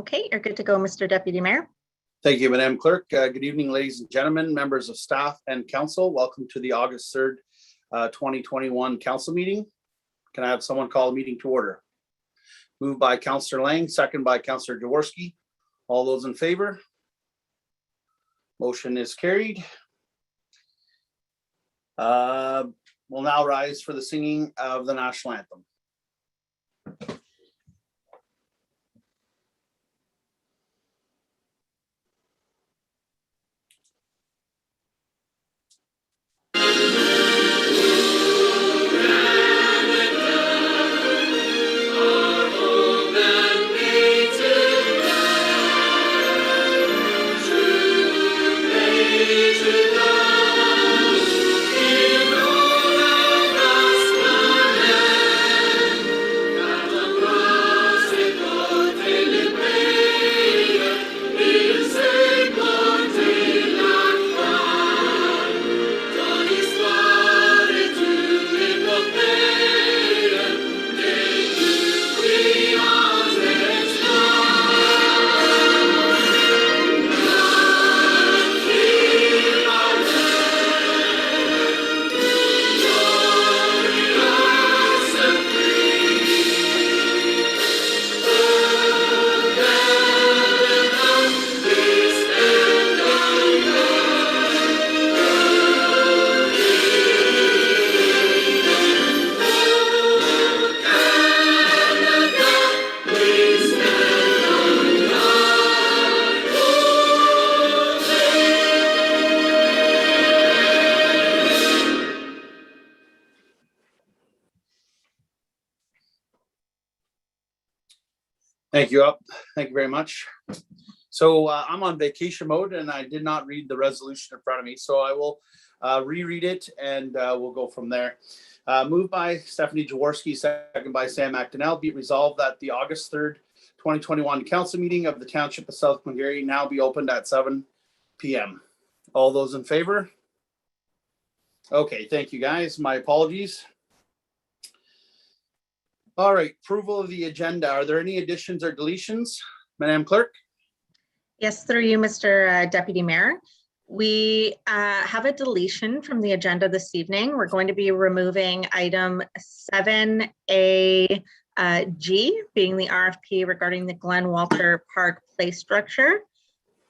Okay, you're good to go, Mr. Deputy Mayor. Thank you, Madam Clerk. Good evening, ladies and gentlemen, members of staff and council. Welcome to the August 3rd, 2021 council meeting. Can I have someone call the meeting to order? Moved by Councillor Lang, second by Councillor Jaworski. All those in favor? Motion is carried. We'll now rise for the singing of the national anthem. Thank you, Thank you very much. So I'm on vacation mode and I did not read the resolution in front of me, so I will reread it and we'll go from there. Moved by Stephanie Jaworski, second by Sam McDonnell. Be it resolved that the August 3rd, 2021 council meeting of the Township of South Glengarry now be opened at 7 p.m. All those in favor? Okay, thank you guys. My apologies. All right, approval of the agenda. Are there any additions or deletions, Madam Clerk? Yes, through you, Mr. Deputy Mayor. We have a deletion from the agenda this evening. We're going to be removing item 7A G, being the RFP regarding the Glen Walter Park play structure.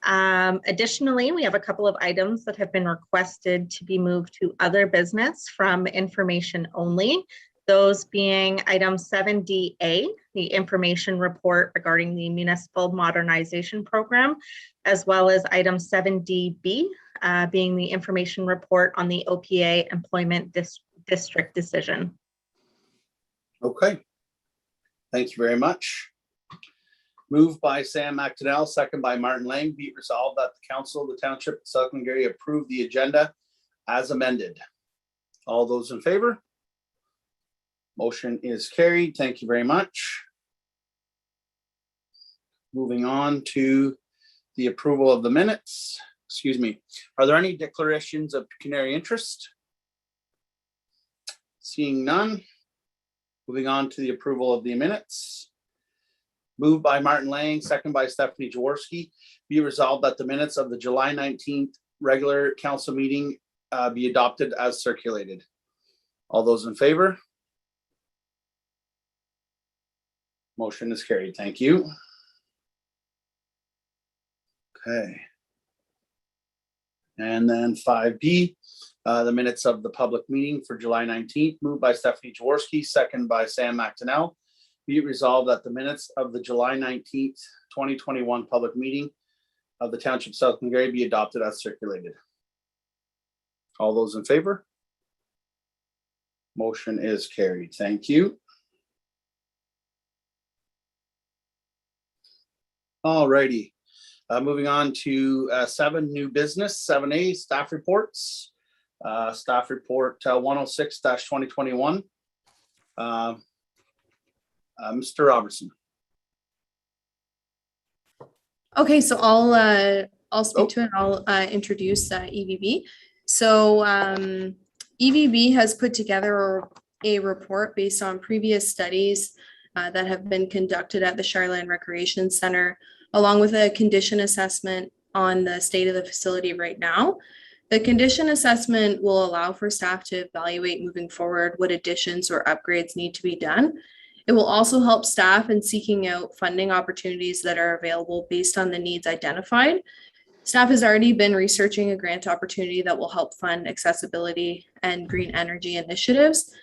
Additionally, we have a couple of items that have been requested to be moved to other business from information only. Those being item 7DA, the information report regarding the municipal modernization program, as well as item 7DB, being the information report on the OPA employment district decision. Okay, thank you very much. Moved by Sam McDonnell, second by Martin Lang. Be it resolved that the council of the Township of South Glengarry approve the agenda as amended. All those in favor? Motion is carried. Thank you very much. Moving on to the approval of the minutes. Excuse me. Are there any declarations of pecuniary interest? Seeing none. Moving on to the approval of the minutes. Moved by Martin Lang, second by Stephanie Jaworski. Be resolved that the minutes of the July 19th regular council meeting be adopted as circulated. All those in favor? Motion is carried. Thank you. Okay. And then 5B, the minutes of the public meeting for July 19th, moved by Stephanie Jaworski, second by Sam McDonnell. Be it resolved that the minutes of the July 19th, 2021 public meeting of the Township of South Glengarry be adopted as circulated. All those in favor? Motion is carried. Thank you. All righty. Moving on to 7 new business, 7A staff reports. Staff report 106-2021. Mr. Robertson. Okay, so I'll speak to it. I'll introduce EVB. So EVB has put together a report based on previous studies that have been conducted at the Shireland Recreation Center along with a condition assessment on the state of the facility right now. The condition assessment will allow for staff to evaluate moving forward what additions or upgrades need to be done. It will also help staff in seeking out funding opportunities that are available based on the needs identified. Staff has already been researching a grant opportunity that will help fund accessibility and green energy initiatives.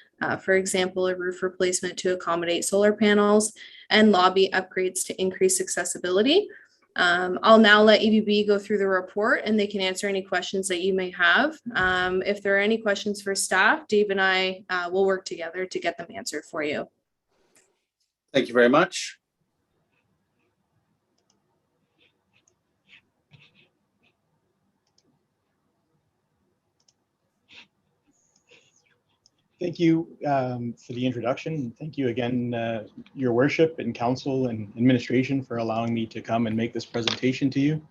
For example, a roof replacement to accommodate solar panels and lobby upgrades to increase accessibility. I'll now let EVB go through the report and they can answer any questions that you may have. If there are any questions for staff, Dave and I will work together to get them answered for you. Thank you very much. Thank you for the introduction. Thank you again, your worship and council and administration for allowing me to come and make this presentation to you.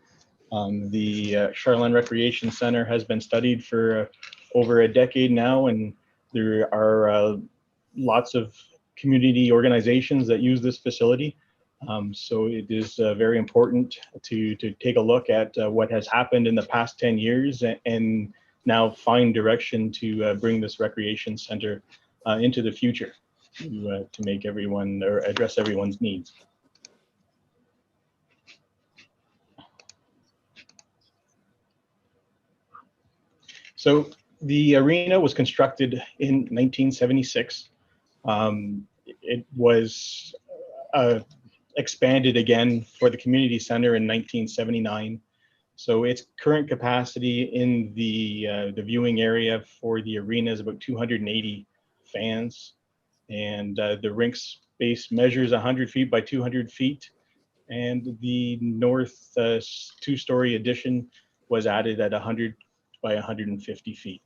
The Charland Recreation Center has been studied for over a decade now, and there are lots of community organizations that use this facility. So it is very important to take a look at what has happened in the past 10 years and now find direction to bring this recreation center into the future to make everyone or address everyone's needs. So the arena was constructed in 1976. It was expanded again for the community center in 1979. So its current capacity in the viewing area for the arena is about 280 fans, and the rink space measures 100 feet by 200 feet, and the north two-story addition was added at 100 by 150 feet.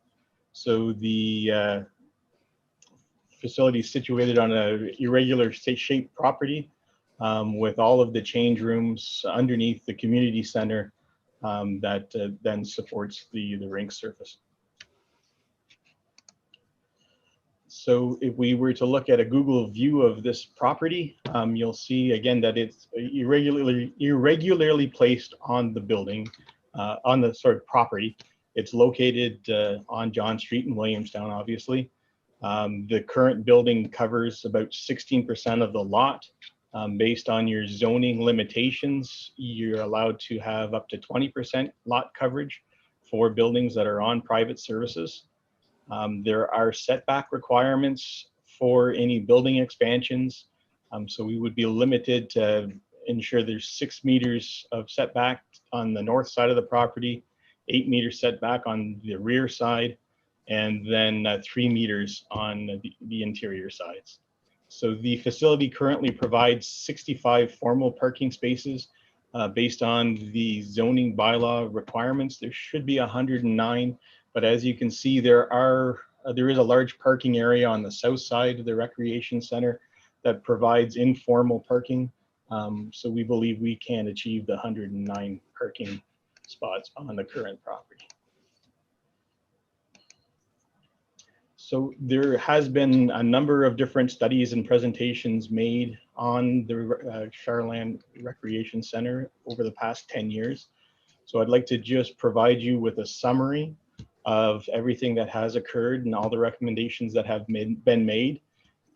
So the facility is situated on a irregular shaped property with all of the change rooms underneath the community center that then supports the rink surface. So if we were to look at a Google view of this property, you'll see again that it's irregularly placed on the building, on the property. It's located on John Street in Williamstown, obviously. The current building covers about 16% of the lot. Based on your zoning limitations, you're allowed to have up to 20% lot coverage for buildings that are on private services. There are setback requirements for any building expansions. So we would be limited to ensure there's 6 meters of setback on the north side of the property, 8 meter setback on the rear side, and then 3 meters on the interior sides. So the facility currently provides 65 formal parking spaces. Based on the zoning bylaw requirements, there should be 109, but as you can see, there is a large parking area on the south side of the recreation center that provides informal parking. So we believe we can achieve the 109 parking spots on the current property. So there has been a number of different studies and presentations made on the Charland Recreation Center over the past 10 years. So I'd like to just provide you with a summary of everything that has occurred and all the recommendations that have been made.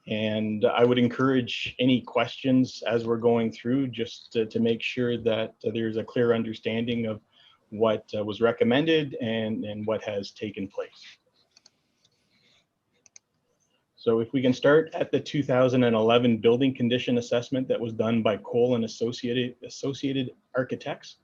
And I would encourage any questions as we're going through, just to make sure that there's a clear understanding of what was recommended and what has taken place. So if we can start at the 2011 building condition assessment that was done by Cole and Associated Architects.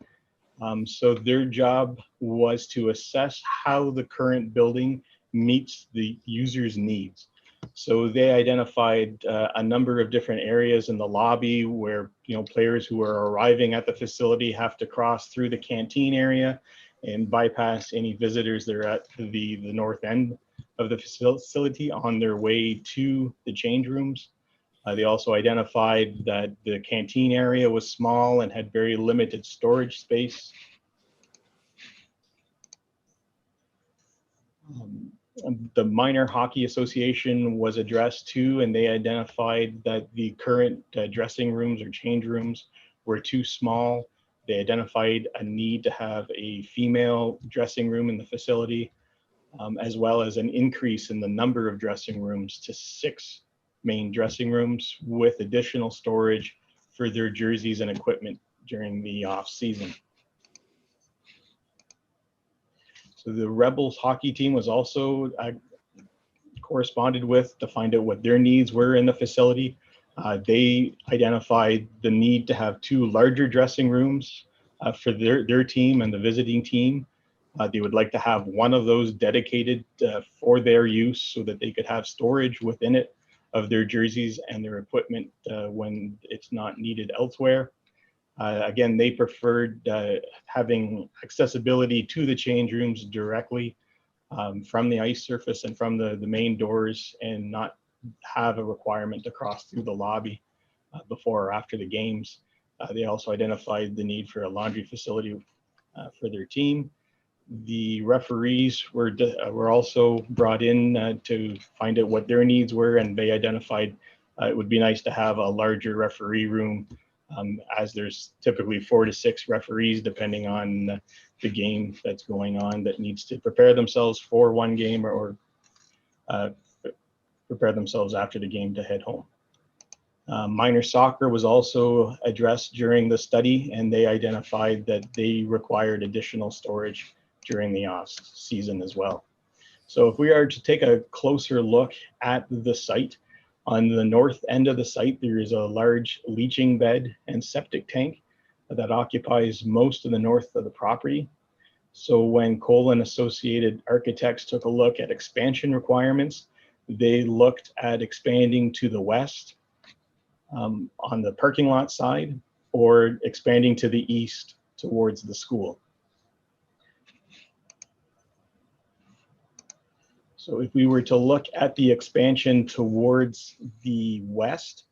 So their job was to assess how the current building meets the user's needs. So they identified a number of different areas in the lobby where players who are arriving at the facility have to cross through the canteen area and bypass any visitors that are at the north end of the facility on their way to the change rooms. They also identified that the canteen area was small and had very limited storage space. The Minor Hockey Association was addressed too, and they identified that the current dressing rooms or change rooms were too small They identified a need to have a female dressing room in the facility, as well as an increase in the number of dressing rooms to 6 main dressing rooms with additional storage for their jerseys and equipment during the off season. So the Rebels hockey team was also corresponded with to find out what their needs were in the facility. They identified the need to have 2 larger dressing rooms for their team and the visiting team. They would like to have one of those dedicated for their use so that they could have storage within it of their jerseys and their equipment when it's not needed elsewhere. Again, they preferred having accessibility to the change rooms directly from the ice surface and from the main doors, and not have a requirement to cross through the lobby before or after the games. They also identified the need for a laundry facility for their team. The referees were also brought in to find out what their needs were, and they identified it would be nice to have a larger referee room, as there's typically 4 to 6 referees depending on the game that's going on that needs to prepare themselves for one game or prepare themselves after the game to head home. Minor soccer was also addressed during the study, and they identified that they required additional storage during the off season as well. So if we are to take a closer look at the site, on the north end of the site, there is a large leaching bed and septic tank that occupies most of the north of the property. So when Cole and Associated Architects took a look at expansion requirements, they looked at expanding to the west on the parking lot side, or expanding to the east towards the school. So if we were to look at the expansion towards the west,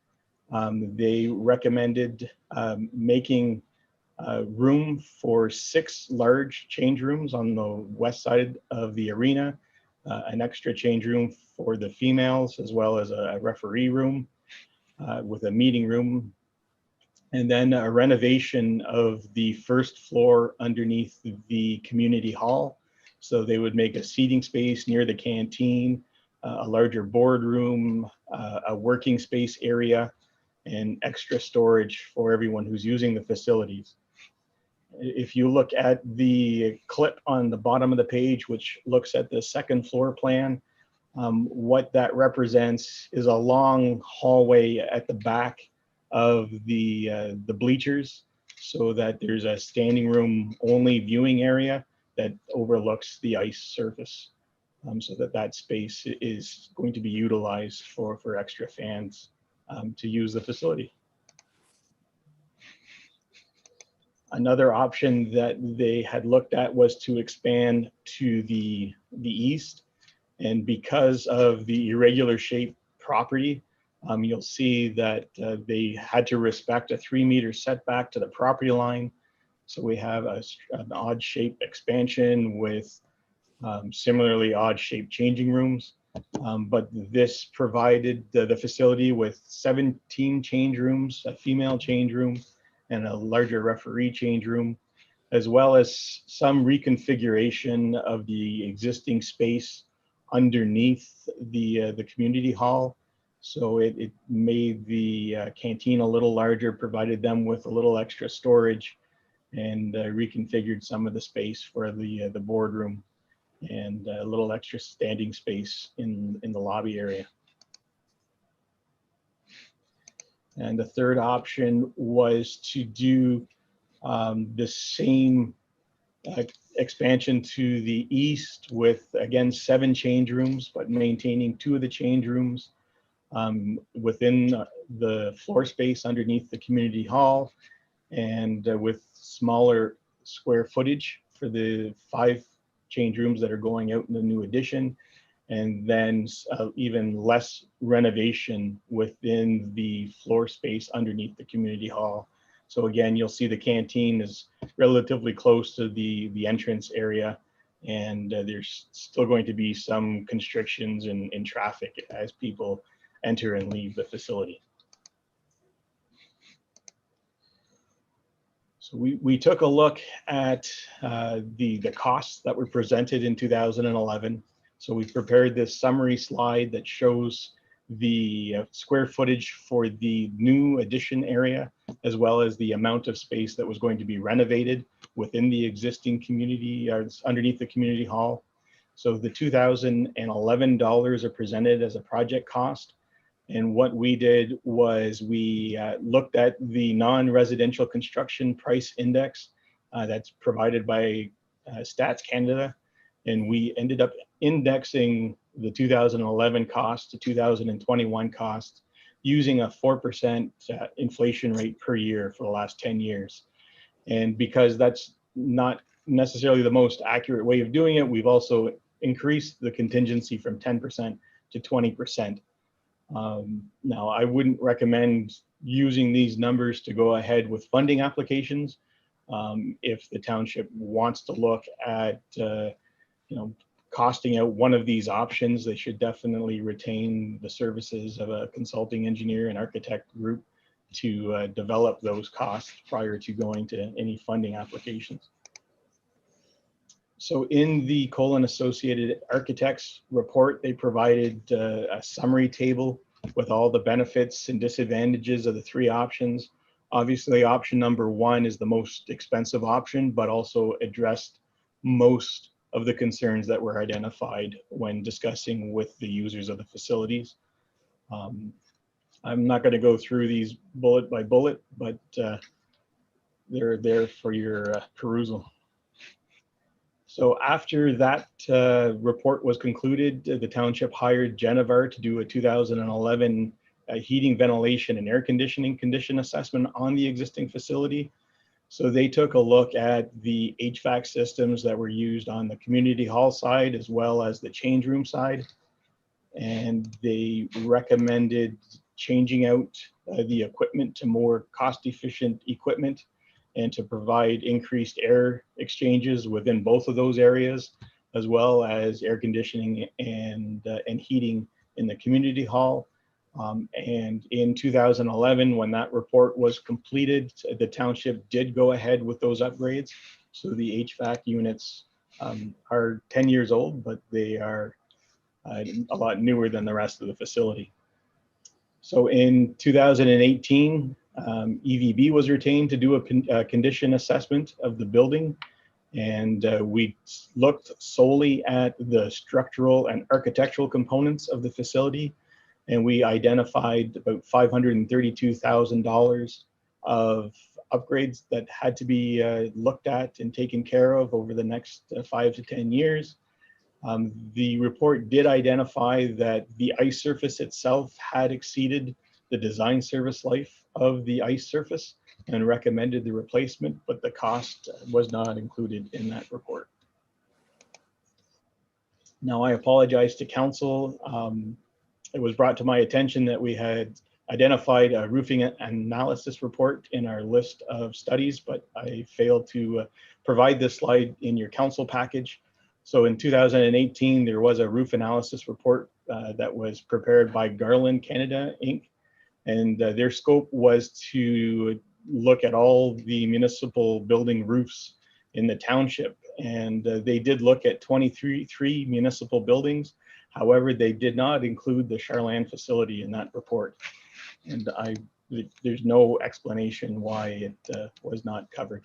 they recommended making room for 6 large change rooms on the west side of the arena, an extra change room for the females, as well as a referee room with a meeting room, and then a renovation of the first floor underneath the community hall. So they would make a seating space near the canteen, a larger boardroom, a working space area, and extra storage for everyone who's using the facilities. If you look at the clip on the bottom of the page, which looks at the second floor plan, what that represents is a long hallway at the back of the bleachers, so that there's a standing room only viewing area that overlooks the ice surface, so that space is going to be utilized for extra fans to use the facility. Another option that they had looked at was to expand to the east. And because of the irregular shaped property, you'll see that they had to respect a 3-meter setback to the property line. So we have an odd shaped expansion with similarly odd shaped changing rooms. But this provided the facility with 17 change rooms, a female change room, and a larger referee change room, as well as some reconfiguration of the existing space underneath the community hall. So it made the canteen a little larger, provided them with a little extra storage, and reconfigured some of the space for the boardroom, and a little extra standing space in the lobby area. And the third option was to do the same expansion to the east with, again, 7 change rooms, but maintaining 2 of the change rooms within the floor space underneath the community hall, and with smaller square footage for the 5 change rooms that are going out in the new addition, and then even less renovation within the floor space underneath the community hall. So again, you'll see the canteen is relatively close to the entrance area, and there's still going to be some constrictions in traffic as people enter and leave the facility. So we took a look at the costs that were presented in 2011. So we prepared this summary slide that shows the square footage for the new addition area, as well as the amount of space that was going to be renovated within the existing community, underneath the community hall. So the 2011 dollars are presented as a project cost. And what we did was we looked at the non-residential construction price index that's provided by Stats Canada. And we ended up indexing the 2011 costs to 2021 costs using a 4% inflation rate per year for the last 10 years. And because that's not necessarily the most accurate way of doing it, we've also increased the contingency from 10% to 20%. Now, I wouldn't recommend using these numbers to go ahead with funding applications. If the township wants to look at costing out one of these options, they should definitely retain the services of a consulting engineer and architect group to develop those costs prior to going to any funding applications. So in the Cole & Associated Architects report, they provided a summary table with all the benefits and disadvantages of the three options. Obviously, option number one is the most expensive option, but also addressed most of the concerns that were identified when discussing with the users of the facilities. I'm not going to go through these bullet by bullet, but they're there for your perusal. So after that report was concluded, the township hired Genevar to do a 2011 heating, ventilation, and air conditioning condition assessment on the existing facility. So they took a look at the HVAC systems that were used on the community hall side as well as the change room side. And they recommended changing out the equipment to more cost-efficient equipment and to provide increased air exchanges within both of those areas, as well as air conditioning and heating in the community hall. And in 2011, when that report was completed, the township did go ahead with those upgrades. So the HVAC units are 10 years old, but they are a lot newer than the rest of the facility. So in 2018, EVB was retained to do a condition assessment of the building. And we looked solely at the structural and architectural components of the facility. And we identified about $532,000 of upgrades that had to be looked at and taken care of over the next 5 to 10 years. The report did identify that the ice surface itself had exceeded the design service life of the ice surface and recommended the replacement, but the cost was not included in that report. Now, I apologize to council. It was brought to my attention that we had identified a roofing analysis report in our list of studies, but I failed to provide this slide in your council package. So in 2018, there was a roof analysis report that was prepared by Garland Canada, Inc. And their scope was to look at all the municipal building roofs in the township. And they did look at 23 municipal buildings. However, they did not include the Charland facility in that report. And there's no explanation why it was not covered.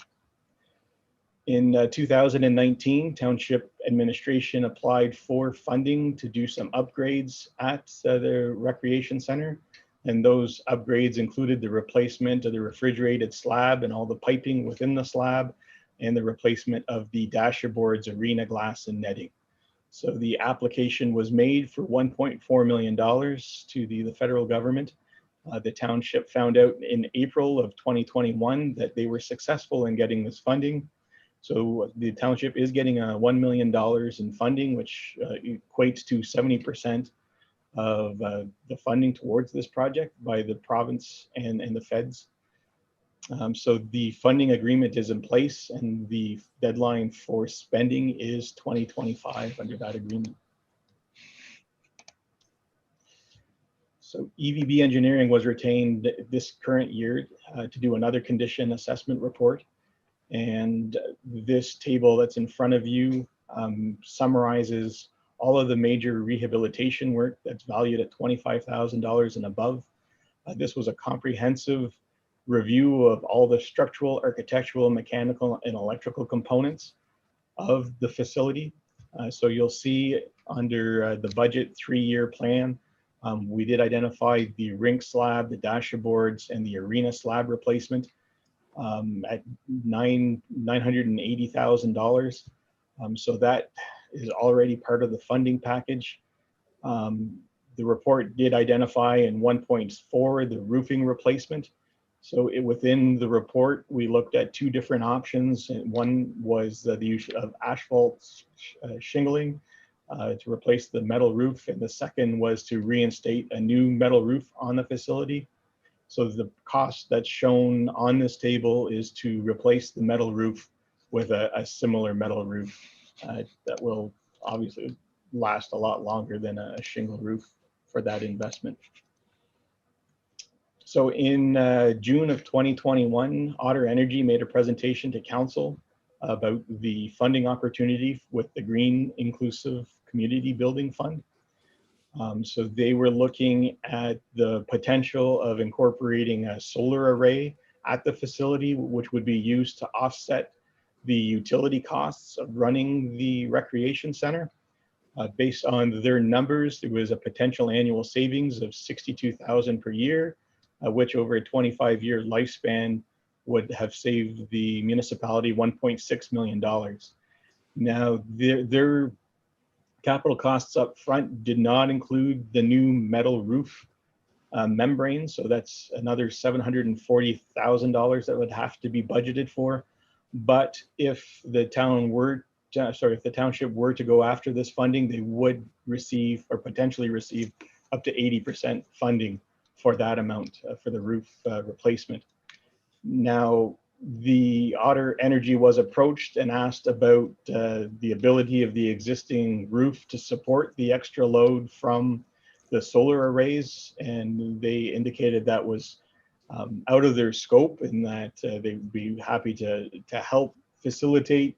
In 2019, Township Administration applied for funding to do some upgrades at the Recreation Center. And those upgrades included the replacement of the refrigerated slab and all the piping within the slab, and the replacement of the dasher boards, arena glass, and netting. So the application was made for $1.4 million to the federal government. The township found out in April of 2021 that they were successful in getting this funding. So the township is getting $1 million in funding, which equates to 70% of the funding towards this project by the province and the feds. So the funding agreement is in place, and the deadline for spending is 2025 under that agreement. So EVB Engineering was retained this current year to do another condition assessment report. And this table that's in front of you summarizes all of the major rehabilitation work that's valued at $25,000 and above. This was a comprehensive review of all the structural, architectural, mechanical, and electrical components of the facility. So you'll see under the budget 3-year plan, we did identify the rink slab, the dashboards, and the arena slab replacement at $980,000. So that is already part of the funding package. The report did identify in 1.4 the roofing replacement. So within the report, we looked at 2 different options. And one was the use of asphalt shingling to replace the metal roof. And the second was to reinstate a new metal roof on the facility. So the cost that's shown on this table is to replace the metal roof with a similar metal roof that will obviously last a lot longer than a shingle roof for that investment. So in June of 2021, Otter Energy made a presentation to Council about the funding opportunity with the Green Inclusive Community Building Fund. So they were looking at the potential of incorporating a solar array at the facility, which would be used to offset the utility costs of running the recreation center. Based on their numbers, there was a potential annual savings of $62,000 per year, which over a 25-year lifespan would have saved the municipality $1.6 million. Now, their capital costs up front did not include the new metal roof membrane, so that's another $740,000 that would have to be budgeted for. But if the town were if the township were to go after this funding, they would receive or potentially receive up to 80% funding for that amount for the roof replacement. Now, the Otter Energy was approached and asked about the ability of the existing roof to support the extra load from the solar arrays, and they indicated that was out of their scope and that they'd be happy to help facilitate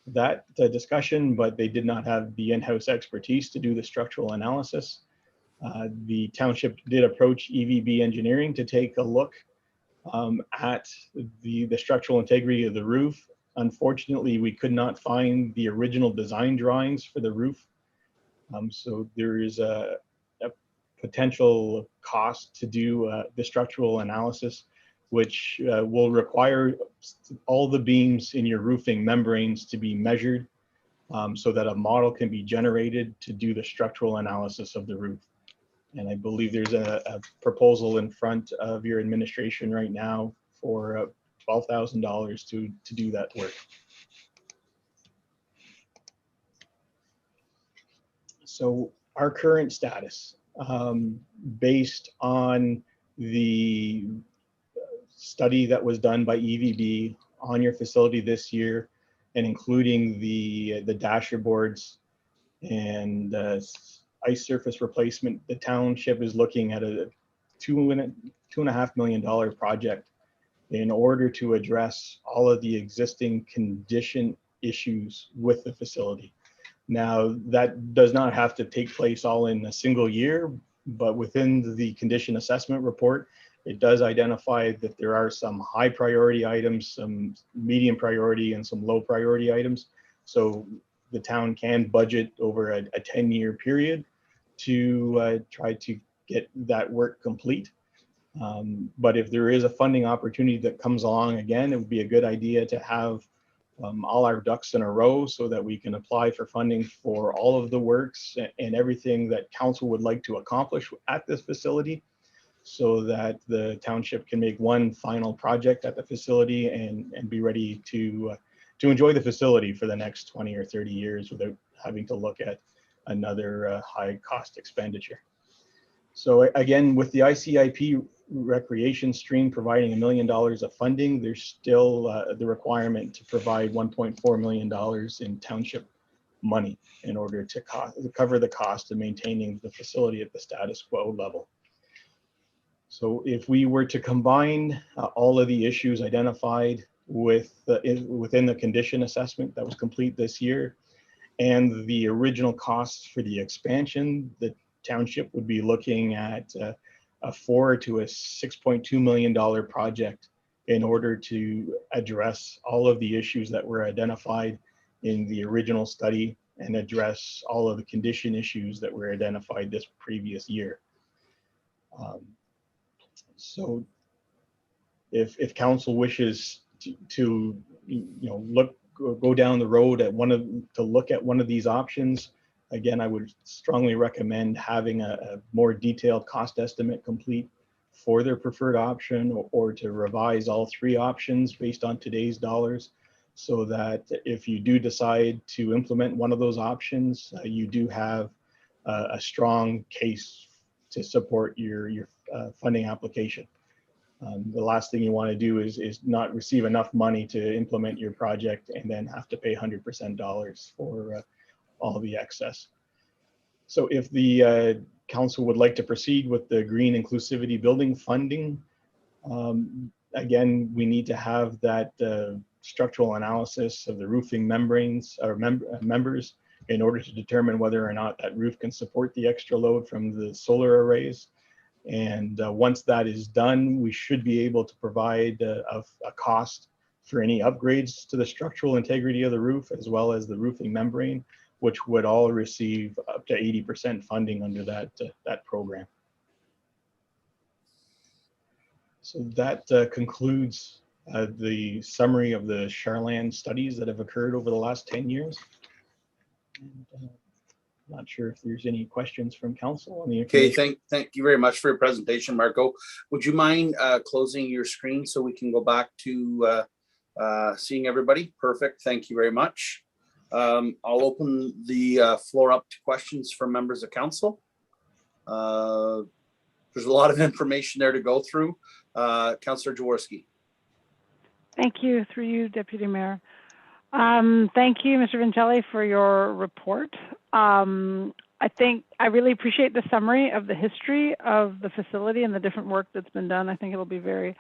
that discussion, but they did not have the in-house expertise to do the structural analysis. The township did approach EVB Engineering to take a look at the structural integrity of the roof. Unfortunately, we could not find the original design drawings for the roof. So there is a potential cost to do the structural analysis, which will require all the beams in your roofing membranes to be measured so that a model can be generated to do the structural analysis of the roof. And I believe there's a proposal in front of your administration right now for $12,000 to do that work. So our current status, based on the study that was done by EVB on your facility this year, and including the dashboards and ice surface replacement, the township is looking at a $2.5 million project in order to address all of the existing condition issues with the facility. Now, that does not have to take place all in a single year, but within the condition assessment report, it does identify that there are some high priority items, some medium priority, and some low priority items. So the town can budget over a 10-year period to try to get that work complete. But if there is a funding opportunity that comes along again, it would be a good idea to have all our ducks in a row so that we can apply for funding for all of the works and everything that council would like to accomplish at this facility, so that the township can make one final project at the facility and be ready to enjoy the facility for the next 20 or 30 years without having to look at another high cost expenditure. So again, with the ICIP recreation stream providing $1 million of funding, there's still the requirement to provide $1.4 million in township money in order to cover the cost of maintaining the facility at the status quo level. So if we were to combine all of the issues identified within the condition assessment that was complete this year, and the original costs for the expansion, the township would be looking at a $4 to $6.2 million project in order to address all of the issues that were identified in the original study and address all of the condition issues that were identified this previous year. So if council wishes to go down the road at look at one of these options, again, I would strongly recommend having a more detailed cost estimate complete for their preferred option, or to revise all three options based on today's dollars, so that if you do decide to implement one of those options, you do have a strong case to support your funding application. The last thing you want to do is not receive enough money to implement your project and then have to pay 100% dollars for all the excess. So if the council would like to proceed with the green inclusivity building funding, again, we need to have that structural analysis of the roofing membranes or members in order to determine whether or not that roof can support the extra load from the solar arrays. And once that is done, we should be able to provide a cost for any upgrades to the structural integrity of the roof, as well as the roofing membrane, which would all receive up to 80% funding under that program. So that concludes the summary of the Charland studies that have occurred over the last 10 years. And, not sure if there's any questions from council on the information. Okay, thank you very much for your presentation, Marco. Would you mind closing your screen so we can go back to seeing everybody? Perfect, thank you very much. I'll open the floor up to questions from members of council. There's a lot of information there to go through. Councillor Jaworski. Thank you, through you, Deputy Mayor. Thank you, Mr. Vincelli, for your report. I think I really appreciate the summary of the history of the facility and the different work that's been done. I think it'll be very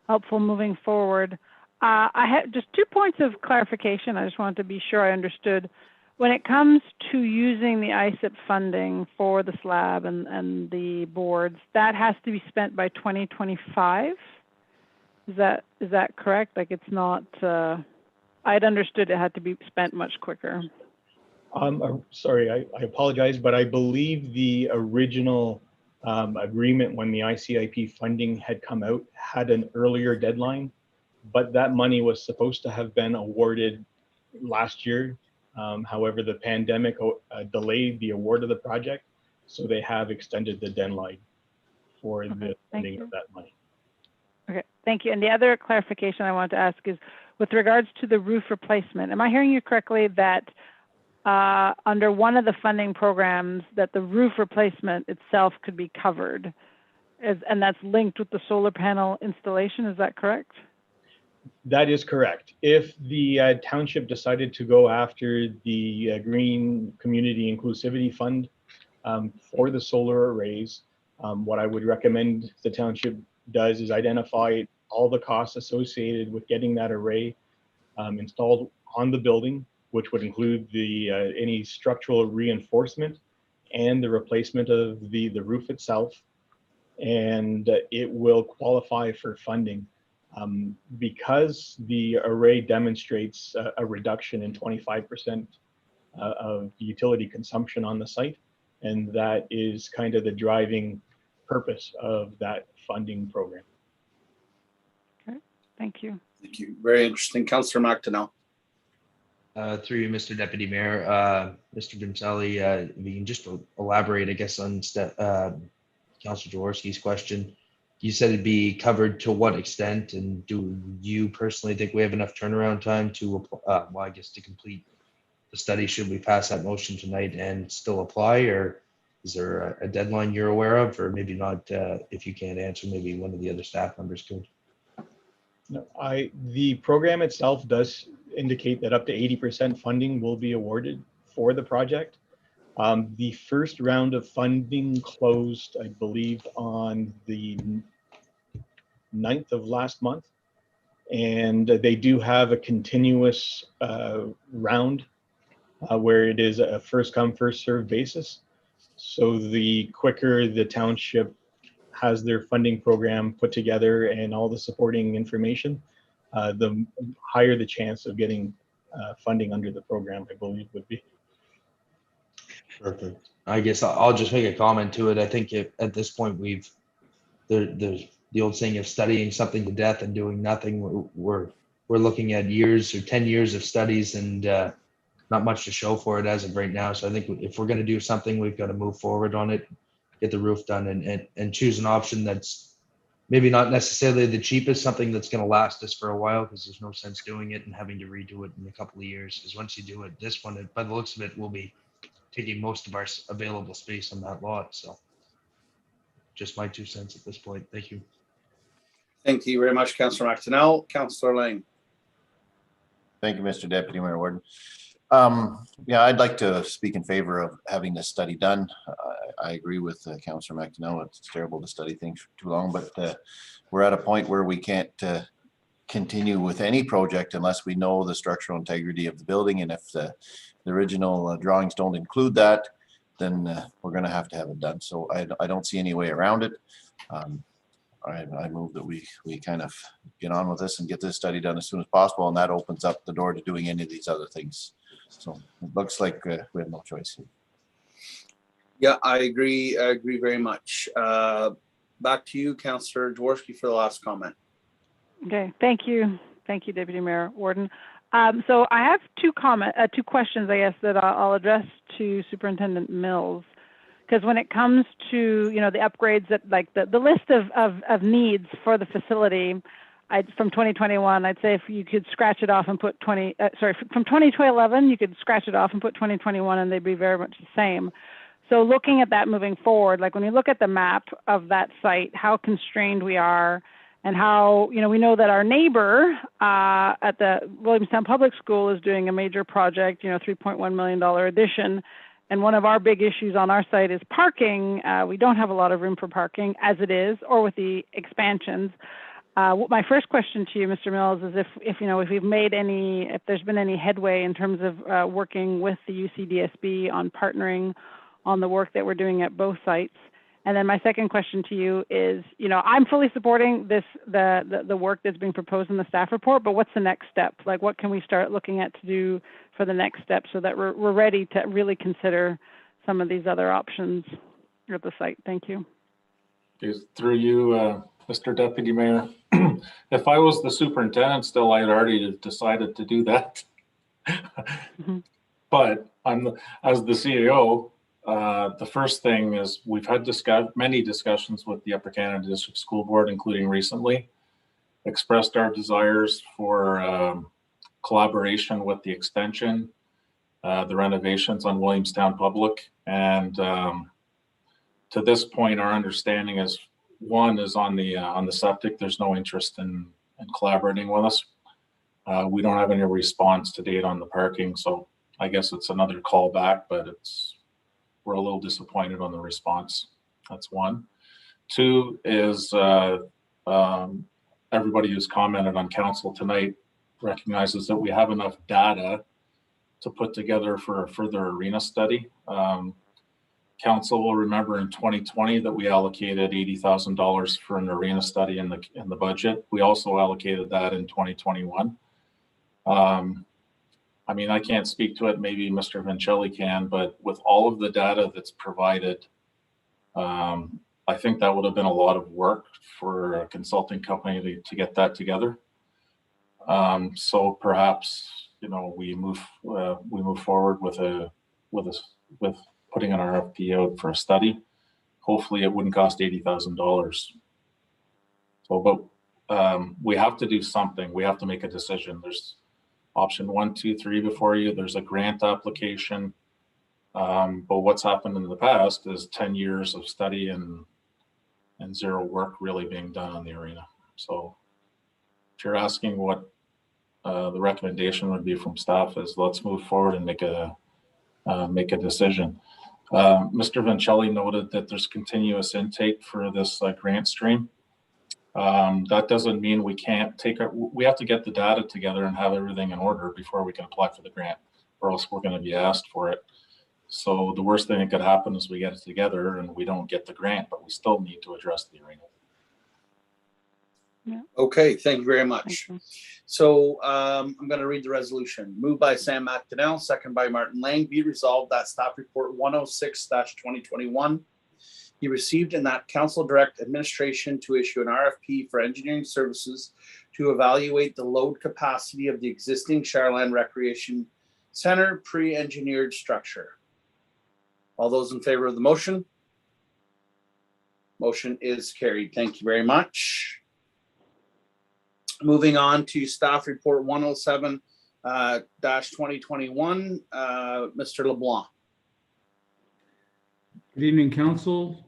helpful moving forward. I have just 2 points of clarification. I just wanted to be sure I understood. When it comes to using the Icip funding for the slab and the boards, that has to be spent by 2025? Is that correct? Like, it's not, I'd understood it had to be spent much quicker. Sorry, I apologize, but I believe the original agreement when the ICIP funding had come out had an earlier deadline, but that money was supposed to have been awarded last year. However, the pandemic delayed the award of the project, so they have extended the deadline for the funding of that money. Okay, thank you. And the other clarification I wanted to ask is with regards to the roof replacement. Am I hearing you correctly that under one of the funding programs that the roof replacement itself could be covered, and that's linked with the solar panel installation? Is that correct? That is correct. If the township decided to go after the Green Community Inclusivity Fund for the solar arrays, what I would recommend the township does is identify all the costs associated with getting that array installed on the building, which would include the any structural reinforcement and the replacement of the roof itself, and it will qualify for funding. Because the array demonstrates a reduction in 25% of utility consumption on the site, and that is kind of the driving purpose of that funding program. Okay, thank you. Thank you. Very interesting. Councillor Martineau. Through you, Mr. Deputy Mayor, Mr. Vincelli, if you can just elaborate, I guess, on Councillor Jaworski's question. You said it'd be covered to what extent, and do you personally think we have enough turnaround time to, well, I guess, to complete the study? Should we pass that motion tonight and still apply, or is there a deadline you're aware of, or maybe not? If you can't answer, maybe one of the other staff members could. No, the program itself does indicate that up to 80% funding will be awarded for the project. The first round of funding closed, I believe, on the 9th of last month. And they do have a continuous round where it is a first come, first served basis. So the quicker the township has their funding program put together and all the supporting information, the higher the chance of getting funding under the program, I believe, would be. Perfect. I guess I'll just make a comment to it. I think at this point there's the old saying of studying something to death and doing nothing. We're looking at years or 10 years of studies and not much to show for it as of right now. So I think if we're going to do something, we've got to move forward on it, get the roof done, and choose an option that's maybe not necessarily the cheapest, something that's going to last us for a while, because there's no sense doing it and having to redo it in a couple of years. Because once you do it, this one, by the looks of it, will be taking most of our available space on that lot. So just my 2 cents at this point. Thank you. Thank you very much, Councillor McDonnell. Councillor Lang. Thank you, Mr. Deputy Mayor Warden. Yeah, I'd like to speak in favor of having this study done. I agree with Councillor McDonnell. It's terrible to study things for too long, but we're at a point where we can't continue with any project unless we know the structural integrity of the building. And if the original drawings don't include that, then we're going to have it done. So I don't see any way around it. I move that we kind of get on with this and get this study done as soon as possible, and that opens up the door to doing any of these other things. So it looks like we have no choice. Yeah, I agree. I agree very much. Back to you, Councillor Jaworski, for the last comment. Okay, thank you. Thank you, Deputy Mayor Warden. So I have two questions, I guess, that I'll address to Superintendent Mills. Because when it comes to, the upgrades that like the list of needs for the facility, from 2021, I'd say if you could scratch it off and put from 2011, you could scratch it off and put 2021 and they'd be very much the same. So looking at that moving forward, like when you look at the map of that site, how constrained we are and how, we know that our neighbor at the Williamstown Public School is doing a major project, $3.1 million addition. And one of our big issues on our site is parking. We don't have a lot of room for parking as it is, or with the expansions. My first question to you, Mr. Mills, is if there's been any headway in terms of working with the UCDSB on partnering on the work that we're doing at both sites. And then my second question to you is, I'm fully supporting the work that's being proposed in the staff report, but what's the next step? Like, what can we start looking at to do for the next step so that we're ready to really consider some of these other options at the site? Thank you. Through you, Mr. Deputy Mayor. If I was the superintendent still, I'd already decided to do that. Mm-hmm. But as the CEO, the first thing is we've had many discussions with the Upper Canada District School Board, including recently, expressed our desires for collaboration with the extension, the renovations on Williamstown Public. And to this point, our understanding is one is on the septic. There's no interest in collaborating with us. We don't have any response to date on the parking. So I guess it's another call back, but we're a little disappointed on the response. That's one. Two is everybody who's commented on council tonight recognizes that we have enough data to put together for a further arena study. Council will remember in 2020 that we allocated $80,000 for an arena study in the budget. We also allocated that in 2021. I can't speak to it, maybe Mr. Vincelli can, but with all of the data that's provided, I think that would have been a lot of work for a consulting company to get that together. So perhaps, we move forward with putting an RFP out for a study. Hopefully it wouldn't cost $80,000. So, but we have to do something. We have to make a decision. There's option 1, 2, 3 before you. There's a grant application. But what's happened in the past is 10 years of study and zero work really being done on the arena. So if you're asking what the recommendation would be from staff is, let's move forward and make a decision. Mr. Vincelli noted that there's continuous intake for this grant stream. That doesn't mean we can't we have to get the data together and have everything in order before we can apply for the grant, or else we're going to be asked for it. So the worst thing that could happen is we get it together and we don't get the grant, but we still need to address the arena. Yeah. Okay, thank you very much. Thank you. So I'm going to read the resolution. Moved by Sam McDonnell, second by Martin Lang. Be resolved that staff report 106-2021 be received and that council direct administration to issue an RFP for engineering services to evaluate the load capacity of the existing Shireland Recreation Center pre-engineered structure. All those in favor of the motion? Motion is carried. Thank you very much. Moving on to staff report 107-2021, Mr. LeBlanc. Good evening, council,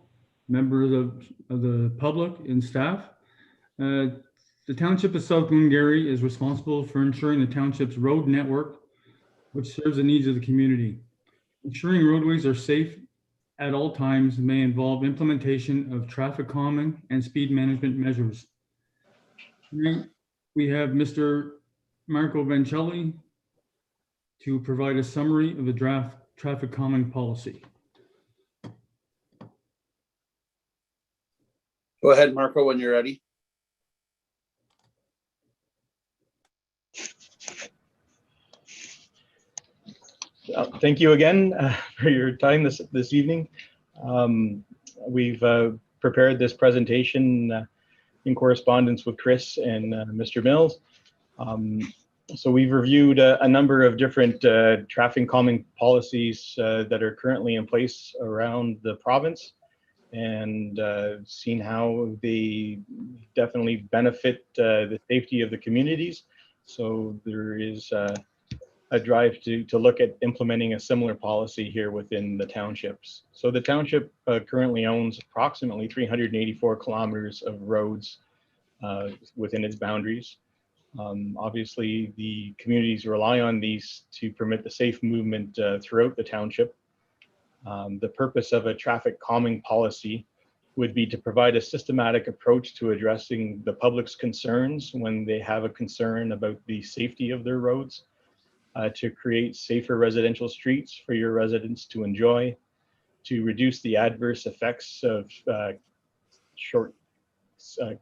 members of the public and staff. The Township of South Glengarry is responsible for ensuring the township's road network, which serves the needs of the community. Ensuring roadways are safe at all times may involve implementation of traffic calming and speed management measures. We have Mr. Marco Vancelli to provide a summary of the draft traffic calming policy. Go ahead, Marco, when you're ready. Thank you again for your time this evening. We've prepared this presentation in correspondence with Chris and Mr. Mills. So we've reviewed a number of different traffic calming policies that are currently in place around the province, and seen how they definitely benefit the safety of the communities. So there is a drive to look at implementing a similar policy here within the townships. So the township currently owns approximately 384 kilometers of roads within its boundaries. Obviously, the communities rely on these to permit the safe movement throughout the township. The purpose of a traffic calming policy would be to provide a systematic approach to addressing the public's concerns when they have a concern about the safety of their roads, to create safer residential streets for your residents to enjoy, to reduce the adverse effects of short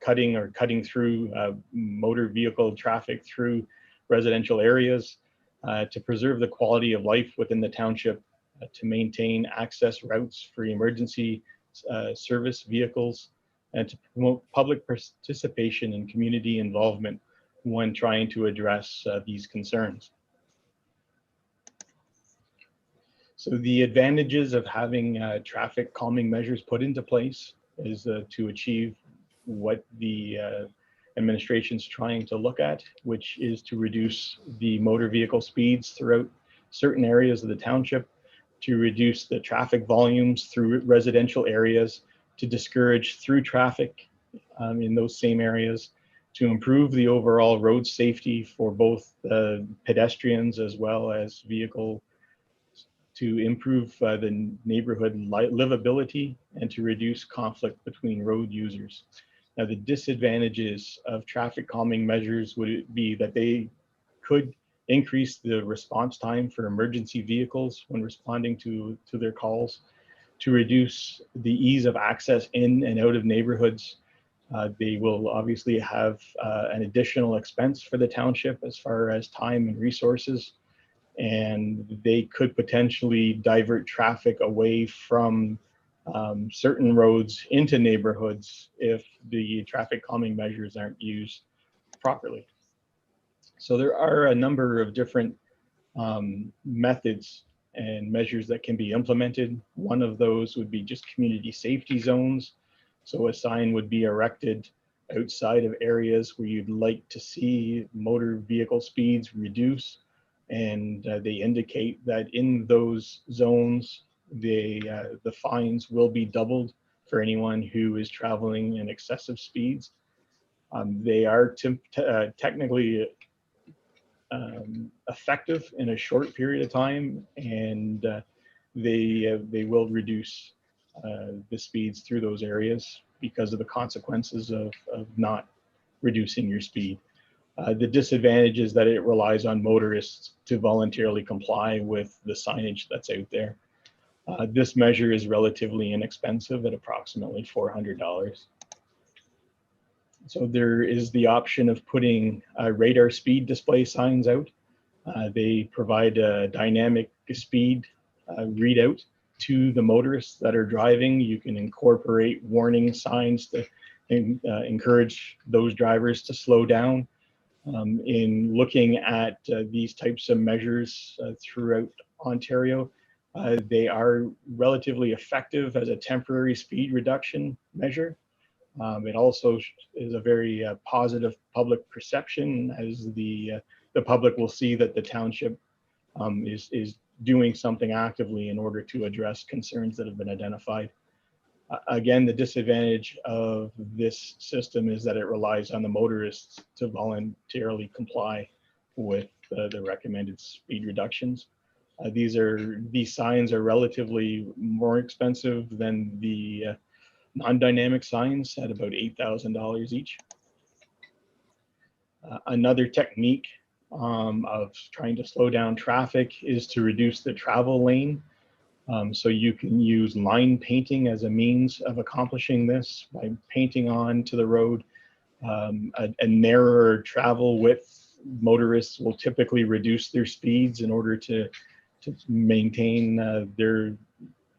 cutting through motor vehicle traffic through residential areas, to preserve the quality of life within the township, to maintain access routes for emergency service vehicles, and to promote public participation and community involvement when trying to address these concerns. So the advantages of having traffic calming measures put into place is to achieve what the administration's trying to look at, which is to reduce the motor vehicle speeds throughout certain areas of the township, to reduce the traffic volumes through residential areas, to discourage through traffic in those same areas, to improve the overall road safety for both pedestrians as well as vehicle, to improve the neighborhood livability, and to reduce conflict between road users. Now, the disadvantages of traffic calming measures would be that they could increase the response time for emergency vehicles when responding to their calls, to reduce the ease of access in and out of neighborhoods. They will obviously have an additional expense for the township as far as time and resources, and they could potentially divert traffic away from certain roads into neighborhoods if the traffic calming measures aren't used properly. So there are a number of different methods and measures that can be implemented. One of those would be just community safety zones. So a sign would be erected outside of areas where you'd like to see motor vehicle speeds reduce, and they indicate that in those zones the fines will be doubled for anyone who is traveling in excessive speeds. They are technically effective in a short period of time, and they will reduce the speeds through those areas because of the consequences of not reducing your speed. The disadvantage is that it relies on motorists to voluntarily comply with the signage that's out there. This measure is relatively inexpensive at approximately $400. So there is the option of putting radar speed display signs out. They provide a dynamic speed readout to the motorists that are driving. You can incorporate warning signs to encourage those drivers to slow down. In looking at these types of measures throughout Ontario, they are relatively effective as a temporary speed reduction measure. It also is a very positive public perception, as the public will see that the township is doing something actively in order to address concerns that have been identified. Again, the disadvantage of this system is that it relies on the motorists to voluntarily comply with the recommended speed reductions. These signs are relatively more expensive than the non-dynamic signs at about $8,000 each. Another technique of trying to slow down traffic is to reduce the travel lane. So you can use line painting as a means of accomplishing this by painting onto the road a narrower travel width. Motorists will typically reduce their speeds in order to maintain their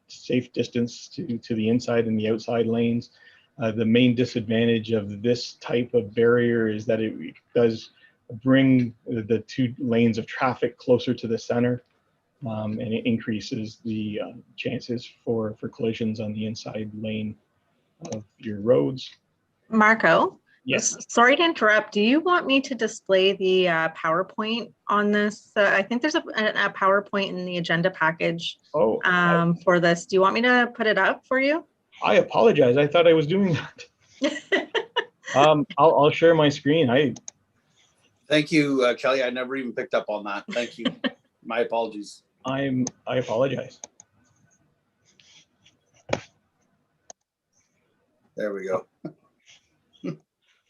safe distance to the inside and the outside lanes. The main disadvantage of this type of barrier is that it does bring the two lanes of traffic closer to the center, and it increases the chances for collisions on the inside lane of your roads. Marco? Yes. Sorry to interrupt. Do you want me to display the PowerPoint on this? I think there's a PowerPoint in the agenda package for this. Do you want me to put it up for you? I apologize. I thought I was doing that. I'll share my screen. Thank you, Kelly. I never even picked up on that. Thank you. My apologies. I apologize. There we go.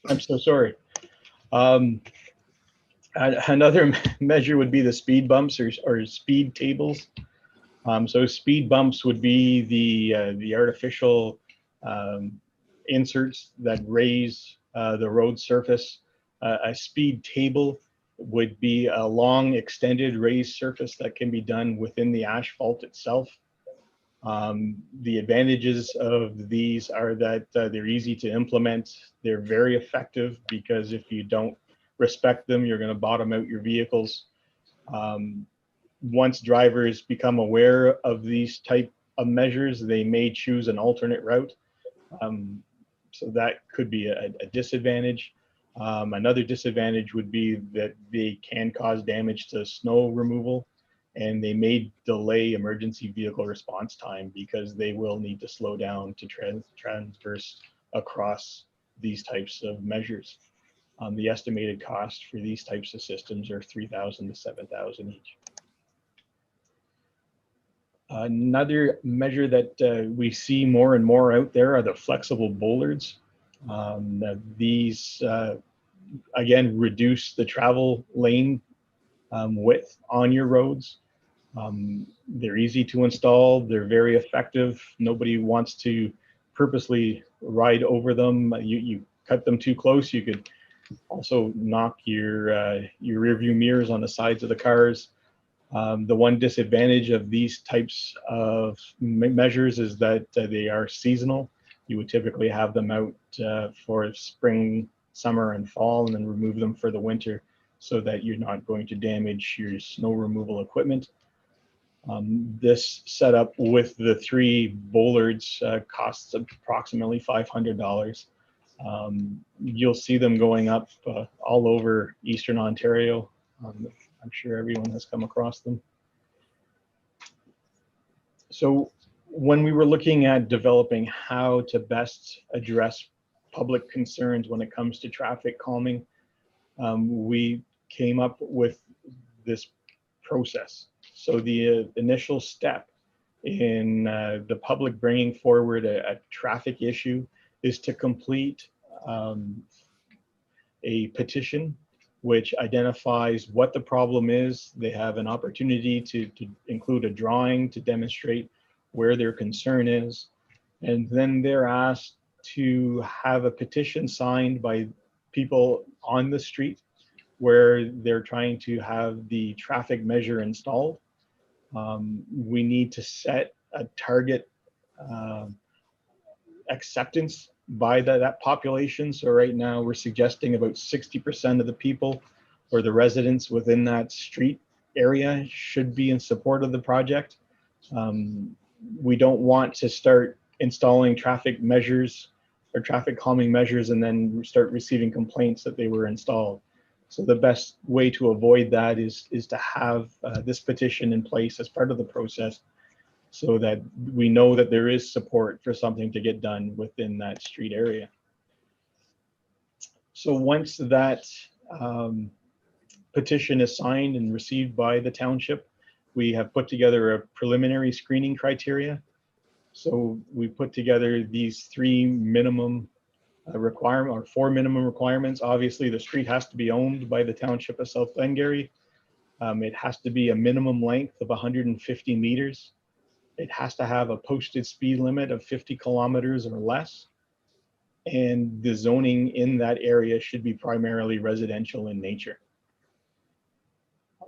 I'm so sorry. Another measure would be the speed bumps or speed tables. So speed bumps would be the artificial inserts that raise the road surface. A speed table would be a long extended raised surface that can be done within the asphalt itself. The advantages of these are that they're easy to implement. They're very effective because if you don't respect them, you're going to bottom out your vehicles. Once drivers become aware of these type of measures, they may choose an alternate route. So that could be a disadvantage. Another disadvantage would be that they can cause damage to snow removal, and they may delay emergency vehicle response time because they will need to slow down to transverse across these types of measures. The estimated cost for these types of systems are $3,000 to $7,000 each. Another measure that we see more and more out there are the flexible bollards. These, again, reduce the travel lane width on your roads. They're easy to install. They're very effective. Nobody wants to purposely ride over them. You cut them too close, you could also knock your rear view mirrors on the sides of the cars. The one disadvantage of these types of measures is that they are seasonal. You would typically have them out for spring, summer, and fall, and then remove them for the winter so that you're not going to damage your snow removal equipment. This setup with the 3 bollards costs approximately $500. You'll see them going up all over Eastern Ontario. I'm sure everyone has come across them. So when we were looking at developing how to best address public concerns when it comes to traffic calming, we came up with this process. So the initial step in the public bringing forward a traffic issue is to complete a petition which identifies what the problem is. They have an opportunity to include a drawing to demonstrate where their concern is. And then they're asked to have a petition signed by people on the street where they're trying to have the traffic measure installed. We need to set a target acceptance by that population. So right now we're suggesting about 60% of the people or the residents within that street area should be in support of the project. We don't want to start installing traffic measures or traffic calming measures and then start receiving complaints that they were installed. So the best way to avoid that is to have this petition in place as part of the process, so that we know that there is support for something to get done within that street area. So once that petition is signed and received by the township, we have put together a preliminary screening criteria. So we put together these 3 minimum requirement or 4 minimum requirements. Obviously, the street has to be owned by the township of South Glengarry. It has to be a minimum length of 150 meters. It has to have a posted speed limit of 50 kilometers or less. And the zoning in that area should be primarily residential in nature.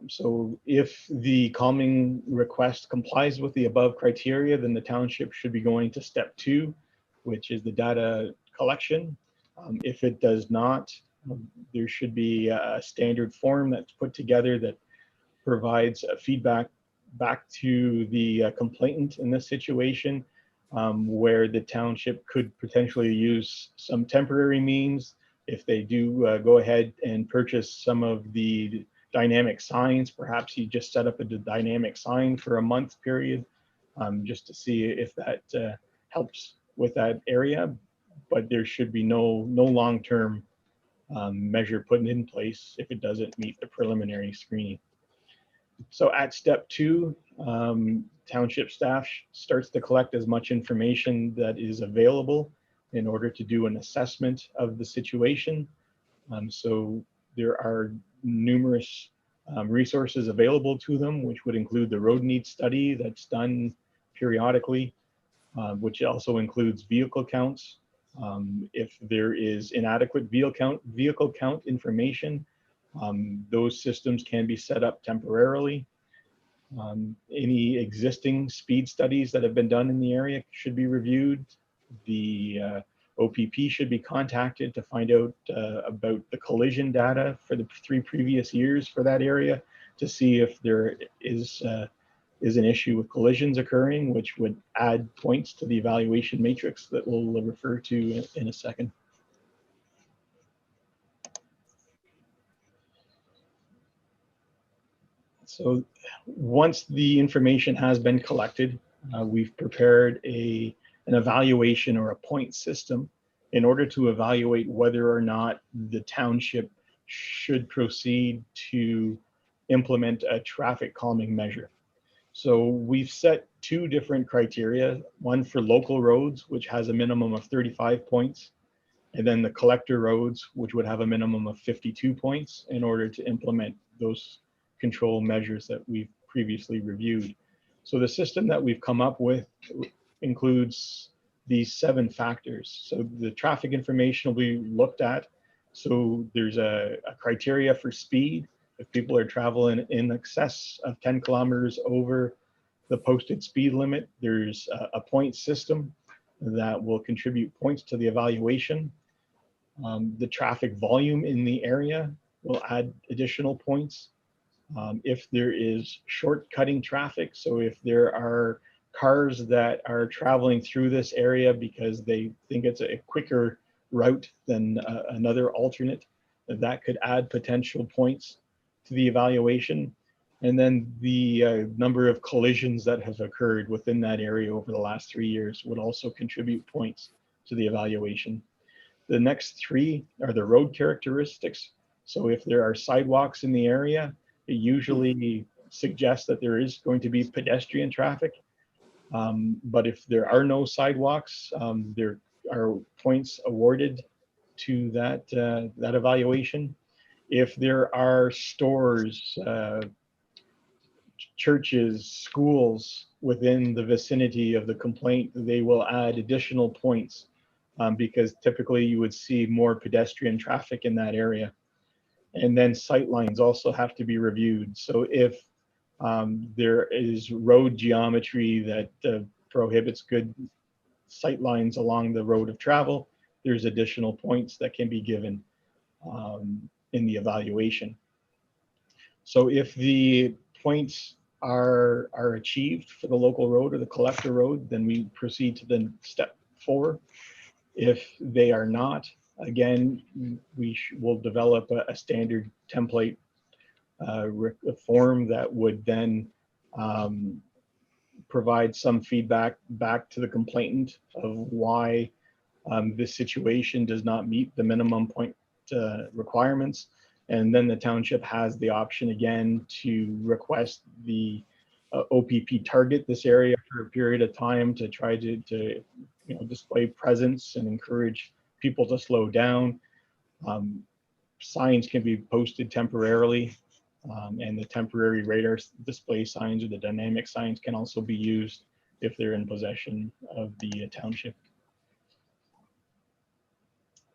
So if the calming request complies with the above criteria, then the township should be going to step 2, which is the data collection. If it does not, there should be a standard form that's put together that provides feedback back to the complainant in this situation, where the township could potentially use some temporary means if they do go ahead and purchase some of the dynamic signs. Perhaps you just set up a dynamic sign for a month period, just to see if that helps with that area. But there should be no long-term measure put in place if it doesn't meet the preliminary screening. So at step 2, township staff starts to collect as much information that is available in order to do an assessment of the situation. So there are numerous resources available to them, which would include the road needs study that's done periodically, which also includes vehicle counts. If there is inadequate vehicle count information, those systems can be set up temporarily. Any existing speed studies that have been done in the area should be reviewed. The OPP should be contacted to find out about the collision data for the 3 previous years for that area, to see if there is an issue with collisions occurring, which would add points to the evaluation matrix that we'll refer to in a second. So once the information has been collected, we've prepared an evaluation or a point system in order to evaluate whether or not the township should proceed to implement a traffic calming measure. So we've set 2 different criteria, one for local roads, which has a minimum of 35 points, and then the collector roads, which would have a minimum of 52 points in order to implement those control measures that we've previously reviewed. So the system that we've come up with includes these 7 factors. So the traffic information will be looked at. So there's a criteria for speed. If people are traveling in excess of 10 kilometers over the posted speed limit, there's a point system that will contribute points to the evaluation. The traffic volume in the area will add additional points. If there is shortcutting traffic, so if there are cars that are traveling through this area because they think it's a quicker route than another alternate, that could add potential points to the evaluation. And then the number of collisions that have occurred within that area over the last 3 years would also contribute points to the evaluation. The next 3 are the road characteristics. So if there are sidewalks in the area, it usually suggests that there is going to be pedestrian traffic. But if there are no sidewalks, there are points awarded to that evaluation. If there are stores, churches, schools within the vicinity of the complaint, they will add additional points because typically you would see more pedestrian traffic in that area. And then sight lines also have to be reviewed. So if there is road geometry that prohibits good sight lines along the road of travel, there's additional points that can be given in the evaluation. So if the points are achieved for the local road or the collector road, then we proceed to the step 4. If they are not, again, we will develop a standard template form that would then provide some feedback back to the complainant of why this situation does not meet the minimum point requirements. And then the township has the option again to request the OPP target this area for a period of time to try to display presence and encourage people to slow down. Signs can be posted temporarily, and the temporary radar display signs or the dynamic signs can also be used if they're in possession of the township.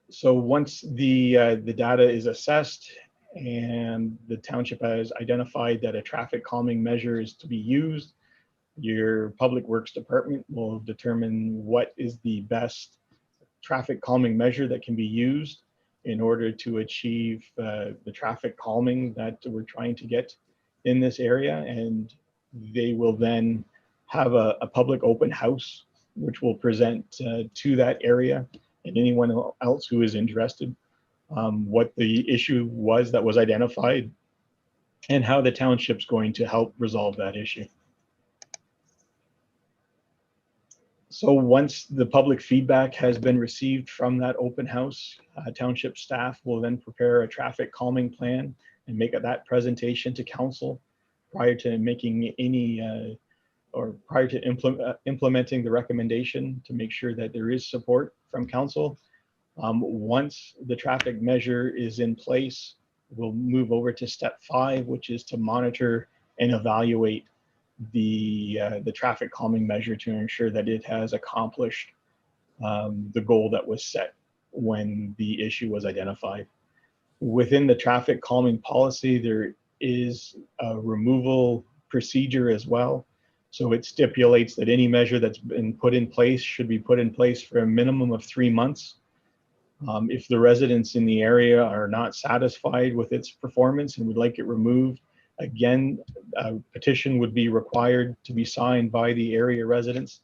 So once the data is assessed and the township has identified that a traffic calming measure is to be used, your Public Works Department will determine what is the best traffic calming measure that can be used in order to achieve the traffic calming that we're trying to get in this area. And they will then have a public open house, which will present to that area and anyone else who is interested what the issue was that was identified and how the township's going to help resolve that issue. So once the public feedback has been received from that open house, township staff will then prepare a traffic calming plan and make that presentation to council prior to making any or prior to implementing the recommendation to make sure that there is support from council. Once the traffic measure is in place, we'll move over to step 5, which is to monitor and evaluate the traffic calming measure to ensure that it has accomplished the goal that was set when the issue was identified. Within the traffic calming policy, there is a removal procedure as well. So it stipulates that any measure that's been put in place should be put in place for a minimum of 3 months. If the residents in the area are not satisfied with its performance and would like it removed, again, a petition would be required to be signed by the area residents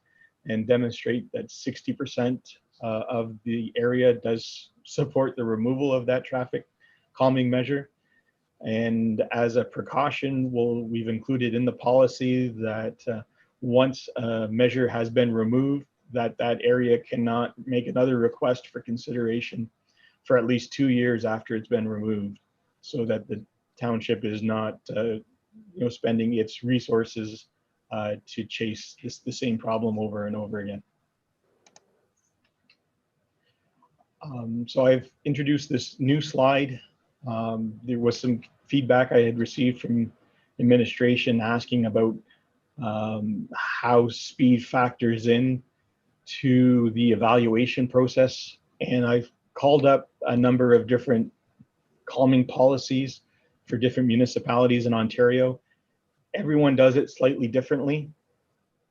and demonstrate that 60% of the area does support the removal of that traffic calming measure. And as a precaution, we've included in the policy that once a measure has been removed, that area cannot make another request for consideration for at least 2 years after it's been removed, so that the township is not spending its resources to chase the same problem over and over again. So I've introduced this new slide. There was some feedback I had received from administration asking about how speed factors in to the evaluation process. And I've called up a number of different calming policies for different municipalities in Ontario. Everyone does it slightly differently.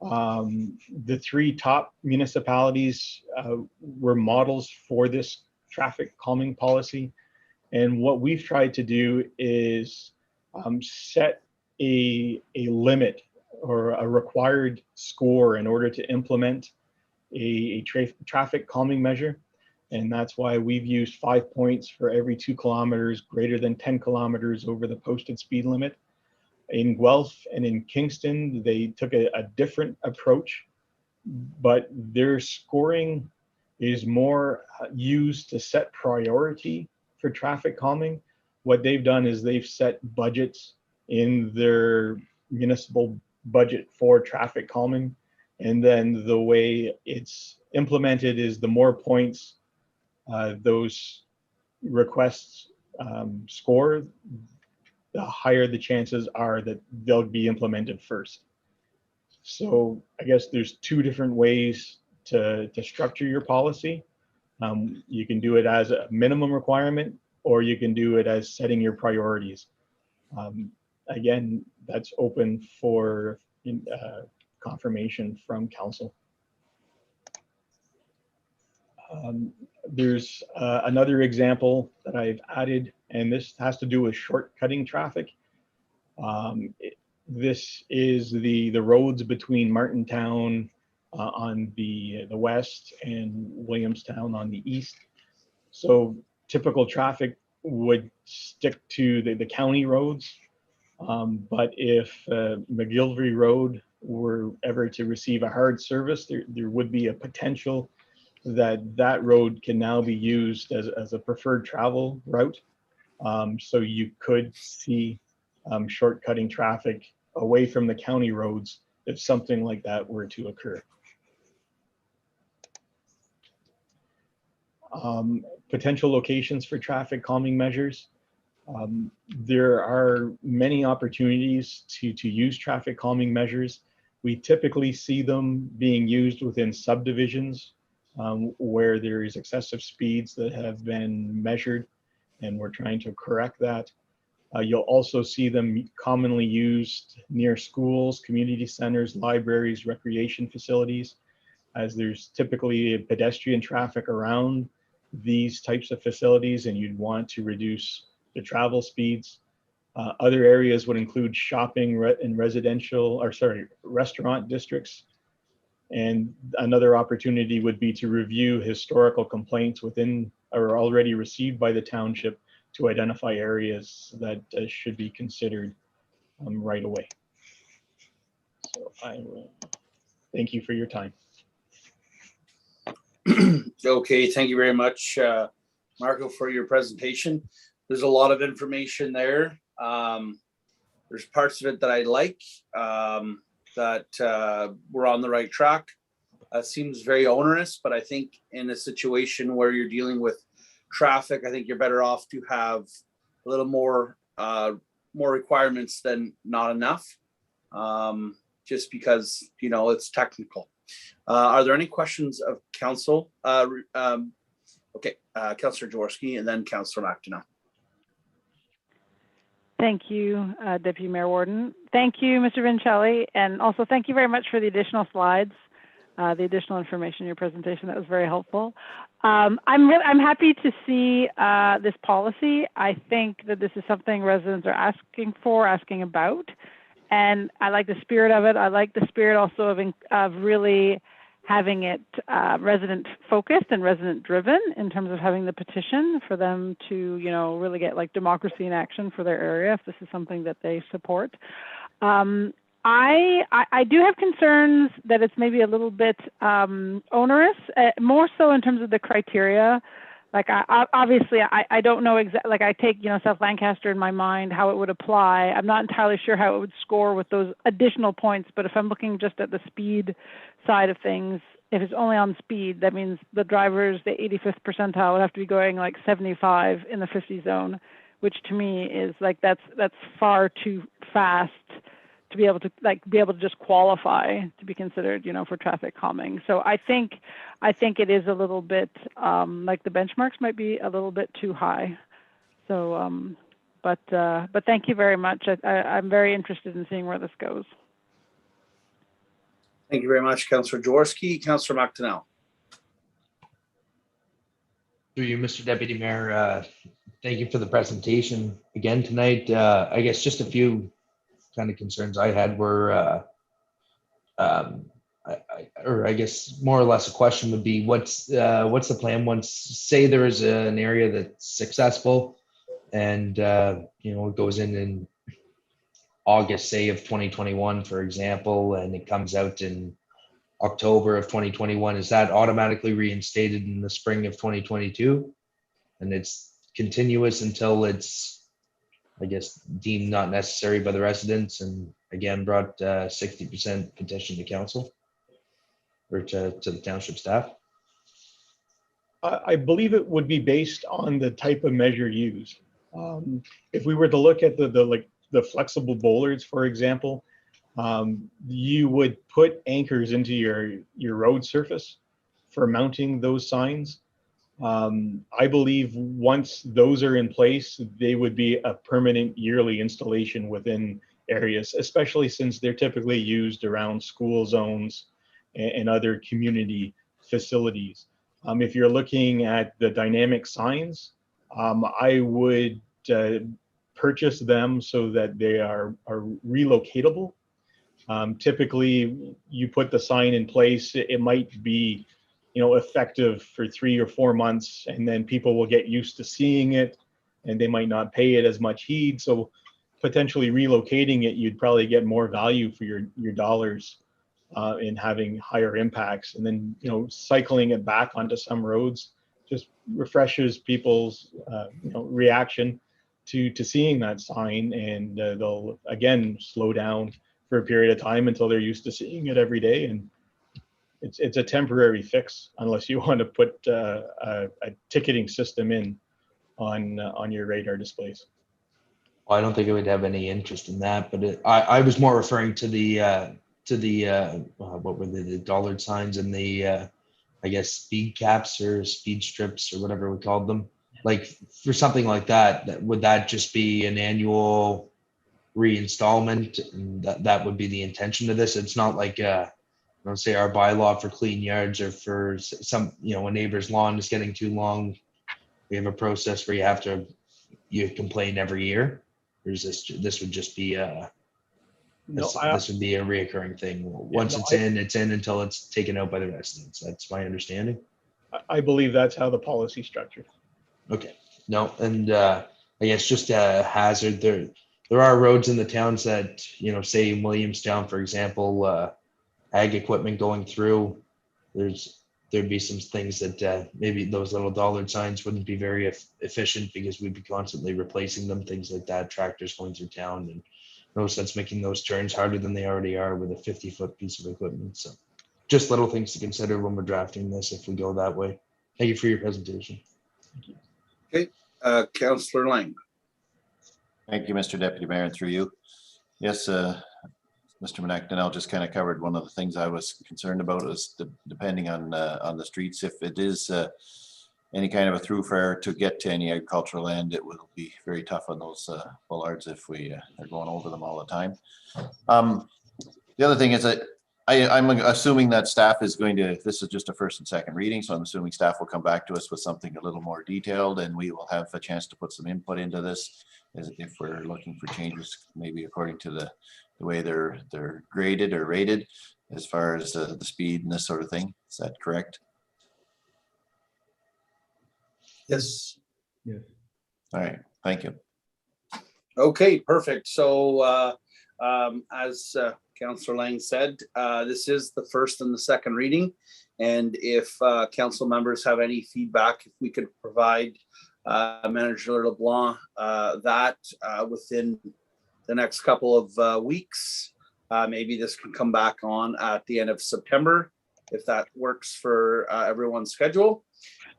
The 3 top municipalities were models for this traffic calming policy. And what we've tried to do is set a limit or a required score in order to implement a traffic calming measure. And that's why we've used 5 points for every 2 kilometers greater than 10 kilometers over the posted speed limit. In Guelph and in Kingston, they took a different approach, but their scoring is more used to set priority for traffic calming. What they've done is they've set budgets in their municipal budget for traffic calming. And then the way it's implemented is the more points those requests score, the higher the chances are that they'll be implemented first. So I guess there's two different ways to structure your policy. You can do it as a minimum requirement, or you can do it as setting your priorities. Again, that's open for confirmation from council. There's another example that I've added, and this has to do with shortcutting traffic. This is the roads between Martintown on the west and Williamstown on the east. So typical traffic would stick to the county roads. But if McGillivray Road were ever to receive a hard service, there would be a potential that road can now be used as a preferred travel route. So you could see shortcutting traffic away from the county roads if something like that were to occur. Potential locations for traffic calming measures. There are many opportunities to use traffic calming measures. We typically see them being used within subdivisions where there is excessive speeds that have been measured, and we're trying to correct that. You'll also see them commonly used near schools, community centers, libraries, recreation facilities, as there's typically pedestrian traffic around these types of facilities, and you'd want to reduce the travel speeds. Other areas would include shopping in restaurant districts. And another opportunity would be to review historical complaints within or already received by the township to identify areas that should be considered right away. So I will thank you for your time. Okay, thank you very much, Marco, for your presentation. There's a lot of information there. There's parts of it that I like, that we're on the right track. Seems very onerous, but I think in a situation where you're dealing with traffic, I think you're better off to have a little more requirements than not enough, just because, you know, it's technical. Are there any questions of council? Okay, Councillor Jaworski and then Councillor McDonough. Thank you, Deputy Mayor Warden. Thank you, Mr. Vincelli, and also thank you very much for the additional slides, the additional information in your presentation. That was very helpful. I'm happy to see this policy. I think that this is something residents are asking about, and I like the spirit of it. I like the spirit also of really having it resident focused and resident driven in terms of having the petition for them to, you know, really get like democracy in action for their area if this is something that they support. I do have concerns that it's maybe a little bit onerous, more so in terms of the criteria. Like obviously I don't know exactly, like I take, you know, South Lancaster in my mind, how it would apply. I'm not entirely sure how it would score with those additional points, but if I'm looking just at the speed side of things, if it's only on speed, that means the drivers, the 85th percentile would have to be going like 75 in the 50 zone, which to me is like, that's far too fast to be able to just qualify to be considered, you know, for traffic calming. So I think it is a little bit like the benchmarks might be a little bit too high. So, but thank you very much. I'm very interested in seeing where this goes. Thank you very much, Councillor Jaworski. Councillor McDonough. Through you, Mr. Deputy Mayor, thank you for the presentation again tonight. I guess just a few kind of concerns I had were, or I guess more or less a question would be, what's the plan once, say there is an area that's successful and you know, it goes in August, say, of 2021, for example, and it comes out in October of 2021, is that automatically reinstated in the spring of 2022? And it's continuous until it's, I guess, deemed not necessary by the residents, and again brought 60% petition to council or to the township staff. I believe it would be based on the type of measure used. If we were to look at the flexible bollards, for example, you would put anchors into your road surface for mounting those signs. I believe once those are in place, they would be a permanent yearly installation within areas, especially since they're typically used around school zones and other community facilities. If you're looking at the dynamic signs, I would purchase them so that they are relocatable. Typically, you put the sign in place, it might be, effective for 3 or 4 months, and then people will get used to seeing it, and they might not pay it as much heed. So potentially relocating it, you'd probably get more value for your dollars in having higher impacts. And then, cycling it back onto some roads just refreshes people's, reaction to seeing that sign, and they'll again slow down for a period of time until they're used to seeing it every day. And it's a temporary fix unless you want to put a ticketing system in on your radar displays. Well, I don't think I would have any interest in that, but I was more referring to the what were the dollard signs and the I guess speed caps or speed strips or whatever we called them. Like for something like that, would that just be an annual reinstallment? And that would be the intention of this. It's not like say our bylaw for clean yards, or for some, a neighbor's lawn is getting too long. We have a process where you complain every year. Or is this would just be this would be a reoccurring thing. Once it's in until it's taken out by the residents. That's my understanding. I believe that's how the policy structured. Okay. No, and I guess just a hazard there are roads in the towns that, say in Williamstown, for example, ag equipment going through, there'd be some things that maybe those little dollard signs wouldn't be very efficient because we'd be constantly replacing them, things like that, tractors going through town, and no sense making those turns harder than they already are with a 50-foot piece of equipment. So just little things to consider when we're drafting this if we go that way. Thank you for your presentation. Thank you. Okay, Councillor Lang. Thank you, Mr. Deputy Mayor, and through you. Yes, Mr. McNeil just kind of covered one of the things I was concerned about, is depending on the streets. If it is any kind of a thoroughfare to get to any agricultural land, it will be very tough on those bollards if we are going over them all the time. The other thing is that I'm assuming that staff is going to, this is just a first and second reading, so I'm assuming staff will come back to us with something a little more detailed, and we will have a chance to put some input into this if we're looking for changes, maybe according to the way they're graded or rated as far as the speed and this sort of thing. Is that correct? Yes. Yes. All right, thank you. Okay, perfect. So as Councillor Lang said, this is the first and the second reading. And if council members have any feedback, if we could provide Manager LeBlanc that within the next couple of weeks, maybe this can come back on at the end of September, if that works for everyone's schedule.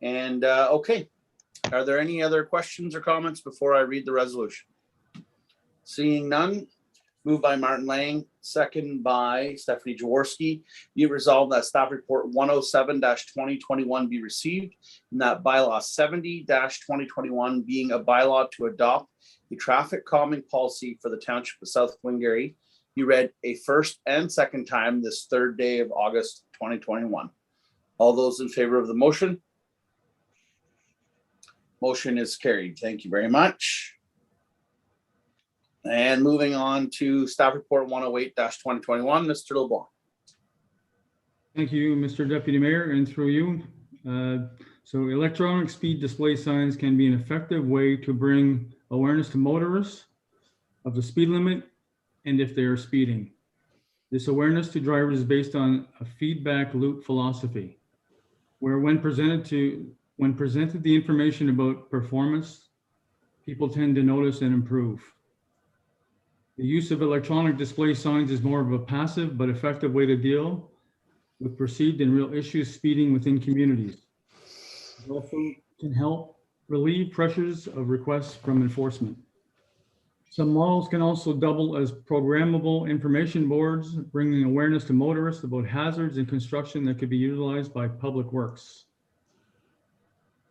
And okay, are there any other questions or comments before I read the resolution? Seeing none. Moved by Martin Lang, second by Stephanie Jaworski. Be it resolved that staff report 107-2021 be received, and that bylaw 70-2021 being a bylaw to adopt the traffic calming policy for the township of South Glengarry be read a first and second time this third day of August 2021. All those in favor of the motion? Motion is carried. Thank you very much. And moving on to staff report 108-2021, Mr. LeBlanc. Thank you, Mr. Deputy Mayor, and through you. So electronic speed display signs can be an effective way to bring awareness to motorists of the speed limit and if they are speeding. This awareness to drivers is based on a feedback loop philosophy, where when presented the information about performance, people tend to notice and improve. The use of electronic display signs is more of a passive but effective way to deal with perceived and real issues speeding within communities. It also can help relieve pressures of requests from enforcement. Some models can also double as programmable information boards, bringing awareness to motorists about hazards in construction that could be utilized by public works.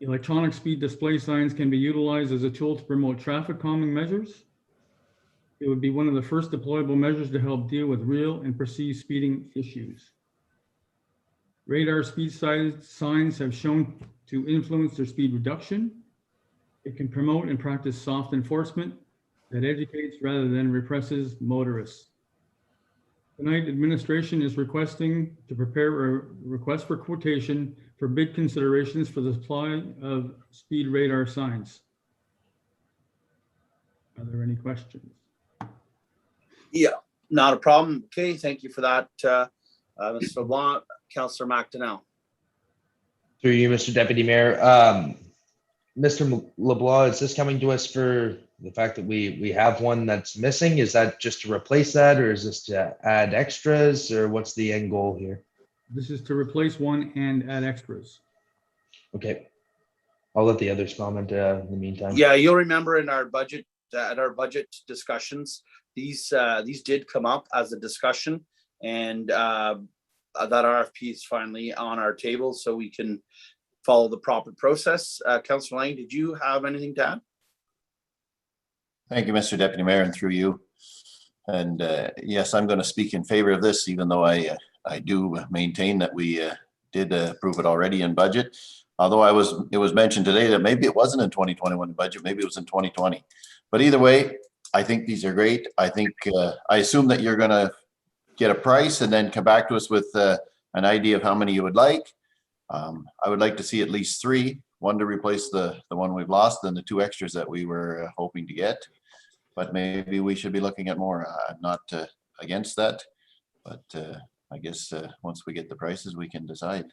Electronic speed display signs can be utilized as a tool to promote traffic calming measures. It would be one of the first deployable measures to help deal with real and perceived speeding issues. Radar speed signs have shown to influence their speed reduction. It can promote and practice soft enforcement that educates rather than represses motorists. Tonight, administration is requesting to prepare a request for quotation for bid considerations for the supply of speed radar signs. Are there any questions? Yeah, not a problem. Okay, thank you for that, Mr. LeBlanc. Councillor McDonnell. Through you, Mr. Deputy Mayor. Mr. LeBlanc, is this coming to us for the fact that we have one that's missing? Is that just to replace that, or is this to add extras, or what's the end goal here? This is to replace one and add extras. Okay. I'll let the others comment in the meantime. Yeah, you'll remember in our budget, at our budget discussions, these did come up as a discussion, and that RFP is finally on our table, so we can follow the proper process. Councillor Lang, did you have anything to add? Thank you, Mr. Deputy Mayor, and through you. And yes, I'm going to speak in favor of this, even though I do maintain that we did approve it already in budget. Although it was mentioned today that maybe it wasn't in 2021 budget, maybe it was in 2020. But either way, I think these are great. I think I assume that you're going to get a price and then come back to us with an idea of how many you would like. I would like to see at least 3, one to replace the one we've lost, and the 2 extras that we were hoping to get. But maybe we should be looking at more. I'm not against that, but I guess once we get the prices, we can decide.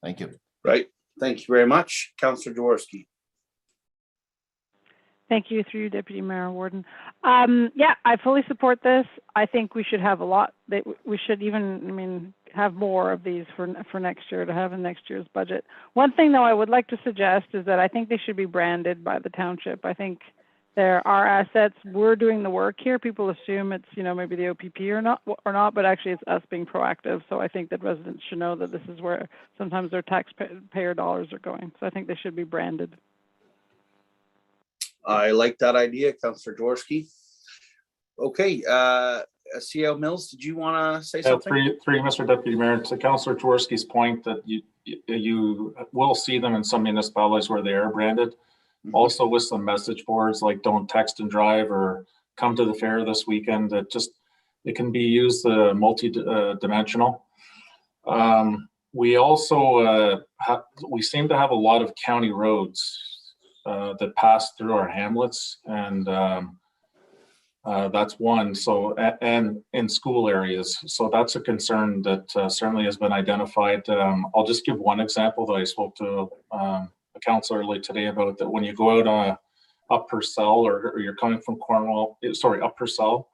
Thank you. Right. Thank you very much. Councillor Jaworski. Thank you, through you, Deputy Mayor Warden. Yeah, I fully support this. I think we should have a lot. We should even, have more of these for next year, to have in next year's budget. One thing, though, I would like to suggest is that I think they should be branded by the township. I think there are assets. We're doing the work here. People assume it's, maybe the OPP or not, but actually it's us being proactive. So I think that residents should know that this is where sometimes their taxpayer dollars are going. So I think they should be branded. I like that idea, Councillor Jaworski. Okay, CL Mills, did you want to say something? Through Mr. Deputy Mayor, to Councillor Jaworski's point that you will see them in some municipalities where they are branded. Mm-hmm. Also with some message boards like "Don't text and drive" or "Come to the fair this weekend." It can be used multi-dimensional. We also we seem to have a lot of county roads that pass through our hamlets, and that's one. So, and in school areas. So that's a concern that certainly has been identified. I'll just give one example that I spoke to a councillor earlier today about, that when you go out up Purcell, or you're coming from up Purcell,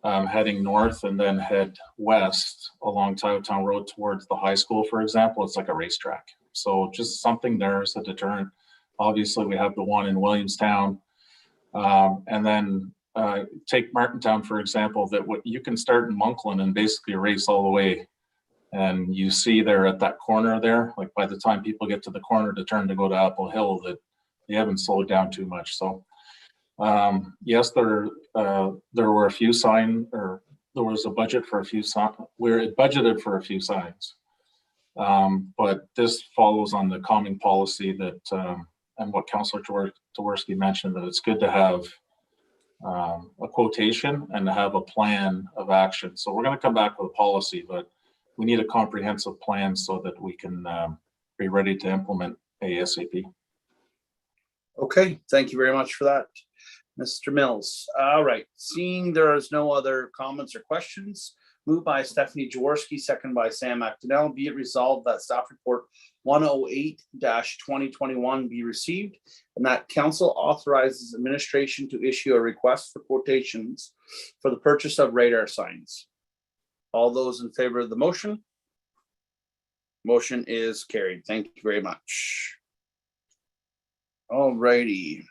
heading north and then head west along Town Road towards the high school, for example, it's like a racetrack. So just something there as a deterrent. Obviously, we have the one in Williamstown, and then take Martintown, for example, that what you can start in Monkland and basically race all the way. And you see there at that corner there, like by the time people get to the corner to turn to go to Apple Hill, that they haven't slowed down too much. So yes, there were a few there was a budget for a few signs. We're budgeted for a few signs. But this follows on the calming policy that, and what Councillor Jaworski mentioned, that it's good to have a quotation and to have a plan of action. So we're going to come back with a policy, but we need a comprehensive plan so that we can be ready to implement ASAP. Okay, thank you very much for that, Mr. Mills. All right, seeing there is no other comments or questions, moved by Stephanie Jaworski, second by Sam McDonnell, be it resolved that staff report 108-2021 be received, and that council authorizes administration to issue a request for quotations for the purchase of radar signs. All those in favor of the motion? Motion is carried. Thank you very much. All righty.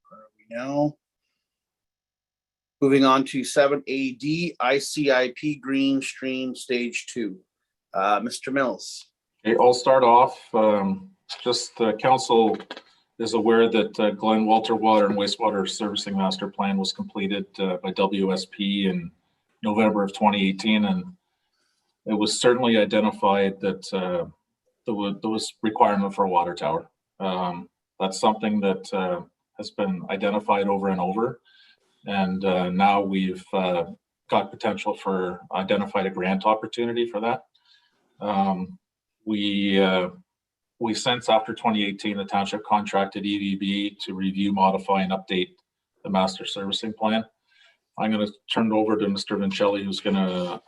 Where are we now? Moving on to 7AD, ICIP Green Stream Stage 2. Mr. Mills. Okay, I'll start off. Just the council is aware that Glen Walter Water and Wastewater Servicing Master Plan was completed by WSP in November of 2018, and it was certainly identified that there was requirement for a water tower. That's something that has been identified over and over, and now we've got potential for identified a grant opportunity for that. We since after 2018, the township contracted EVB to review, modify, and update the master servicing plan. I'm going to turn it over to Mr. Vincelli, who's going to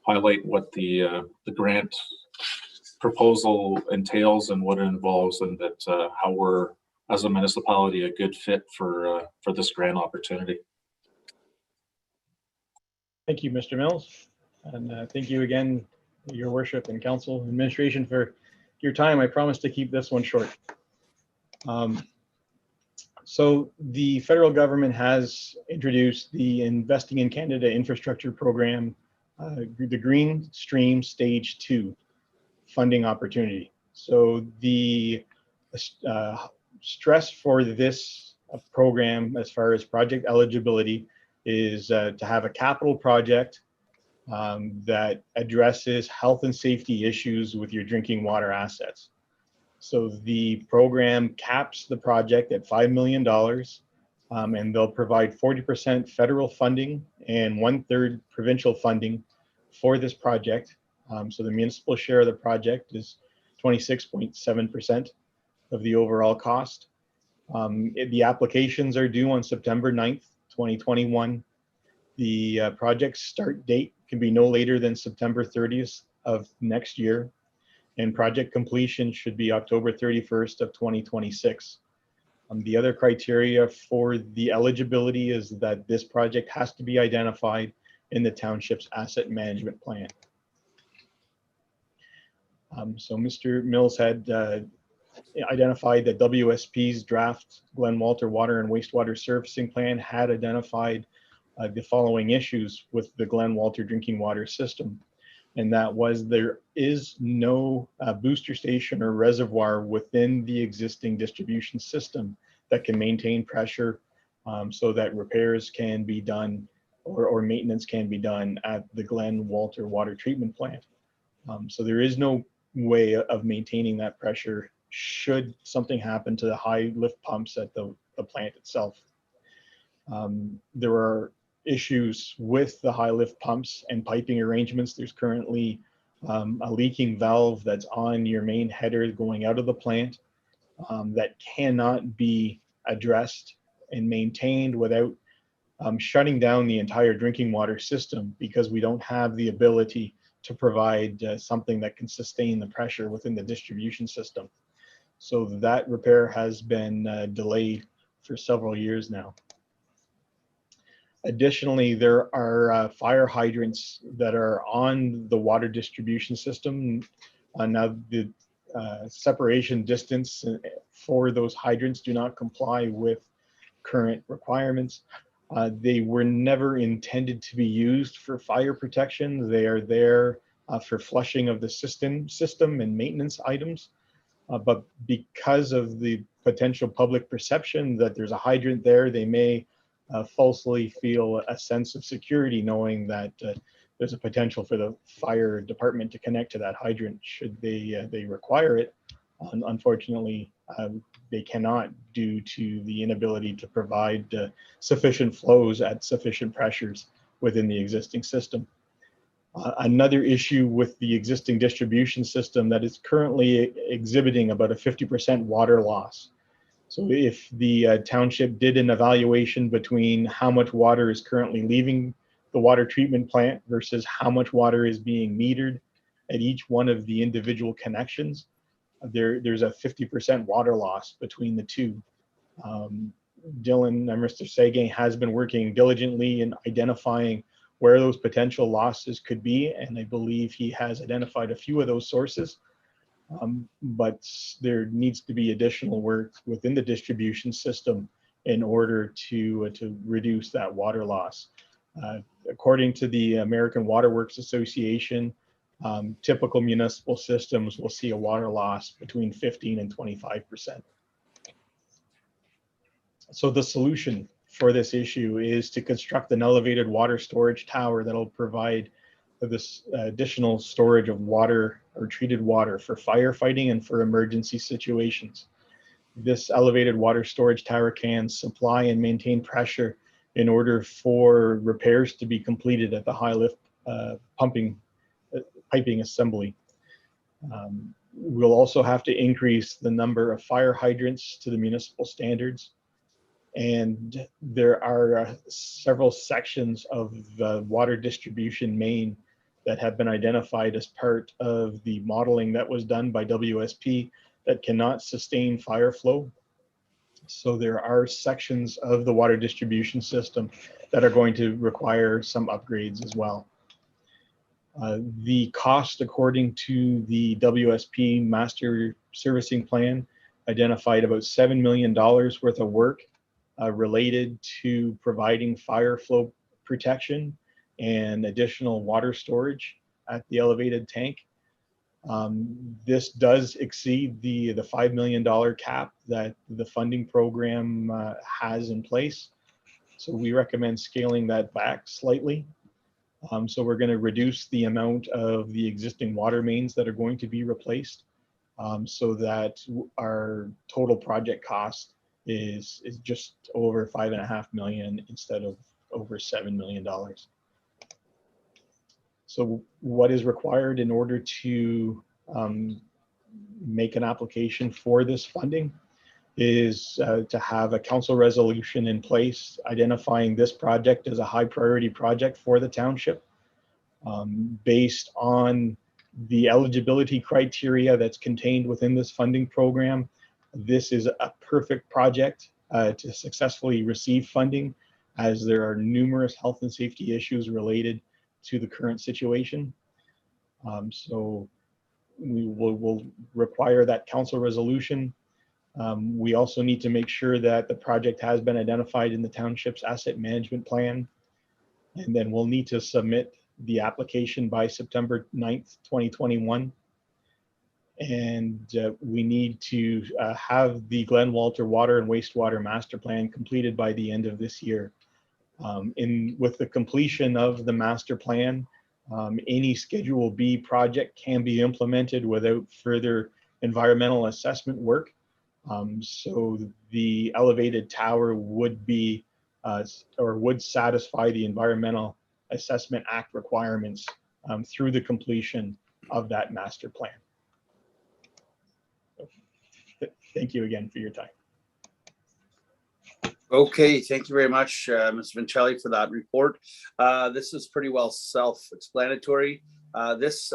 highlight what the grant proposal entails and what it involves, and that how we're, as a municipality, a good fit for this grant opportunity. Thank you, Mr. Mills, and thank you again, your worship and council administration, for your time. I promise to keep this one short. So the federal government has introduced the Investing in Canada Infrastructure Program, the Green Stream Stage 2 funding opportunity. So the stress for this program as far as project eligibility is to have a capital project that addresses health and safety issues with your drinking water assets. So the program caps the project at $5 million, and they'll provide 40% federal funding and 1/3 provincial funding for this project. So the municipal share of the project is 26.7% of the overall cost. The applications are due on September 9th, 2021. The project start date can be no later than September 30th of next year, and project completion should be October 31st of 2026. The other criteria for the eligibility is that this project has to be identified in the township's asset management plan. So Mr. Mills had identified that WSP's draft Glen Walter Water and Wastewater Servicing Plan had identified the following issues with the Glen Walter drinking water system. And that was, there is no booster station or reservoir within the existing distribution system that can maintain pressure so that repairs can be done or maintenance can be done at the Glen Walter water treatment plant. So there is no way of maintaining that pressure should something happen to the high lift pumps at the plant itself. There are issues with the high lift pumps and piping arrangements. There's currently a leaking valve that's on your main header going out of the plant that cannot be addressed and maintained without shutting down the entire drinking water system, because we don't have the ability to provide something that can sustain the pressure within the distribution system. So that repair has been delayed for several years now. Additionally, there are fire hydrants that are on the water distribution system. Now the separation distance for those hydrants do not comply with current requirements. They were never intended to be used for fire protection. They are there for flushing of the system and maintenance items. But because of the potential public perception that there's a hydrant there, they may falsely feel a sense of security knowing that there's a potential for the fire department to connect to that hydrant should they require it. Unfortunately, they cannot, due to the inability to provide sufficient flows at sufficient pressures within the existing system. Another issue with the existing distribution system that is currently exhibiting about a 50% water loss. So if the township did an evaluation between how much water is currently leaving the water treatment plant versus how much water is being metered at each one of the individual connections, there's a 50% water loss between the two. Dylan and Mr. Sagan has been working diligently in identifying where those potential losses could be, and I believe he has identified a few of those sources. But there needs to be additional work within the distribution system in order to reduce that water loss. According to the American Water Works Association, typical municipal systems will see a water loss between 15 and 25%. So the solution for this issue is to construct an elevated water storage tower that will provide this additional storage of water or treated water for firefighting and for emergency situations. This elevated water storage tower can supply and maintain pressure in order for repairs to be completed at the high lift piping assembly. We'll also have to increase the number of fire hydrants to the municipal standards. And there are several sections of the water distribution main that have been identified as part of the modeling that was done by WSP that cannot sustain fire flow. So there are sections of the water distribution system that are going to require some upgrades as well. The cost, according to the WSP Master Servicing Plan, identified about $7 million worth of work related to providing fire flow protection and additional water storage at the elevated tank. This does exceed the $5 million cap that the funding program has in place. So we recommend scaling that back slightly. So we're going to reduce the amount of the existing water mains that are going to be replaced, so that our total project cost is just over $5.5 million instead of over $7 million. So what is required in order to make an application for this funding is to have a council resolution in place identifying this project as a high priority project for the township, based on the eligibility criteria that's contained within this funding program. This is a perfect project to successfully receive funding, as there are numerous health and safety issues related to the current situation. So we will require that council resolution. We also need to make sure that the project has been identified in the township's asset management plan. And then we'll need to submit the application by September 9th, 2021. And we need to have the Glen Walter Water and Wastewater Master Plan completed by the end of this year. With the completion of the master plan, any Schedule B project can be implemented without further environmental assessment work. So the elevated tower would be or would satisfy the Environmental Assessment Act requirements through the completion of that master plan. Thank you again for your time. Okay, thank you very much, Mr. Vincelli, for that report. This is pretty well self-explanatory. This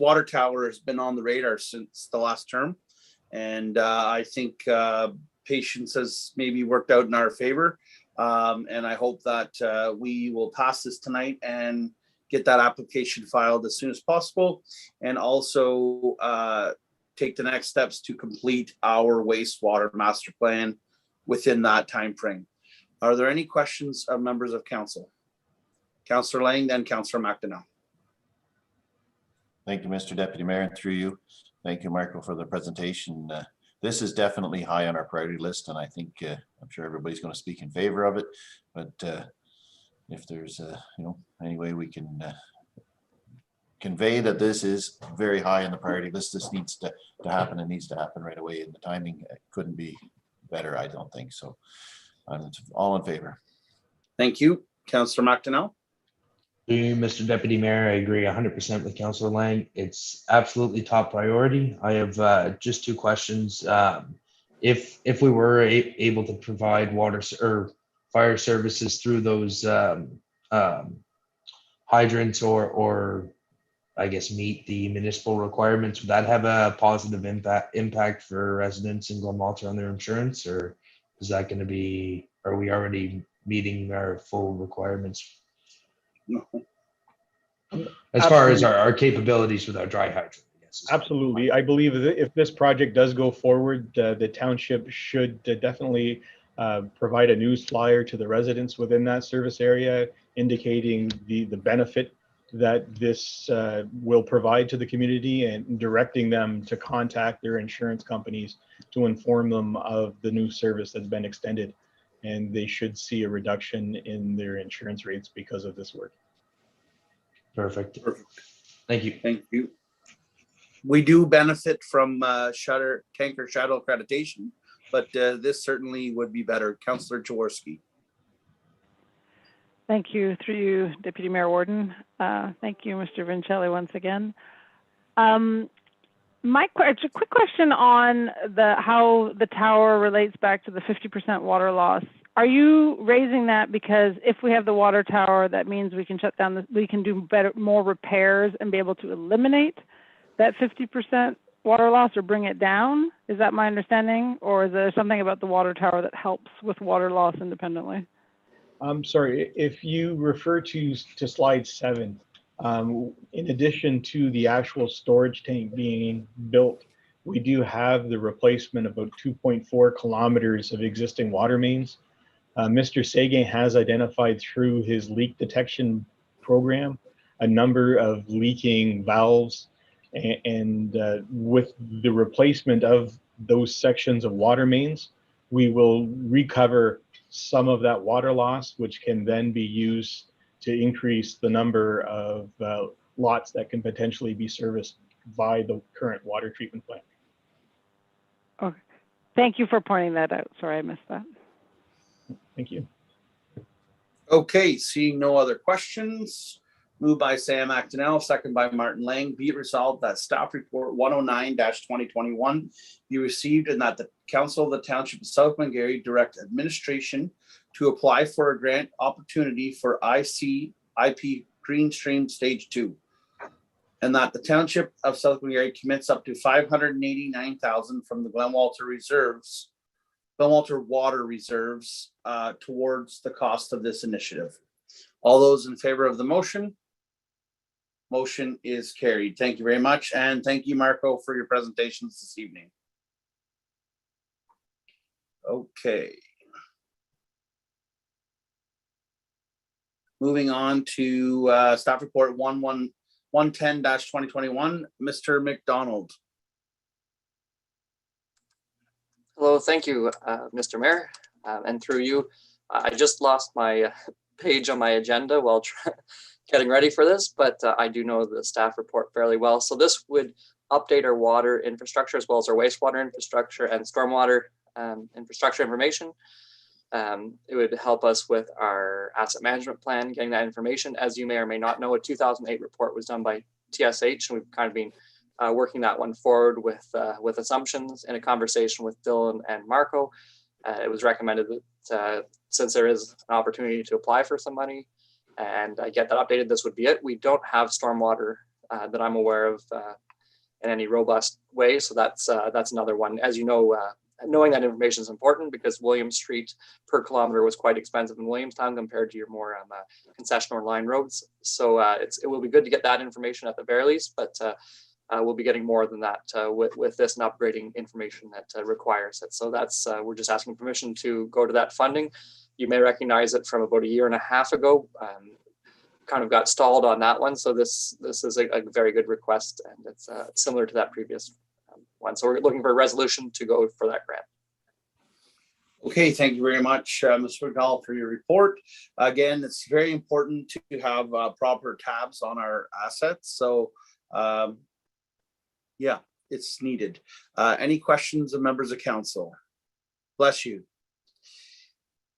water tower has been on the radar since the last term, and I think patience has maybe worked out in our favor. And I hope that we will pass this tonight and get that application filed as soon as possible, and also take the next steps to complete our wastewater master plan within that time frame. Are there any questions of members of council? Councillor Lang, then Councillor McDonough. Thank you, Mr. Deputy Mayor, and through you. Thank you, Marco, for the presentation. This is definitely high on our priority list, and I think I'm sure everybody's going to speak in favor of it. But if there's any way we can convey that this is very high on the priority list, this needs to happen, and needs to happen right away. And the timing couldn't be better, I don't think so. I'm all in favor. Thank you, Councillor McDonough. Mr. Deputy Mayor, I agree 100% with Councillor Lang. It's absolutely top priority. I have just two questions. If we were able to provide water or fire services through those hydrants, or I guess meet the municipal requirements, would that have a positive impact for residents in Glen Walter on their insurance, or is that going to be, are we already meeting our full requirements? No. As far as our capabilities with our dry hydrant. Yes. Absolutely. I believe that if this project does go forward, the township should definitely provide a news flyer to the residents within that service area, indicating the benefit that this will provide to the community and directing them to contact their insurance companies to inform them of the new service that's been extended. And they should see a reduction in their insurance rates because of this work. Perfect. Perfect. Thank you. Thank you. We do benefit from tanker shadow accreditation, but this certainly would be better. Councillor Jaworski. Thank you, through you, Deputy Mayor Warden. Thank you, Mr. Vincelli, once again. It's a quick question on how the tower relates back to the 50% water loss. Are you raising that because if we have the water tower, that means we can shut down, we can do more repairs and be able to eliminate that 50% water loss or bring it down? Is that my understanding? Or is there something about the water tower that helps with water loss independently? I'm sorry, if you refer to slide 7, in addition to the actual storage tank being built, we do have the replacement of about 2.4 kilometers of existing water mains. Mr. Seguin has identified through his leak detection program a number of leaking valves, and with the replacement of those sections of water mains, we will recover some of that water loss, which can then be used to increase the number of lots that can potentially be serviced by the current water treatment plant. Okay. Thank you for pointing that out. Sorry, I missed that. Thank you. Okay, seeing no other questions, moved by Sam Actonel, second by Martin Lang. Be it resolved that staff report 109-2021 be received and that the Council of the Township of South Glengarry direct administration to apply for a grant opportunity for ICIP Green Stream Stage 2. And that the Township of South Glengarry commits up to $589,000 from the Glenwalter Water Reserves towards the cost of this initiative. All those in favor of the motion? Motion is carried. Thank you very much. And thank you, Marco, for your presentations this evening. Okay. Moving on to staff report 110-2021, Mr. McDonald. Hello, thank you, Mr. Mayor, and through you. I just lost my page on my agenda while getting ready for this, but I do know the staff report fairly well. So this would update our water infrastructure as well as our wastewater infrastructure and stormwater infrastructure information. It would help us with our asset management plan, getting that information. As you may or may not know, a 2008 report was done by TSH, and we've kind of been working that one forward with assumptions in a conversation with Dylan and Marco. It was recommended that since there is an opportunity to apply for some money and get that updated, this would be it. We don't have stormwater that I'm aware of in any robust way. So that's another one. As you know, knowing that information is important because William Street per kilometer was quite expensive in Williamstown compared to your more concession or line roads. So it will be good to get that information at the very least, but we'll be getting more than that with this and upgrading information that requires it. So that's we're just asking permission to go to that funding. You may recognize it from about a year and a half ago. Kind of got stalled on that one. So this is a very good request, and it's similar to that previous one. So we're looking for a resolution to go for that grant. Okay, thank you very much, Mr. McDonald, for your report. Again, it's very important to have proper tabs on our assets. So yeah, it's needed. Any questions of members of council? Bless you.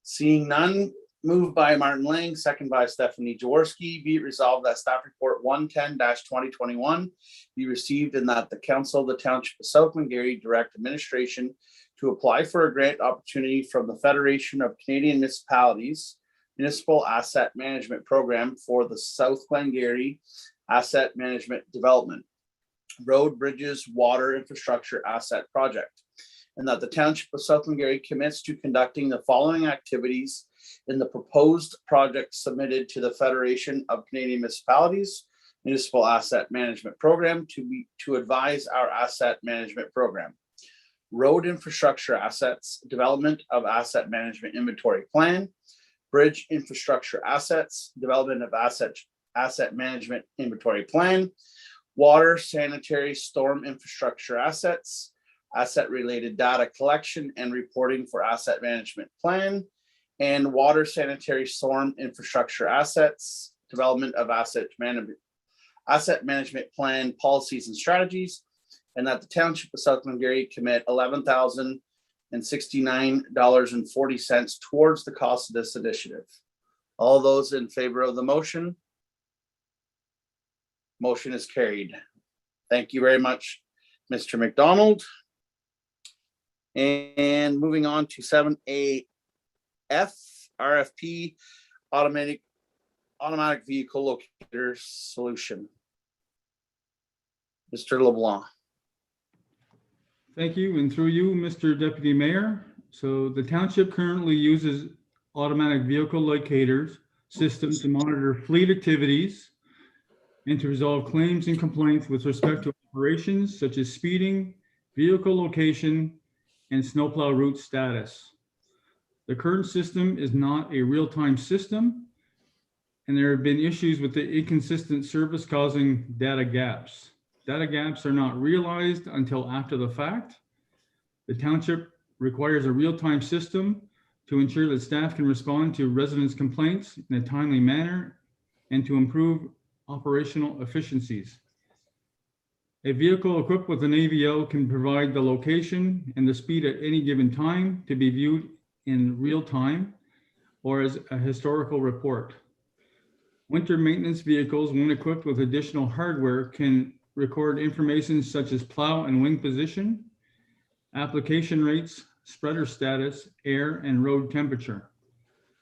Seeing none, moved by Martin Lang, second by Stephanie Jaworski. Be it resolved that staff report 110-2021 be received and that the Council of the Township of South Glengarry direct administration to apply for a grant opportunity from the Federation of Canadian Municipalities Municipal Asset Management Program for the South Glengarry Asset Management Development Road, Bridges, Water Infrastructure Asset Project. and that the Township of South Glengarry commits to conducting the following activities in the proposed project submitted to the Federation of Canadian Municipalities Municipal Asset Management Program to advise our asset management program. Road infrastructure assets, development of asset management inventory plan, bridge infrastructure assets, development of asset management inventory plan, water, sanitary, storm infrastructure assets, asset related data collection and reporting for asset management plan, and water, sanitary, storm infrastructure assets, development of asset management plan policies and strategies, and that the Township of South Glengarry commit $11,069.40 towards the cost of this initiative. All those in favor of the motion? Motion is carried. Thank you very much, Mr. McDonald. And moving on to 7AF, RFP, automatic vehicle locator solution. Mr. LeBlanc. Thank you, and through you, Mr. Deputy Mayor. So the township currently uses automatic vehicle locators system to monitor fleet activities and to resolve claims and complaints with respect to operations such as speeding, vehicle location, and snowplow route status. The current system is not a real-time system, and there have been issues with the inconsistent service causing data gaps. Data gaps are not realized until after the fact. The township requires a real-time system to ensure that staff can respond to residents' complaints in a timely manner and to improve operational efficiencies. A vehicle equipped with an AVL can provide the location and the speed at any given time to be viewed in real time or as a historical report. Winter maintenance vehicles, when equipped with additional hardware, can record information such as plow and wing position, application rates, spreader status, air, and road temperature.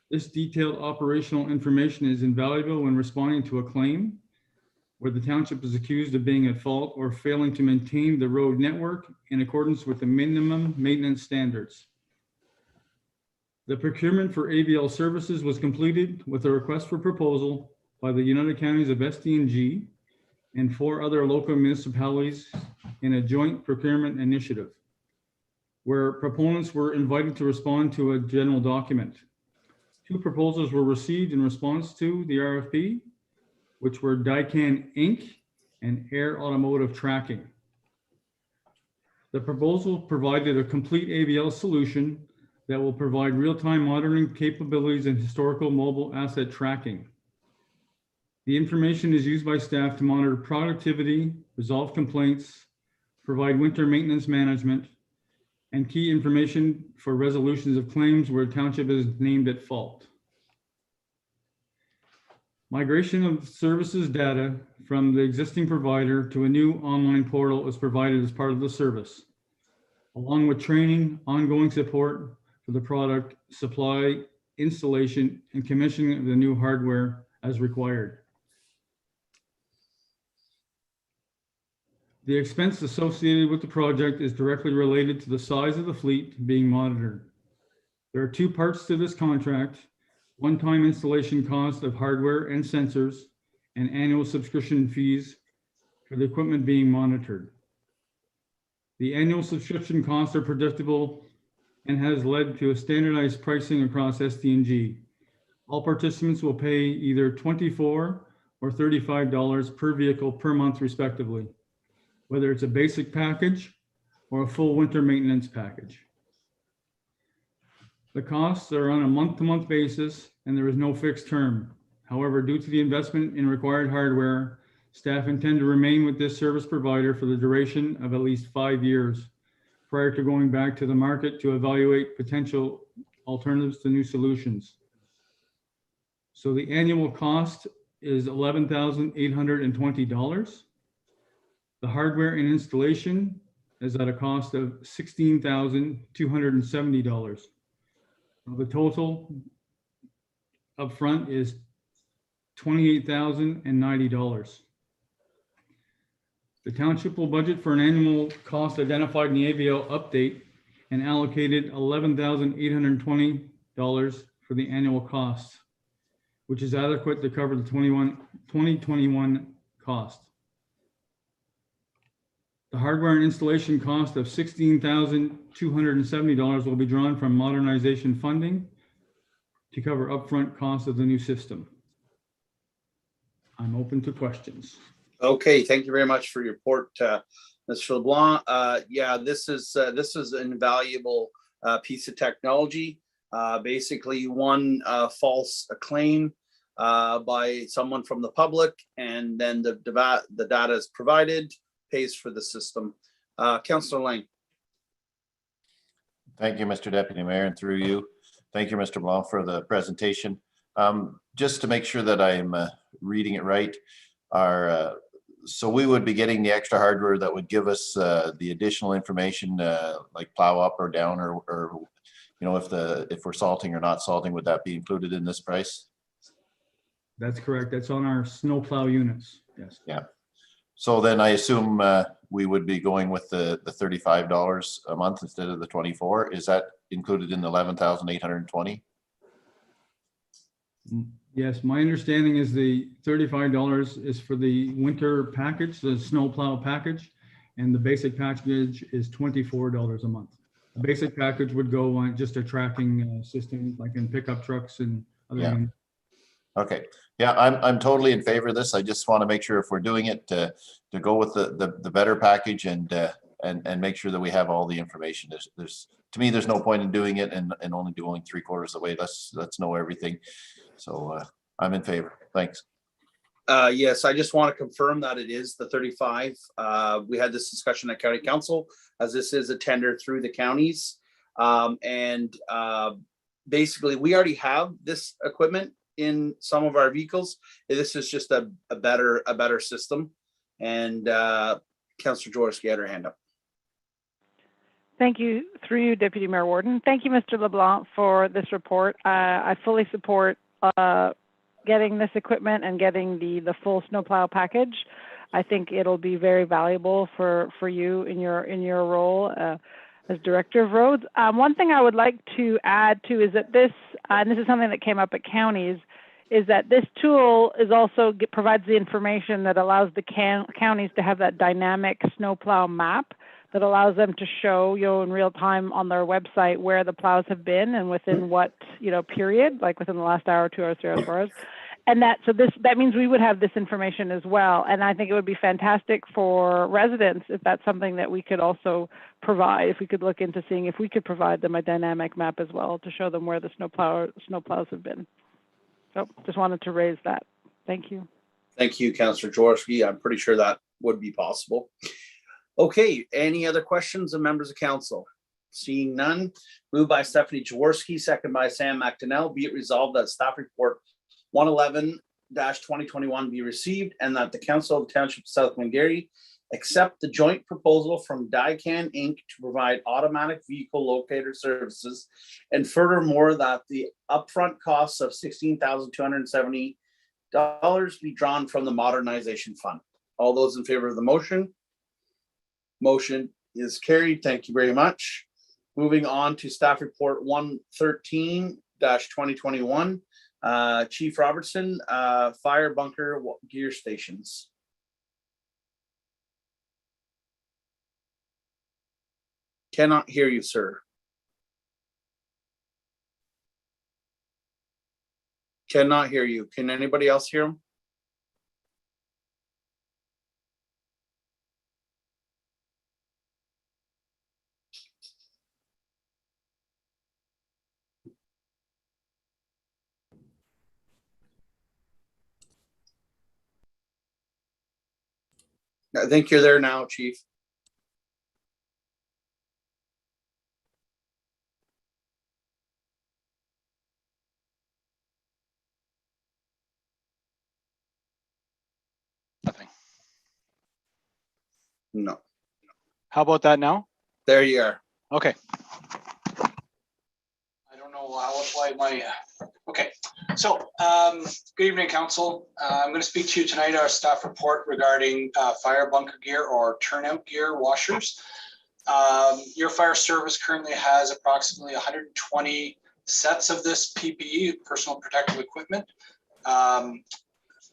This detailed operational information is invaluable when responding to a claim where the township is accused of being at fault or failing to maintain the road network in accordance with the minimum maintenance standards. The procurement for AVL services was completed with a request for proposal by the United Counties of SDNG and 4 other local municipalities in a joint procurement initiative, where proponents were invited to respond to a general document. 2 proposals were received in response to the RFP, which were Daikin Inc. and Air Automotive Tracking. The proposal provided a complete AVL solution that will provide real-time monitoring capabilities and historical mobile asset tracking. The information is used by staff to monitor productivity, resolve complaints, provide winter maintenance management, and key information for resolutions of claims where township is named at fault. Migration of services data from the existing provider to a new online portal is provided as part of the service, along with training, ongoing support for the product, supply, installation, and commissioning of the new hardware as required. The expense associated with the project is directly related to the size of the fleet being monitored. There are 2 parts to this contract: one-time installation cost of hardware and sensors, and annual subscription fees for the equipment being monitored. The annual subscription costs are predictable and has led to a standardized pricing across SDNG. All participants will pay either $24 or $35 per vehicle per month respectively, whether it's a basic package or a full winter maintenance package. The costs are on a month-to-month basis and there is no fixed term. However, due to the investment in required hardware, staff intend to remain with this service provider for the duration of at least 5 years prior to going back to the market to evaluate potential alternatives to new solutions. So the annual cost is $11,820. The hardware and installation is at a cost of $16,270. The total upfront is $28,090. The township will budget for an annual cost identified in the AVL update and allocated $11,820 for the annual cost, which is adequate to cover the 2021 cost. The hardware and installation cost of $16,270 will be drawn from modernization funding to cover upfront costs of the new system. I'm open to questions. Okay, thank you very much for your report, Mr. LeBlanc. Yeah, this is an invaluable piece of technology. Basically, one false claim by someone from the public, and then the data is provided, pays for the system. Councillor Lang. Thank you, Mr. Deputy Mayor, and through you. Thank you, Mr. Blanc, for the presentation. Just to make sure that I'm reading it right, so we would be getting the extra hardware that would give us the additional information, like plow up or down, or if we're salting or not salting, would that be included in this price? That's correct. That's on our snowplow units. Yes. Yeah. So then I assume we would be going with the $35 a month instead of the 24. Is that included in the 11,820? Yes, my understanding is the $35 is for the winter package, the snowplow package, and the basic package is $24 a month. The basic package would go on just a tracking system, like in pickup trucks and other things. Okay. Yeah, I'm totally in favor of this. I just want to make sure if we're doing it to go with the better package and make sure that we have all the information. To me, there's no point in doing it and only doing 3/4 of the way. Let's know everything. So I'm in favor. Thanks. Yes, I just want to confirm that it is the 35. We had this discussion at County Council, as this is a tender through the counties. Basically, we already have this equipment in some of our vehicles. This is just a better system. And Councillor Jaworski had her hand up. Thank you, through you, Deputy Mayor Warden. Thank you, Mr. LeBlanc, for this report. I fully support getting this equipment and getting the full snowplow package. I think it'll be very valuable for you in your role as Director of Roads. One thing I would like to add to is that this, and this is something that came up at counties, is that this tool is also provides the information that allows the counties to have that dynamic snowplow map that allows them to show, in real time on their website where the plows have been and within what, period, like within the last hour, 2 hours, 3 hours, 4 hours. And that means we would have this information as well. And I think it would be fantastic for residents if that's something that we could also provide, if we could look into seeing if we could provide them a dynamic map as well to show them where the snowplows have been. So just wanted to raise that. Thank you. Thank you, Councillor Jaworski. I'm pretty sure that would be possible. Okay, any other questions of members of council? Seeing none, moved by Stephanie Jaworski, second by Sam McDonnell. Be it resolved that staff report 111-2021 be received, and that the Council of the Township of South Glengarry accept the joint proposal from Daikin Inc. to provide automatic vehicle locator services, and furthermore that the upfront costs of $16,270 be drawn from the modernization fund. All those in favor of the motion? Motion is carried. Thank you very much. Moving on to staff report 113-2021. Chief Robertson, fire bunker gear stations. Cannot hear you, sir. Cannot hear you. Can anybody else hear him? I think you're there now, Chief. Nothing. No. How about that now? There you are. Okay. I don't know why my, okay. So, good evening, Council. I'm going to speak to you tonight, our staff report regarding fire bunker gear or turnout gear washers. Your fire service currently has approximately 120 sets of this PPE, personal protective equipment.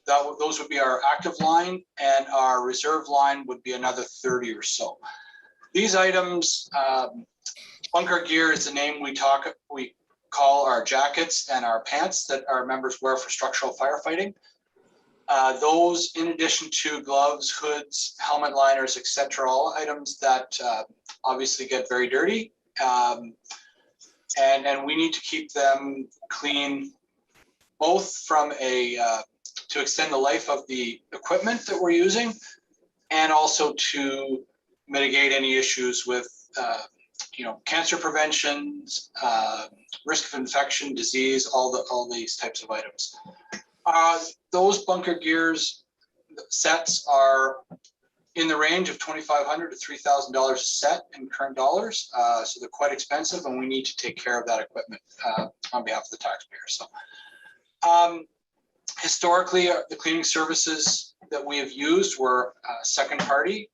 Those would be our active line, and our reserve line would be another 30 or so. These items, bunker gear is the name we call our jackets and our pants that our members wear for structural firefighting. Those, in addition to gloves, hoods, helmet liners, etc., all items that obviously get very dirty, and we need to keep them clean, both from to extend the life of the equipment that we're using, and also to mitigate any issues with cancer preventions, risk of infection, disease, all these types of items. Those bunker gears sets are in the range of $2,500 to $3,000 a set in current dollars. So they're quite expensive, and we need to take care of that equipment on behalf of the taxpayer. So historically, the cleaning services that we have used were second party.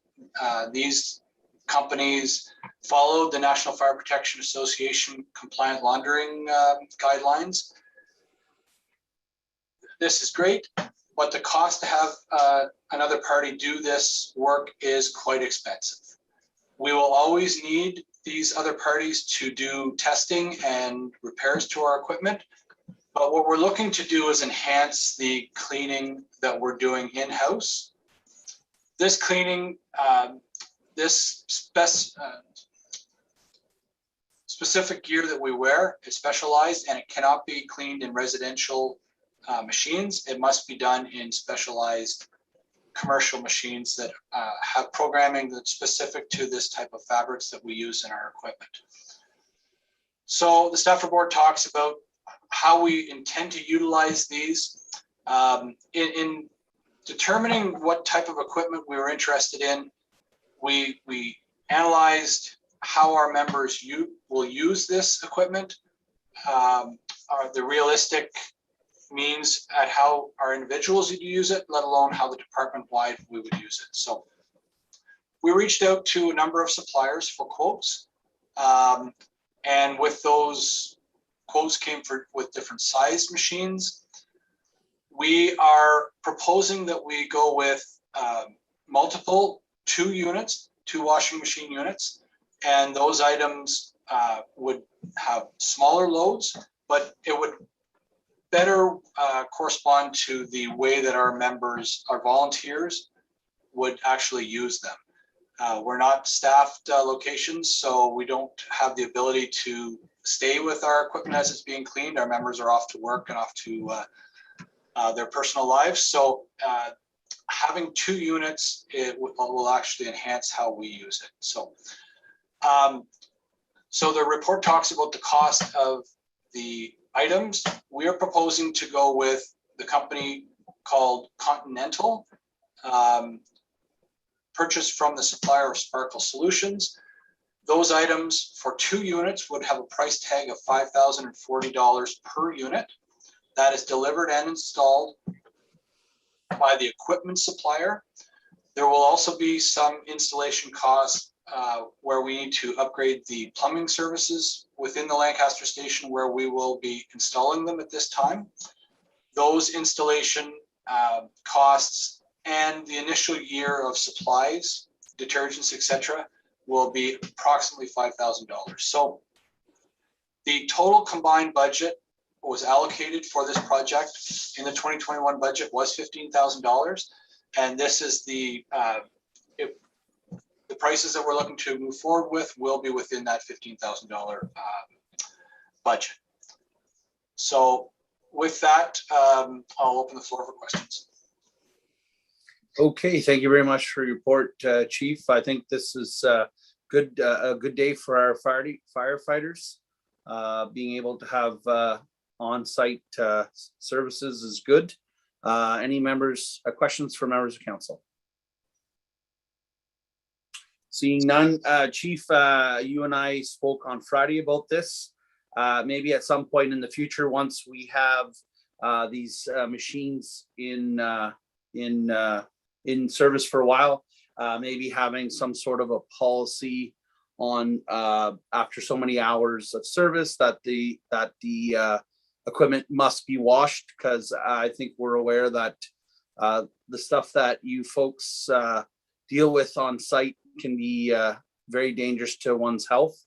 These companies followed the National Fire Protection Association compliant laundering guidelines. This is great, but the cost to have another party do this work is quite expensive. We will always need these other parties to do testing and repairs to our equipment, but what we're looking to do is enhance the cleaning that we're doing in-house. This cleaning, this specific gear that we wear is specialized, and it cannot be cleaned in residential machines. It must be done in specialized commercial machines that have programming that's specific to this type of fabrics that we use in our equipment. So the staff report talks about how we intend to utilize these. In determining what type of equipment we were interested in, we analyzed how our members will use this equipment, the realistic means at how our individuals would use it, let alone how the department-wide we would use it. So we reached out to a number of suppliers for quotes, and with those quotes came with different size machines. We are proposing that we go with multiple 2 units, 2 washing machine units, and those items would have smaller loads, but it would better correspond to the way that our members, our volunteers, would actually use them. We're not staffed locations, so we don't have the ability to stay with our equipment as it's being cleaned. Our members are off to work and off to their personal lives. So having 2 units, it will actually enhance how we use it. So, so the report talks about the cost of the items. We are proposing to go with the company called Continental, purchased from the supplier of Sparkle Solutions. Those items for 2 units would have a price tag of $5,040 per unit. That is delivered and installed by the equipment supplier. There will also be some installation costs where we need to upgrade the plumbing services within the Lancaster station, where we will be installing them at this time. Those installation costs and the initial year of supplies, detergents, etc., will be approximately $5,000. So the total combined budget was allocated for this project in the 2021 budget was $15,000, and this is the prices that we're looking to move forward with will be within that $15,000 budget. So with that, I'll open the floor for questions. Okay, thank you very much for your report, Chief. I think this is a good day for our firefighters. Being able to have on-site services is good. Any members, questions for members of council? Seeing none, Chief, you and I spoke on Friday about this. Maybe at some point in the future, once we have these machines in service for a while, maybe having some sort of a policy on after so many hours of service that the equipment must be washed, because I think we're aware that the stuff that you folks deal with on site can be very dangerous to one's health,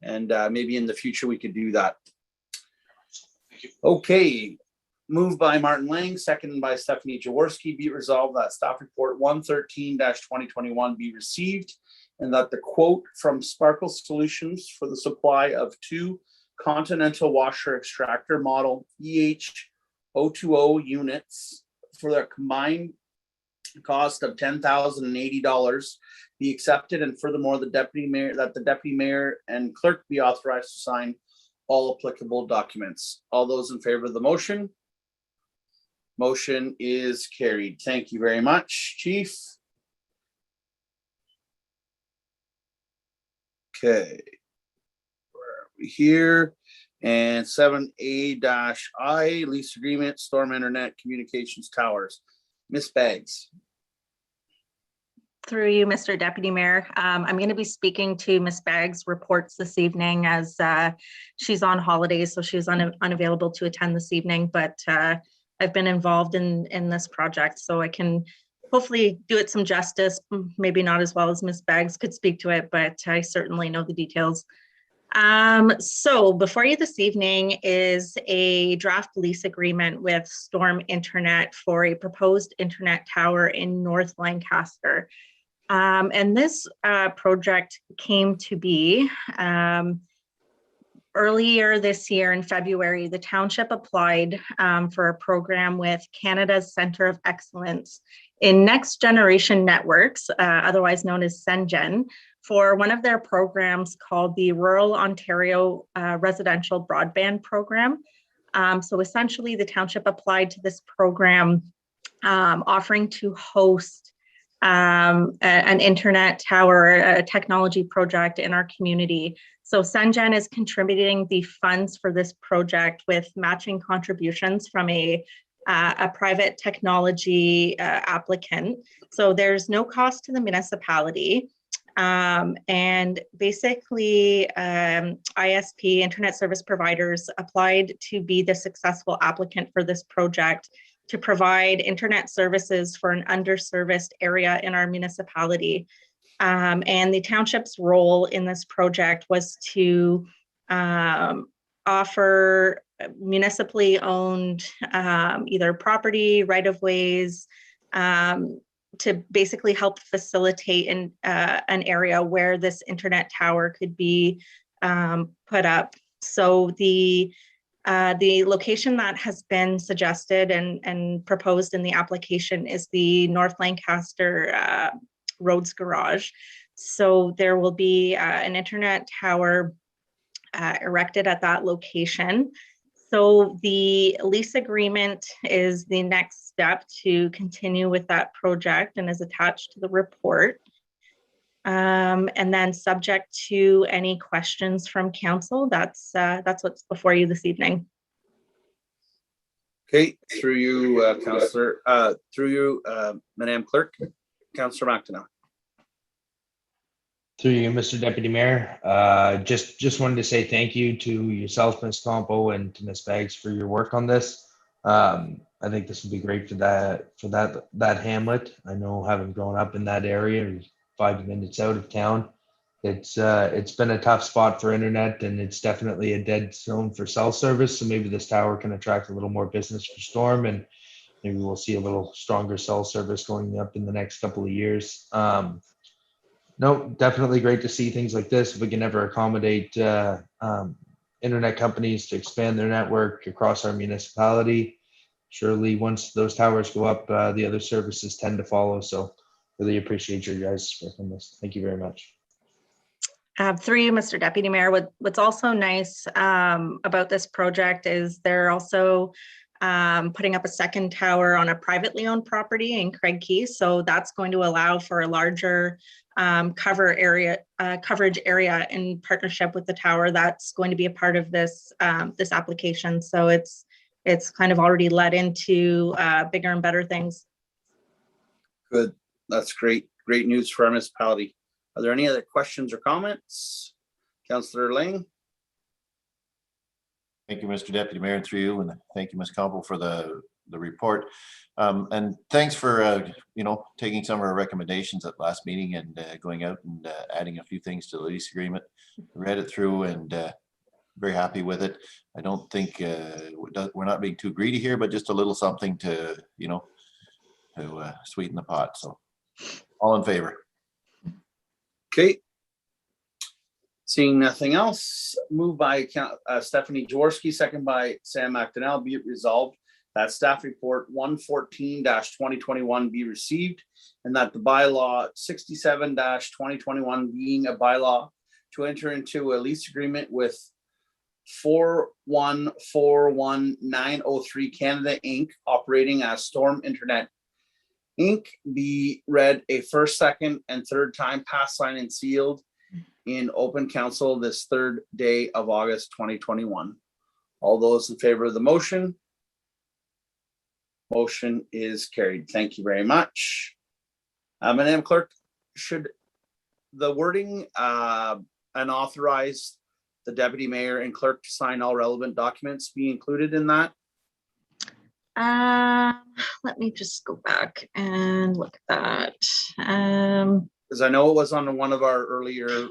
and maybe in the future we could do that. Okay, moved by Martin Lang, seconded by Stephanie Jaworski. Be it resolved that staff report 113-2021 be received, and that the quote from Sparkle Solutions for the supply of 2 Continental washer extractor model EH020 units for their combined cost of $10,080 be accepted, and furthermore the deputy mayor and clerk be authorized to sign all applicable documents. All those in favor of the motion? Motion is carried. Thank you very much, Chief. Okay, where are we here? And 7A-I, lease agreement, storm internet communications towers. Ms. Baggs. Through you, Mr. Deputy Mayor. I'm going to be speaking to Ms. Baggs' reports this evening, as she's on holidays, so she's unavailable to attend this evening, but I've been involved in this project, so I can hopefully do it some justice, maybe not as well as Ms. Baggs could speak to it, but I certainly know the details. So before you this evening is a draft lease agreement with Storm Internet for a proposed internet tower in North Lancaster. And this project came to be earlier this year in February. The township applied for a program with Canada's Centre of Excellence in Next Generation Networks, otherwise known as CENGEN, for one of their programs called the Rural Ontario Residential Broadband Program. So essentially the township applied to this program offering to host an internet tower, a technology project in our community. So CENGEN is contributing the funds for this project with matching contributions from a private technology applicant. So there's no cost to the municipality. And basically ISP, internet service providers, applied to be the successful applicant for this project to provide internet services for an underserviced area in our municipality. And the township's role in this project was to offer municipally owned either property, right-of-ways, to basically help facilitate an area where this internet tower could be put up. So the location that has been suggested and proposed in the application is the North Lancaster Roads Garage. So there will be an internet tower erected at that location. So the lease agreement is the next step to continue with that project and is attached to the report. And then subject to any questions from council, that's what's before you this evening. Okay, through you, Councillor, through you, Madam Clerk, Councillor McDonough. Through you, Mr. Deputy Mayor, just wanted to say thank you to yourself, Ms. Compo, and to Ms. Baggs for your work on this. I think this would be great for that hamlet. I know, having grown up in that area, 5 minutes out of town, it's been a tough spot for internet, and it's definitely a dead zone for cell service. So maybe this tower can attract a little more business for Storm, and maybe we'll see a little stronger cell service going up in the next couple of years. No, definitely great to see things like this. If we can ever accommodate internet companies to expand their network across our municipality, surely once those towers go up, the other services tend to follow. So really appreciate your guys' work on this. Thank you very much. Through you, Mr. Deputy Mayor, what's also nice about this project is they're also putting up a second tower on a privately owned property in Craig Key. So that's going to allow for a larger coverage area in partnership with the tower that's going to be a part of this this application. So it's kind of already led into bigger and better things. Good, that's great news for our municipality. Are there any other questions or comments? Councillor Ling? Thank you, Mr. Deputy Mayor, and through you, and thank you, Ms. Campbell, for the report. And thanks for, taking some of our recommendations at last meeting and going out and adding a few things to the lease agreement. Read it through and very happy with it. I don't think we're not being too greedy here, but just a little something to, to sweeten the pot. So all in favor. Okay. Seeing nothing else, moved by Stephanie Jaworski, second by Sam McDonnell. Be it resolved that staff report 114-2021 be received, and that the bylaw 67-2021 being a bylaw to enter into a lease agreement with 4141903 Canada Inc. operating as Storm Internet Inc. be read a first, second, and third time, passed, signed, and sealed in open council this third day of August 2021. All those in favor of the motion? Motion is carried. Thank you very much. Madam Clerk, should the wording and authorize the Deputy Mayor and Clerk to sign all relevant documents be included in that? Let me just go back and look at that. Because I know it was on one of our earlier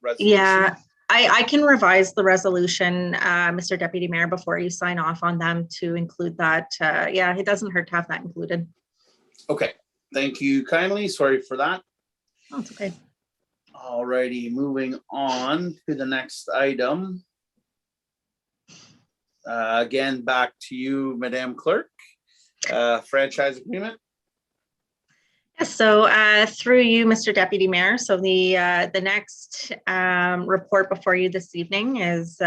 resolutions. Yeah, I can revise the resolution, Mr. Deputy Mayor, before you sign off on them to include that. Yeah, it doesn't hurt to have that included. Okay, thank you kindly. Sorry for that. Oh, it's okay. All righty, moving on to the next item. Again, back to you, Madam Clerk. Franchise agreement. Yes, so through you, Mr. Deputy Mayor. So the next report before you this evening is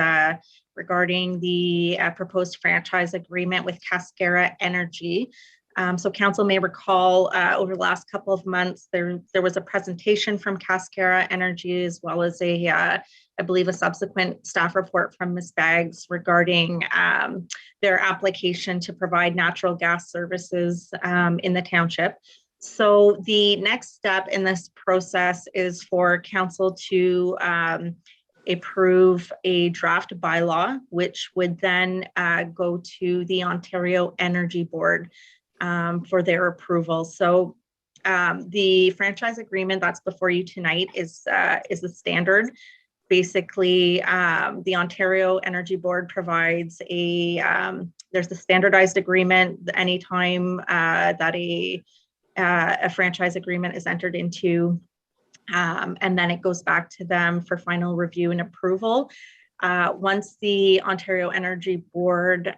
regarding the proposed franchise agreement with Cascara Energy. So council may recall over the last couple of months, there was a presentation from Cascara Energy, as well as I believe a subsequent staff report from Ms. Baggs regarding their application to provide natural gas services in the township. So the next step in this process is for council to approve a draft bylaw, which would then go to the Ontario Energy Board for their approval. So the franchise agreement that's before you tonight is the standard. Basically, the Ontario Energy Board provides there's the standardized agreement anytime that a franchise agreement is entered into, and then it goes back to them for final review and approval. Once the Ontario Energy Board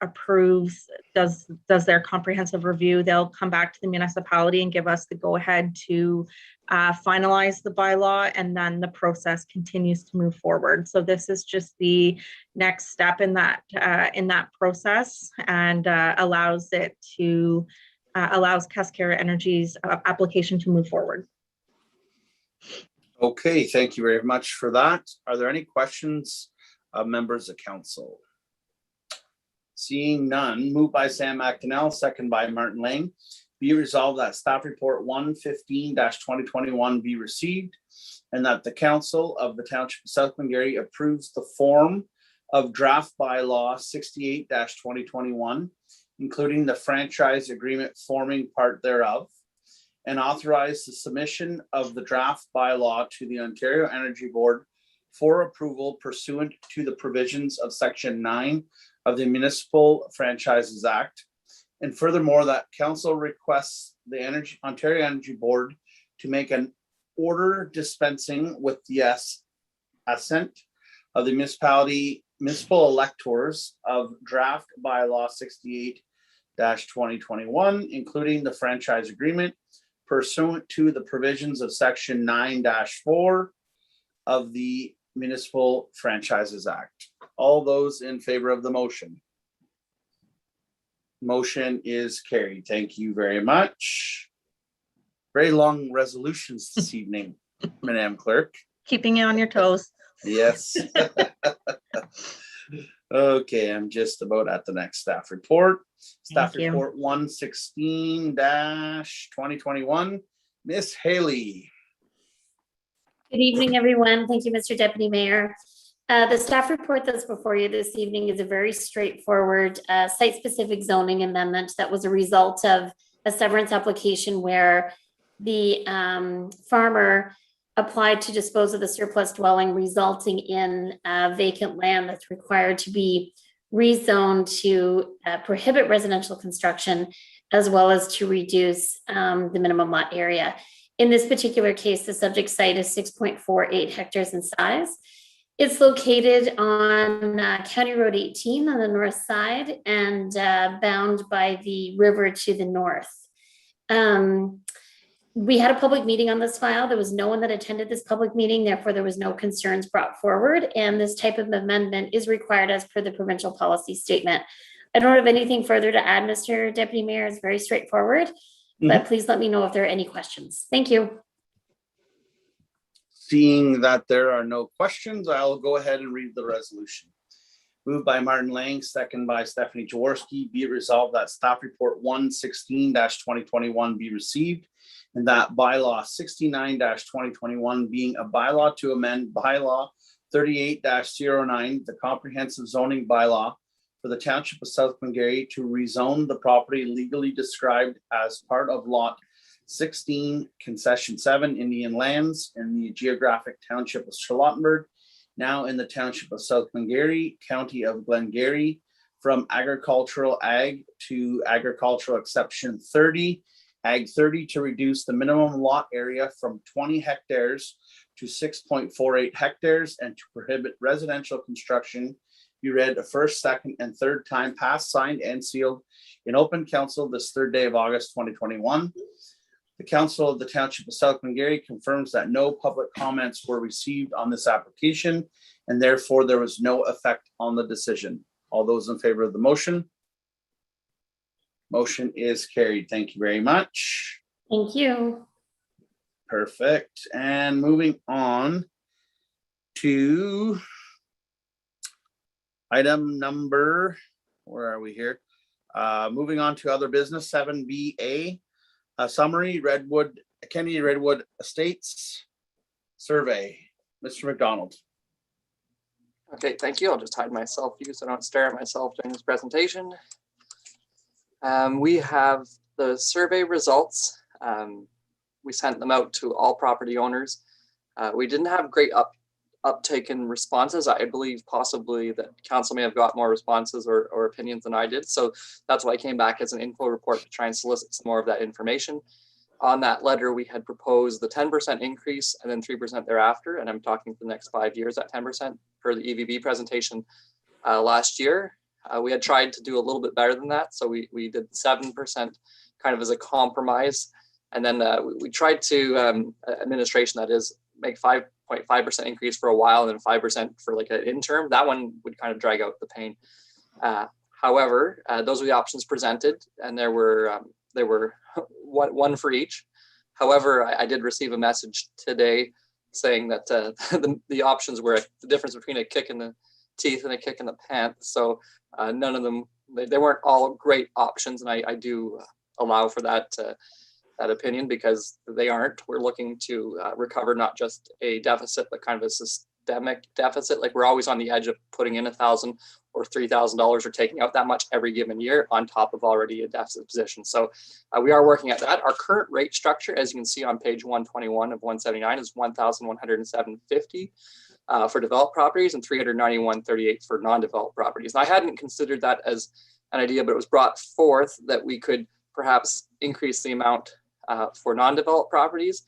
approves, does their comprehensive review, they'll come back to the municipality and give us the go-ahead to finalize the bylaw, and then the process continues to move forward. So this is just the next step in that process, and allows Cascara Energy's application to move forward. Okay, thank you very much for that. Are there any questions of members of council? Seeing none, moved by Sam McDonnell, second by Martin Lang. Be resolved that staff report 115-2021 be received, and that the council of the Township of South Glengarry approves the form of draft bylaw 68-2021, including the franchise agreement forming part thereof, and authorize the submission of the draft bylaw to the Ontario Energy Board for approval pursuant to the provisions of Section 9 of the Municipal Franchises Act. And furthermore, that council requests the Ontario Energy Board to make an order dispensing with the assent of the municipal electors of draft bylaw 68-2021, including the franchise agreement pursuant to the provisions of Section 9-4 of the Municipal Franchises Act. All those in favor of the motion? Motion is carried. Thank you very much. Very long resolutions this evening, Madam Clerk. Keeping you on your toes. Yes. Okay, I'm just about at the next staff report. Staff report 116-2021. Miss Haley. Good evening, everyone. Thank you, Mr. Deputy Mayor. The staff report that's before you this evening is a very straightforward site-specific zoning amendment that was a result of a severance application where the farmer applied to dispose of the surplus dwelling, resulting in vacant land that's required to be rezoned to prohibit residential construction, as well as to reduce the minimum lot area. In this particular case, the subject site is 6.48 hectares in size. It's located on County Road 18 on the north side and bound by the river to the north. We had a public meeting on this file. There was no one that attended this public meeting, therefore there was no concerns brought forward, and this type of amendment is required as per the provincial policy statement. I don't have anything further to add, Mr. Deputy Mayor. It's very straightforward, but please let me know if there are any questions. Thank you. Seeing that there are no questions, I'll go ahead and read the resolution. Moved by Martin Lang, second by Stephanie Jaworski. Be it resolved that staff report 116-2021 be received, and that bylaw 69-2021 being a bylaw to amend bylaw 38-09, the comprehensive zoning bylaw for the township of South Glengarry to rezone the property legally described as part of lot 16, concession 7, Indian lands in the geographic township of Charlottenburg, now in the township of South Glengarry, county of Glengarry, from agricultural ag to agricultural exception 30, ag 30, to reduce the minimum lot area from 20 hectares to 6.48 hectares and to prohibit residential construction. Be read a first, second, and third time passed, signed, and sealed in open council this 3rd day of August 2021. The Council of the Township of South Glengarry confirms that no public comments were received on this application, and therefore there was no effect on the decision. All those in favor of the motion? Motion is carried. Thank you very much. Thank you. Perfect. And moving on to item number, where are we here? Moving on to other business, 7BA. Summary, Kennedy Redwood Estates survey. Mr. McDonald. Okay, thank you. I'll just hide myself here so I don't stare at myself during this presentation. We have the survey results. We sent them out to all property owners. We didn't have great uptake in responses. I believe possibly that council may have got more responses or opinions than I did. So that's why I came back as an info report to try and solicit some more of that information. On that letter, we had proposed the 10% increase and then 3% thereafter. And I'm talking for the next 5 years at 10% per the EVB presentation last year. We had tried to do a little bit better than that. So we did 7% kind of as a compromise. And then we tried to, administration that is, make 5.5% increase for a while and then 5% for like an interim. That one would kind of drag out the pain. However, those were the options presented, and there were one for each. However, I did receive a message today saying that the options were the difference between a kick in the teeth and a kick in the pants. So none of them, they weren't all great options, and I do allow for that opinion because they aren't. We're looking to recover not just a deficit, but kind of a systemic deficit. Like we're always on the edge of putting in $1,000 or $3,000 or taking out that much every given year on top of already a deficit position. So we are working at that. Our current rate structure, as you can see on page 121 of 179, is $1,107.50 for developed properties and $391.38 for non-developed properties. And I hadn't considered that as an idea, but it was brought forth that we could perhaps increase the amount for non-developed properties.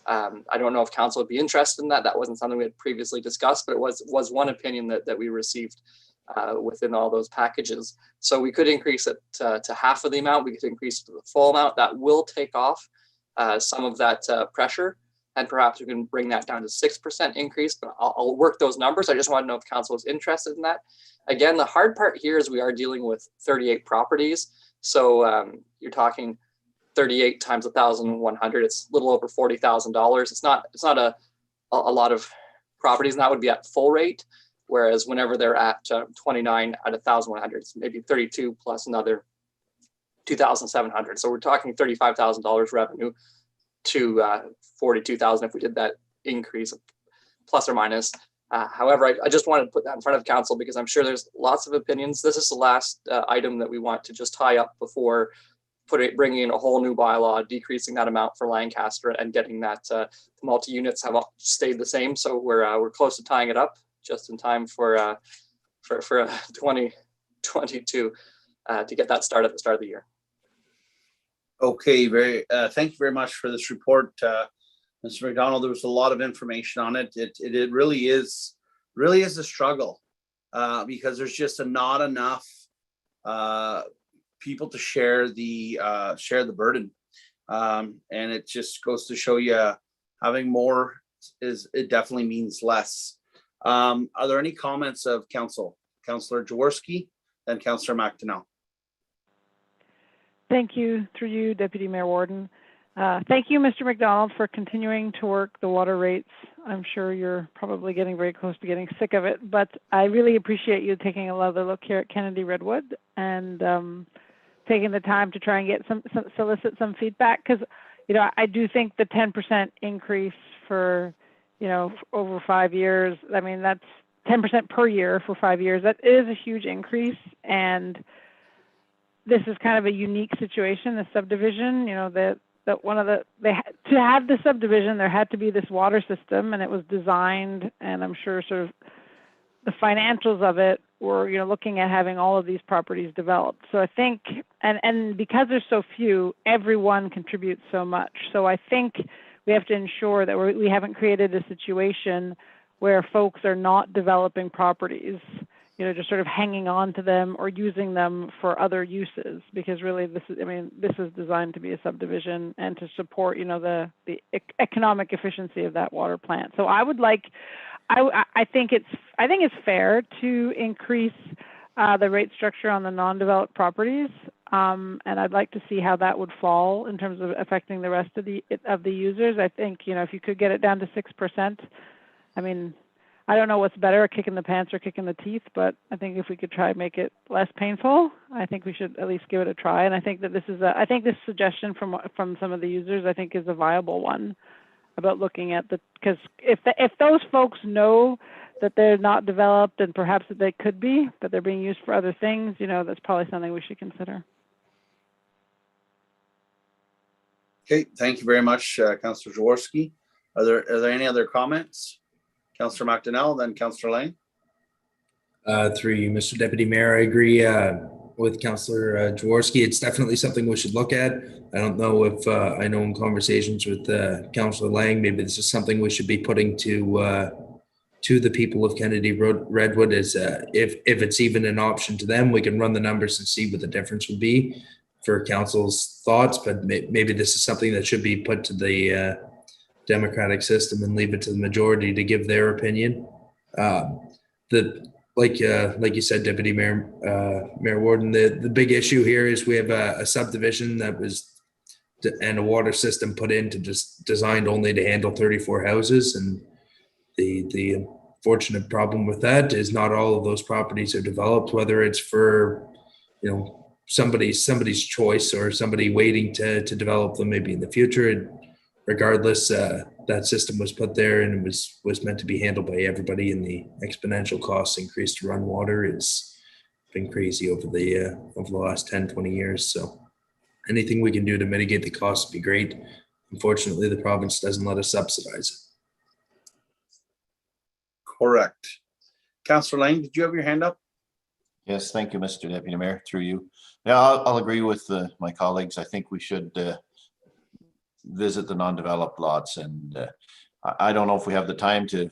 I don't know if council would be interested in that. That wasn't something we had previously discussed, but it was one opinion that we received within all those packages. So we could increase it to half of the amount. We could increase it to the full amount. That will take off some of that pressure, and perhaps we can bring that down to 6% increase, but I'll work those numbers. I just want to know if council is interested in that. Again, the hard part here is we are dealing with 38 properties. So you're talking 38 times 1,100, it's a little over $40,000. It's not a lot of properties, and that would be at full rate. Whereas whenever they're at 29 at 1,100, it's maybe 32 plus another 2,700. So we're talking $35,000 revenue to 42,000 if we did that increase, plus or minus. However, I just wanted to put that in front of council because I'm sure there's lots of opinions. This is the last item that we want to just tie up before bringing in a whole new bylaw, decreasing that amount for Lancaster and getting that multi-units have stayed the same. So we're close to tying it up just in time for 2022 to get that started at the start of the year. Okay, thank you very much for this report, Mr. McDonald. There was a lot of information on it. It really is a struggle because there's just not enough people to share the burden, and it just goes to show you having more it definitely means less. Are there any comments of council? Councillor Jaworski, then Councillor McDonnell. Thank you, through you, Deputy Mayor Warden. Thank you, Mr. McDonald, for continuing to work the water rates. I'm sure you're probably getting very close to getting sick of it, but I really appreciate you taking another look here at Kennedy Redwood and taking the time to try and get solicit some feedback, because I do think the 10% increase for over 5 years, I mean, that's 10% per year for 5 years. That is a huge increase, and this is kind of a unique situation, the subdivision, to have the subdivision, there had to be this water system, and it was designed, and I'm sure sort of the financials of it were, looking at having all of these properties developed. So I think, and because there's so few, everyone contributes so much. So I think we have to ensure that we haven't created a situation where folks are not developing properties, just sort of hanging on to them or using them for other uses, because really this is designed to be a subdivision and to support, the economic efficiency of that water plant. So I think it's fair to increase the rate structure on the non-developed properties, and I'd like to see how that would fall in terms of affecting the rest of the users. I think if you could get it down to 6%, I mean, I don't know what's better, a kick in the pants or kick in the teeth, but I think if we could try and make it less painful, I think we should at least give it a try. And I think that this suggestion from some of the users, I think, is a viable one about looking at because if those folks know that they're not developed and perhaps that they could be, but they're being used for other things, that's probably something we should consider. Okay, thank you very much, Councillor Jaworski. Are there any other comments? Councillor McDonnell, then Councillor Lane. Through you, Mr. Deputy Mayor, I agree with Councillor Jaworski. It's definitely something we should look at. I don't know if I know in conversations with Councillor Lang, maybe this is something we should be putting to the people of Kennedy Redwood is if it's even an option to them, we can run the numbers and see what the difference would be for council's thoughts. But maybe this is something that should be put to the democratic system and leave it to the majority to give their opinion. Like you said, Deputy Mayor Warden, the big issue here is we have a subdivision that was and a water system put in to just designed only to handle 34 houses, and the unfortunate problem with that is not all of those properties are developed, whether it's for somebody's choice or somebody waiting to develop them maybe in the future. Regardless, that system was put there and it was meant to be handled by everybody, and the exponential costs increase to run water has been crazy over the last 10, 20 years. So anything we can do to mitigate the costs would be great. Unfortunately, the province doesn't let us subsidize it. Correct. Councillor Lang, did you have your hand up? Yes, thank you, Mr. Deputy Mayor, through you. Yeah, I'll agree with my colleagues. I think we should visit the non-developed lots, and I don't know if we have the time to,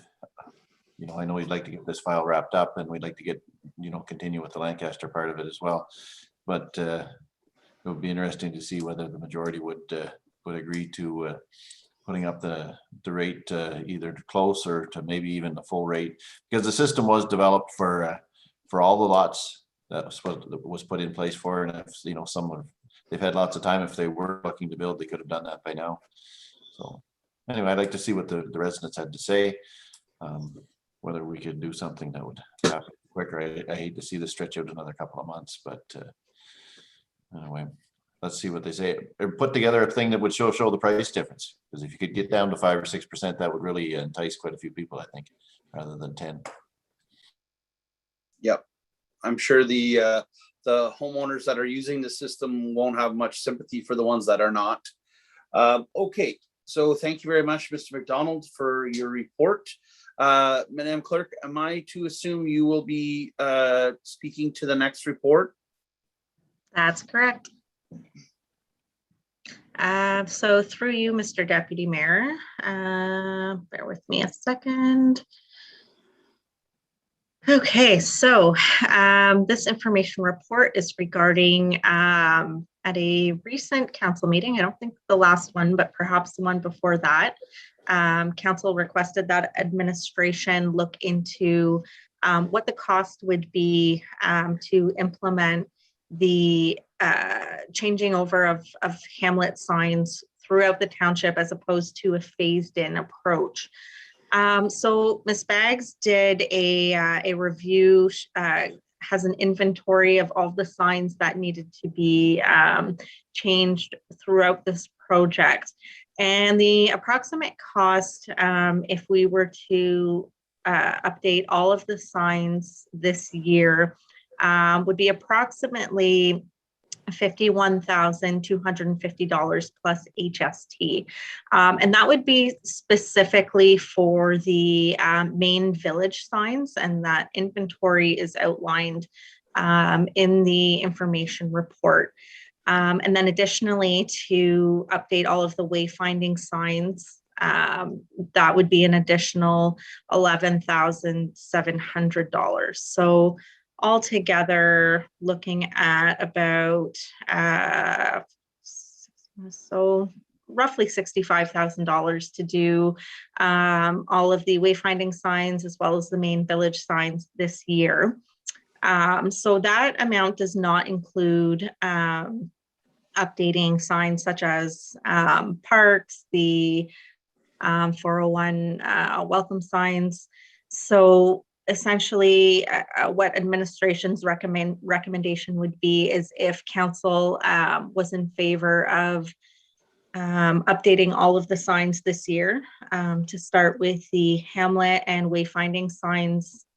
I know we'd like to get this file wrapped up and we'd like to get, continue with the Lancaster part of it as well. But it would be interesting to see whether the majority would agree to putting up the rate either close or to maybe even the full rate, because the system was developed for all the lots that was put in place for. And if they've had lots of time, if they were looking to build, they could have done that by now. So anyway, I'd like to see what the residents had to say, whether we could do something that would happen quicker. I hate to see this stretch out another couple of months, but anyway, let's see what they say, or put together a thing that would show the price difference. Because if you could get down to 5 or 6%, that would really entice quite a few people, I think, rather than 10. Yep. I'm sure the homeowners that are using the system won't have much sympathy for the ones that are not. Okay, so thank you very much, Mr. McDonald, for your report. Madam Clerk, am I to assume you will be speaking to the next report? That's correct. So through you, Mr. Deputy Mayor, bear with me a second. Okay, so this information report is regarding at a recent council meeting, I don't think the last one, but perhaps the one before that, council requested that administration look into what the cost would be to implement the changing over of hamlet signs throughout the township as opposed to a phased-in approach. So Ms. Baggs did a review, has an inventory of all the signs that needed to be changed throughout this project. And the approximate cost, if we were to update all of the signs this year, would be approximately $51,250 plus HST. And that would be specifically for the main village signs, and that inventory is outlined in the information report. And then additionally, to update all of the wayfinding signs, that would be an additional $11,700. So altogether, looking at about so roughly $65,000 to do all of the wayfinding signs as well as the main village signs this year. So that amount does not include updating signs such as parks, the 401 welcome signs. So essentially, what administration's recommendation would be is if council was in favor of updating all of the signs this year, to start with the hamlet and wayfinding signs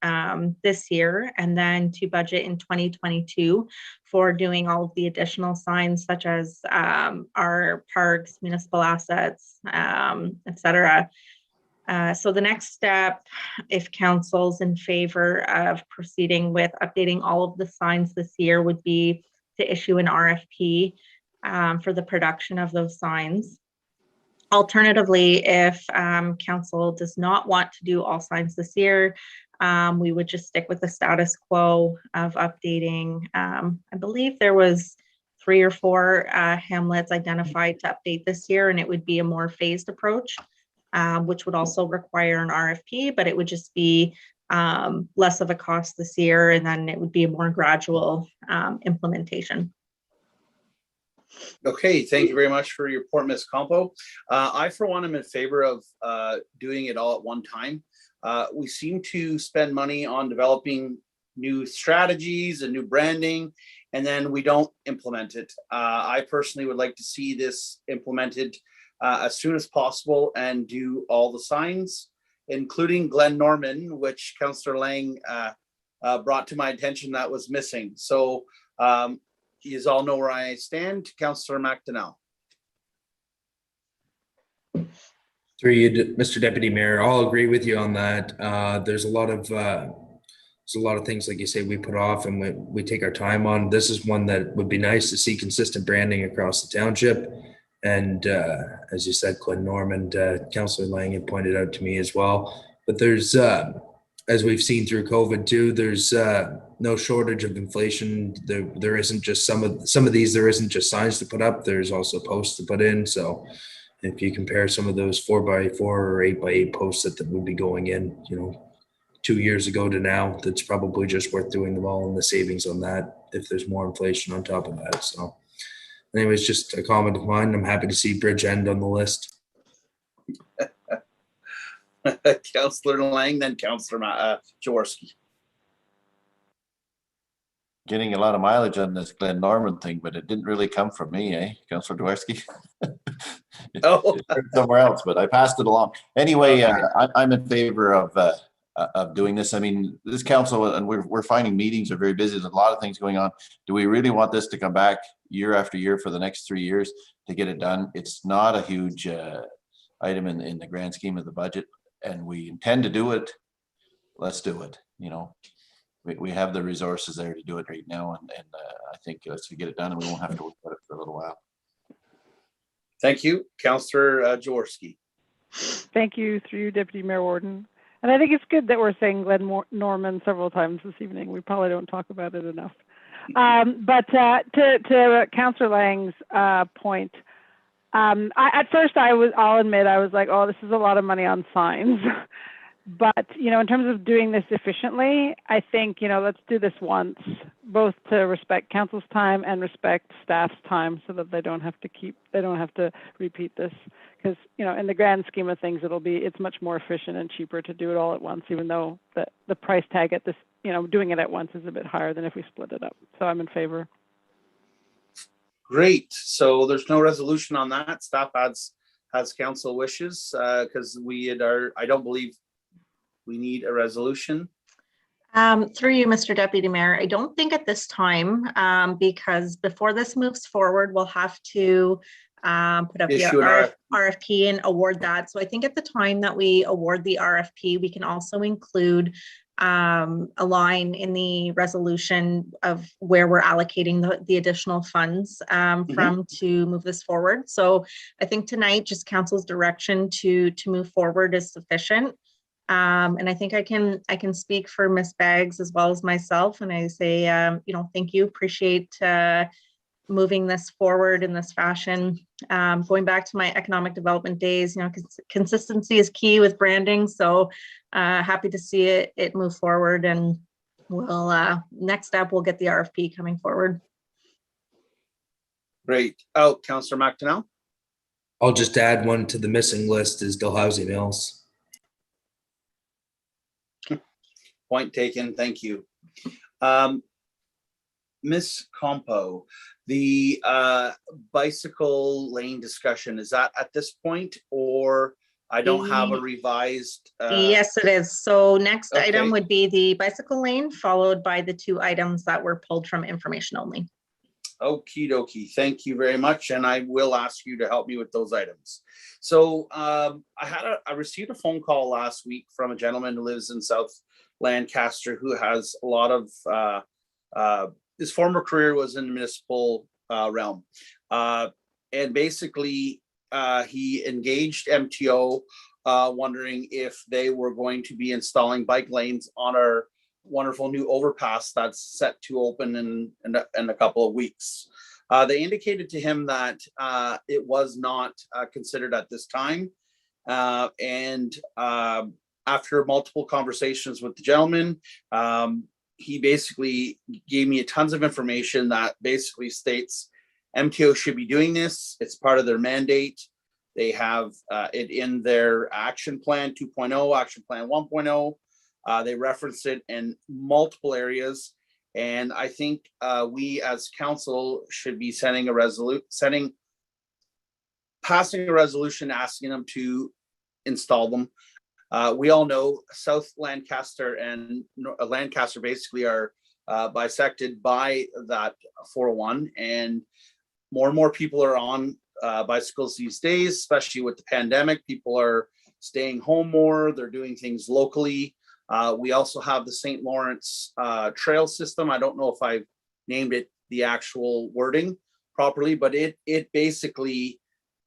this year, and then to budget in 2022 for doing all of the additional signs such as our parks, municipal assets, etc. So the next step, if council's in favor of proceeding with updating all of the signs this year, would be to issue an RFP for the production of those signs. Alternatively, if council does not want to do all signs this year, we would just stick with the status quo of updating. I believe there was 3 or 4 hamlets identified to update this year, and it would be a more phased approach. Which would also require an RFP, but it would just be less of a cost this year, and then it would be a more gradual implementation. Okay, thank you very much for your report, Ms. Campo. I, for one, am in favor of doing it all at one time. We seem to spend money on developing new strategies and new branding, and then we don't implement it. I personally would like to see this implemented as soon as possible and do all the signs, including Glen Norman, which Councillor Lang brought to my attention that was missing. So you all know where I stand. Councillor McDonnell. Through you, Mr. Deputy Mayor, I'll agree with you on that. There's a lot of things, like you say, we put off and we take our time on. This is one that would be nice to see consistent branding across the township. And as you said, Glen Norman, Councillor Lang had pointed out to me as well. But there's, as we've seen through COVID too, there's no shortage of inflation. There isn't just some of these. There isn't just signs to put up. There's also posts to put in. So if you compare some of those 4x4 or 8x8 posts that would be going in, 2 years ago to now, that's probably just worth doing them all, and the savings on that if there's more inflation on top of that. So. Anyways, just a comment of mine. I'm happy to see Bridge End on the list. Councillor Lang, then Councillor Jaworski. getting a lot of mileage on this Glen Norman thing, but it didn't really come from me, eh, Councillor Dworsky? Oh, It heard somewhere else, but I passed it along. Anyway, I'm in favor of doing this. I mean, this council, and we're finding meetings are very busy. There's a lot of things going on. Do we really want this to come back year after year for the next 3 years to get it done? It's not a huge item in the grand scheme of the budget, and we intend to do it. Let's do it. You know, we have the resources there to do it right now, and I think let's get it done, and we won't have to work about it for a little while. thank you, Councillor Jaworski. Thank you, through you, Deputy Mayor Warden. And I think it's good that we're saying Glen Norman several times this evening. We probably don't talk about it enough. But to Councillor Lang's point, at first I'll admit I was like, oh, this is a lot of money on signs. But, you know, in terms of doing this efficiently, I think, you know, let's do this once, both to respect council's time and respect staff's time, so that they don't have to repeat this. Because, you know, in the grand scheme of things, it's much more efficient and cheaper to do it all at once, even though the price tag at this, you know, doing it at once is a bit higher than if we split it up. So I'm in favor. Great. So there's no resolution on that. Staff has council wishes, because I don't believe we need a resolution. Through you, Mr. Deputy Mayor, I don't think at this time, because before this moves forward, we'll have to put up Issue the an RFP and award that. So I think at the time that we award the RFP, we can also include a line in the resolution of where we're allocating the additional funds from to move this forward. So I think tonight, just council's direction to move forward is sufficient. And I think I can speak for Ms. Baggs as well as myself. And I say, you know, thank you, appreciate moving this forward in this fashion. Going back to my economic development days, you know, consistency is key with branding. So happy to see it move forward, and we'll next step, we'll get the RFP coming forward. Great. Oh, Councillor McDonnell. I'll just add one to the missing list is Dalhousie Mills. Point taken. Thank you. Ms. Compo, the bicycle lane discussion, is that at this point, or I don't have a revised? Yes, it is. So next Okay. item would be the bicycle lane, followed by the 2 items that were pulled from information only. Okie dokie. Thank you very much. And I will ask you to help me with those items. So I received a phone call last week from a gentleman who lives in South Lancaster, who has a lot of his former career was in the municipal realm, and basically he engaged MTO, wondering if they were going to be installing bike lanes on our wonderful new overpass that's set to open in a couple of weeks. They indicated to him that it was not considered at this time, and after multiple conversations with the gentleman, he basically gave me tons of information that basically states MTO should be doing this. It's part of their mandate. They have it in their action plan 2.0, action plan 1.0. They reference it in multiple areas. And I think we as council should be passing a resolution asking them to install them. We all know South Lancaster and Lancaster basically are bisected by that 401, and more people are on bicycles these days, especially with the pandemic. People are staying home more, they're doing things locally. We also have the St. Lawrence trail system. I don't know if I've named it the actual wording properly, but it basically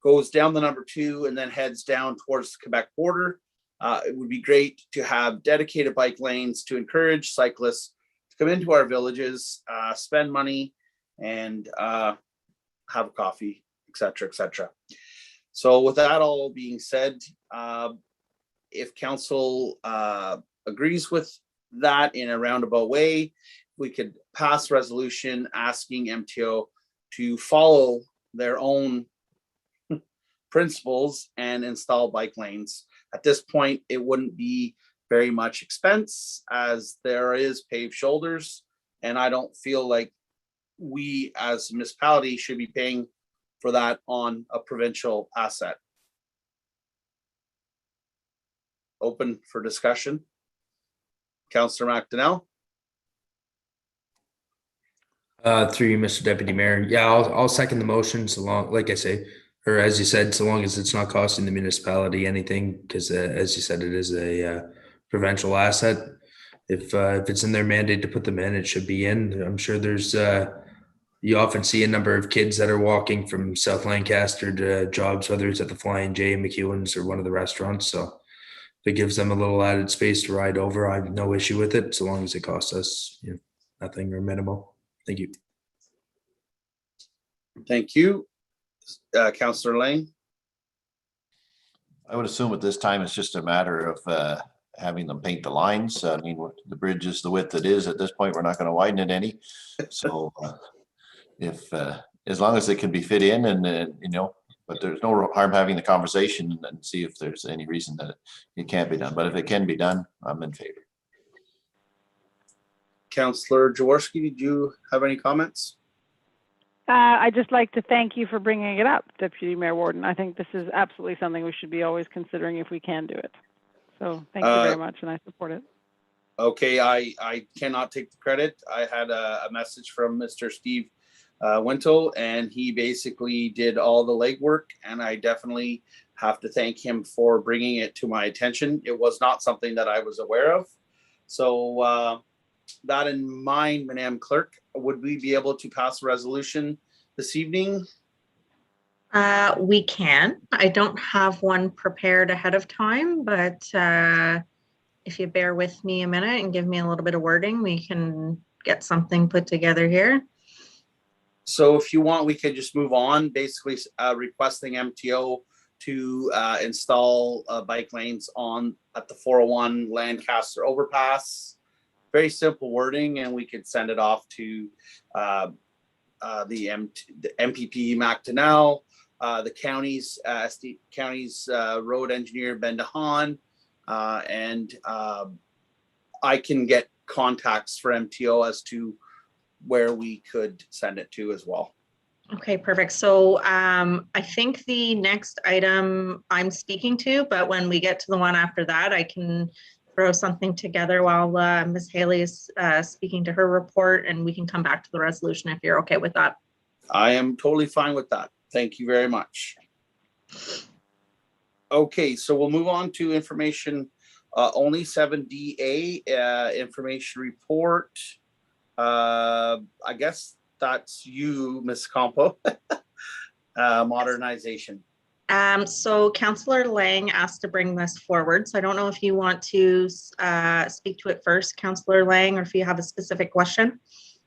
goes down the number 2 and then heads down towards the Quebec border. It would be great to have dedicated bike lanes to encourage cyclists to come into our villages, spend money, and have a coffee, etc., etc. So with that all being said, if council agrees with that in a roundabout way, we could pass resolution asking MTO to follow their own principles and install bike lanes. At this point, it wouldn't be very much expense, as there is paved shoulders And I don't feel like we as a municipality should be paying for that on a provincial asset. Open for discussion. Councillor McDonnell. Through you, Mr. Deputy Mayor. Yeah, I'll second the motion so long, like I say, or as you said, so long as it's not costing the municipality anything, because as you said, it is a provincial asset. If it's in their mandate to put them in, it should be in. I'm sure there's you often see a number of kids that are walking from South Lancaster to jobs, whether it's at the Flying J, McEwen's, or one of the restaurants. So if it gives them a little added space to ride over, I have no issue with it, so long as it costs us nothing or minimal. Thank you. Thank you. Councillor Lang. I would assume at this time it's just a matter of having them paint the lines. I mean, the bridge is the width it is at this point. We're not going to widen it any. So if as long as it can be fit in, and but there's no harm having the conversation and see if there's any reason that it can't be done. But if it can be done, I'm in favor. Councillor Jaworski, did you have any comments? I'd just like to thank you for bringing it up, Deputy Mayor Warden. I think this is absolutely something we should be always considering if we can do it. So thank you very much, and I support it. Okay, I cannot take the credit. I had a message from Mr. Steve Wintle, and he basically did all the legwork, and I definitely have to thank him for bringing it to my attention. It was not something that I was aware of. So that in mind, Madam Clerk, would we be able to pass a resolution this evening? We can. I don't have one prepared ahead of time, but if you bear with me a minute and give me a little bit of wording, we can get something put together here. So if you want, we could just move on, basically requesting MTO to install bike lanes at the 401 Lancaster overpass. Very simple wording, and we could send it off to the MPP McDonnell, the county's road engineer Ben DeHaan, and I can get contacts for MTO as to where we could send it to as well. Okay, perfect. So I think the next item I'm speaking to, but when we get to the one after that, I can throw something together while Ms. Haley is speaking to her report, and we can come back to the resolution if you're okay with that. I am totally fine with that. Thank you very much. Okay, so we'll move on to information only 7DA, information report. I guess that's you, Ms. Campo. Modernization. So Councillor Lang asked to bring this forward. So I don't know if you want to speak to it first, Councillor Lang, or if you have a specific question.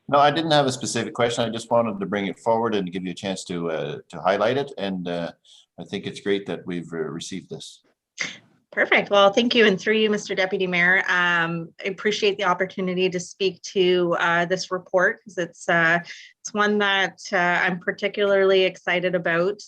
No, I didn't have a specific question. I just wanted to bring it forward and give you a chance to highlight it. And I think it's great that we've received this. Perfect. Well, thank you. And through you, Mr. Deputy Mayor, I appreciate the opportunity to speak to this report, because it's one that I'm particularly excited about.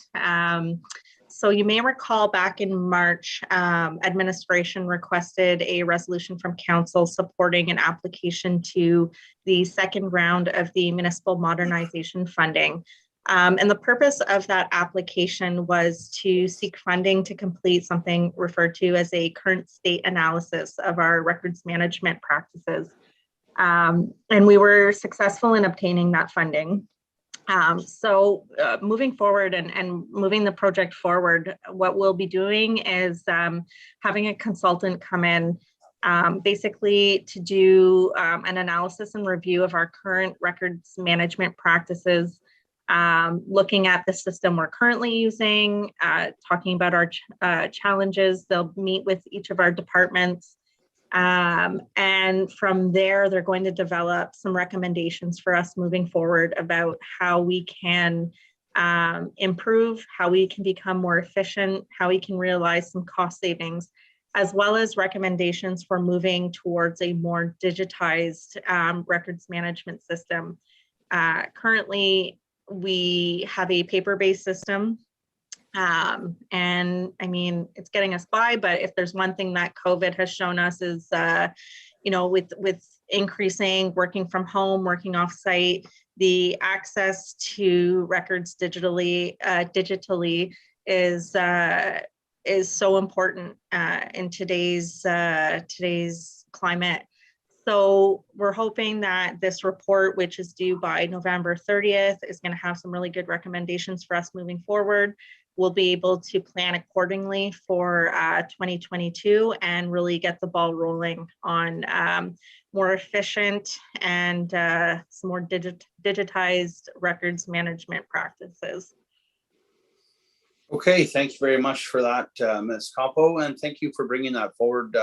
So you may recall back in March, administration requested a resolution from council supporting an application to the second round of the municipal modernization funding. And the purpose of that application was to seek funding to complete something referred to as a current state analysis of our records management practices. And we were successful in obtaining that funding. So moving forward and moving the project forward, what we'll be doing is having a consultant come in basically to do an analysis and review of our current records management practices, looking at the system we're currently using, talking about our challenges. They'll meet with each of our departments. And from there, they're going to develop some recommendations for us moving forward about how we can improve, how we can become more efficient, how we can realize some cost savings, as well as recommendations for moving towards a more digitized records management system. Currently, we have a paper-based system. And I mean, it's getting us by, but if there's one thing that COVID has shown us is, with increasing working from home, working off-site. The access to records digitally is so important in today's climate. So we're hoping that this report, which is due by November 30th, is going to have some really good recommendations for us moving forward. We'll be able to plan accordingly for 2022 and really get the ball rolling on more efficient and some more digitized records management practices. Okay, thank you very much for that, Ms. Campo, and thank you for bringing that forward,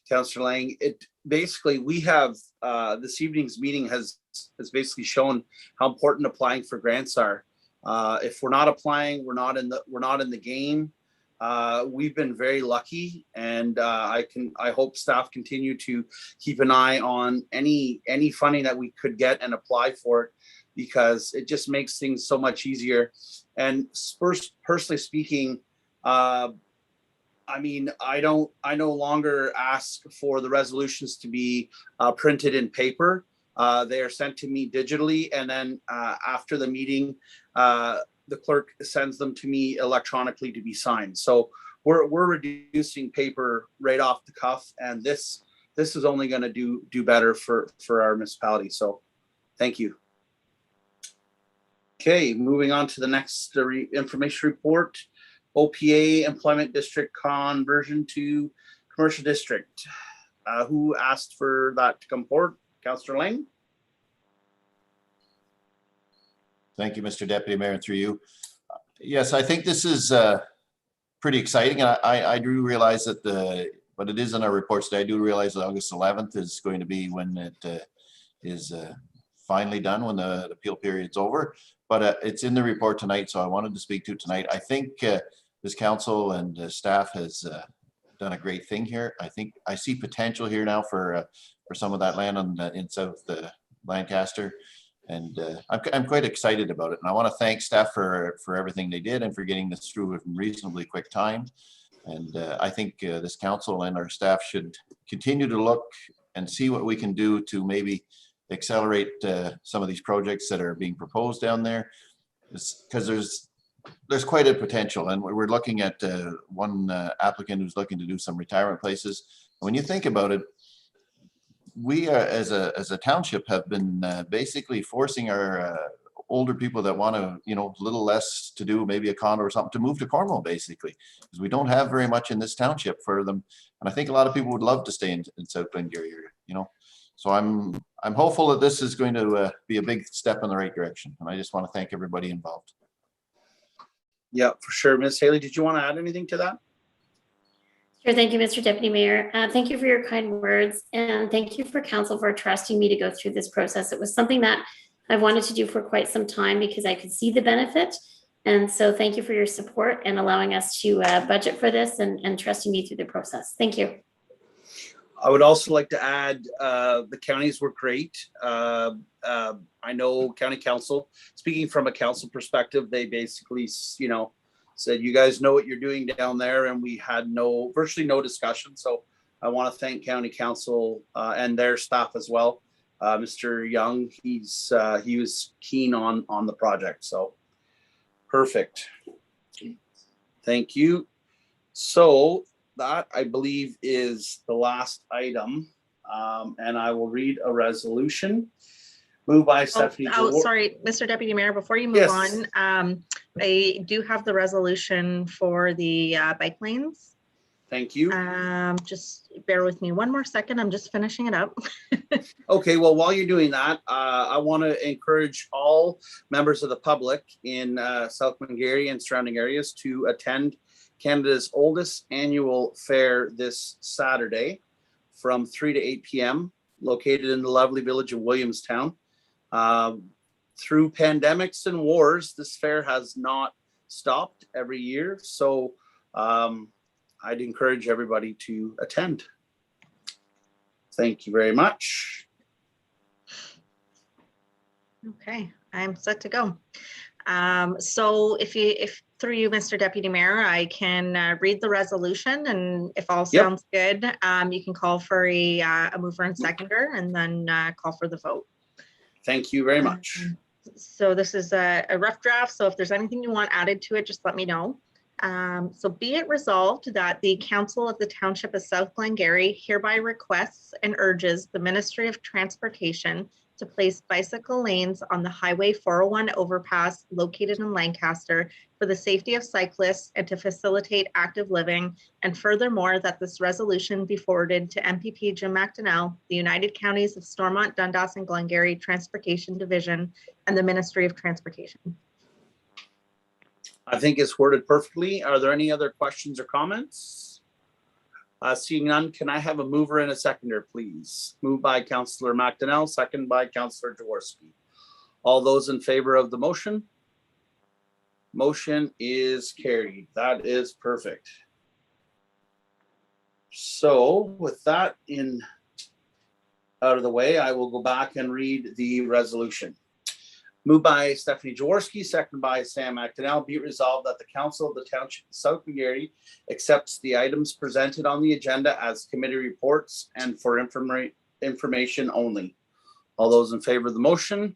Councillor Lang. It basically, we have this evening's meeting has basically shown how important applying for grants are. If we're not applying, we're not in the game. We've been very lucky, and I hope staff continue to keep an eye on any funding that we could get and apply for it, because it just makes things so much easier. And first, personally speaking, I mean, I no longer ask for the resolutions to be printed in paper. They are sent to me digitally, and then after the meeting, the clerk sends them to me electronically to be signed. So we're reducing paper right off the cuff, and this is only going to do better for our municipality. So thank you. Okay, moving on to the next information report, OPA Employment District conversion to commercial district. Who asked for that to come forward? Councillor Lang. Thank you, Mr. Deputy Mayor, and through you. Yes, I think this is pretty exciting. And I do realize that but it is in our reports today. I do realize that August 11th is going to be when it is finally done, when the appeal period's over. But it's in the report tonight, so I wanted to speak to it tonight. I think this council and staff has done a great thing here. I think I see potential here now for some of that land in South Lancaster, and I'm quite excited about it. And I want to thank staff for everything they did and for getting this through in reasonably quick time. And I think this council and our staff should continue to look and see what we can do to maybe accelerate some of these projects that are being proposed down there, because there's quite a potential. And we're looking at one applicant who's looking to do some retirement places. When you think about it, we as a township have been basically forcing our older people that want to, a little less to do, maybe a condo or something, to move to Cornwall, basically, because we don't have very much in this township for them. And I think a lot of people would love to stay in South Glengarry area, So I'm hopeful that this is going to be a big step in the right direction. And I just want to thank everybody involved. Yeah, for sure. Ms. Haley, did you want to add anything to that? Sure. Thank you, Mr. Deputy Mayor. Thank you for your kind words, and thank you for council for trusting me to go through this process. It was something that I wanted to do for quite some time because I could see the benefit. And so thank you for your support and allowing us to budget for this and trusting me through the process. Thank you. I would also like to add, the counties were great. I know County Council, speaking from a council perspective, they basically, said, you guys know what you're doing down there, and we had virtually no discussion. So I want to thank County Council and their staff as well. Mr. Young, he was keen on the project. So perfect. Thank you. So that, I believe, is the last item, and I will read a resolution. Moved by Stephanie. Sorry, Mr. Deputy Mayor, before you move on, I do have the resolution for the bike lanes. Thank you. Just bear with me one more second. I'm just finishing it up. Okay, well, while you're doing that, I want to encourage all members of the public in South Glengarry and surrounding areas to attend Canada's oldest annual fair this Saturday from 3 to 8 p.m. located in the lovely village of Williamstown. Through pandemics and wars, this fair has not stopped every year. So I'd encourage everybody to attend. Thank you very much. Okay, I'm set to go. So if through you, Mr. Deputy Mayor, I can read the resolution, and if all Yep. sounds good, you can call for a mover and seconder, and then call for the vote. Thank you very much. So this is a rough draft, so if there's anything you want added to it, just let me know. So be it resolved that the Council of the Township of South Glengarry hereby requests and urges the Ministry of Transportation to place bicycle lanes on the Highway 401 overpass located in Lancaster for the safety of cyclists and to facilitate active living. And furthermore, that this resolution be forwarded to MPP Jim McDonnell, the United Counties of Stormont, Dundas, and Glengarry Transportation Division, and the Ministry of Transportation. I think it's worded perfectly. Are there any other questions or comments? Seeing none, can I have a mover and a seconder, please? Moved by Councillor McDonnell, second by Councillor Jaworski. All those in favor of the motion? Motion is carried. That is perfect. So with that out of the way, I will go back and read the resolution. Moved by Stephanie Jaworski, second by Sam McDonnell. Be it resolved that the Council of the Township of South Glengarry accepts the items presented on the agenda as committee reports and for information only. All those in favor of the motion?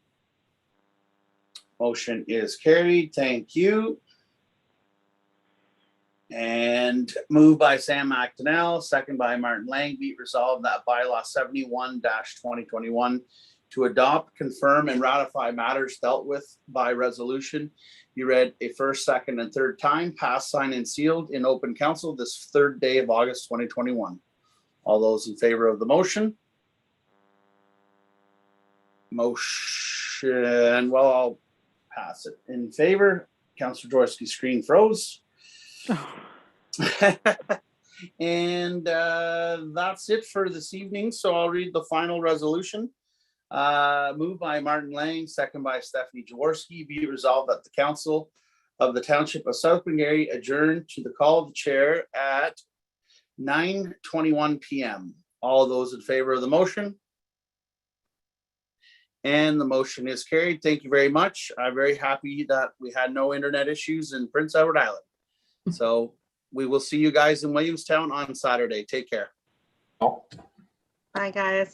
Motion is carried. Thank you. And moved by Sam McDonnell, second by Martin Lang. Be it resolved that Bylaw 71-2021 to adopt, confirm, and ratify matters dealt with by resolution be read a first, second, and third time, passed, signed, and sealed in open council this third day of August 2021. All those in favor of the motion? Motion, well, I'll pass it. In favor, Councillor Jaworski's screen froze. And that's it for this evening. So I'll read the final resolution. Moved by Martin Lang, second by Stephanie Jaworski. Be it resolved that the Council of the Township of South Glengarry adjourn to the call of the chair at 9:21 p.m. All those in favor of the motion? And the motion is carried. Thank you very much. I'm very happy that we had no internet issues in Prince Edward Island. So we will see you guys in Williamstown on Saturday. Take care. Bye, guys.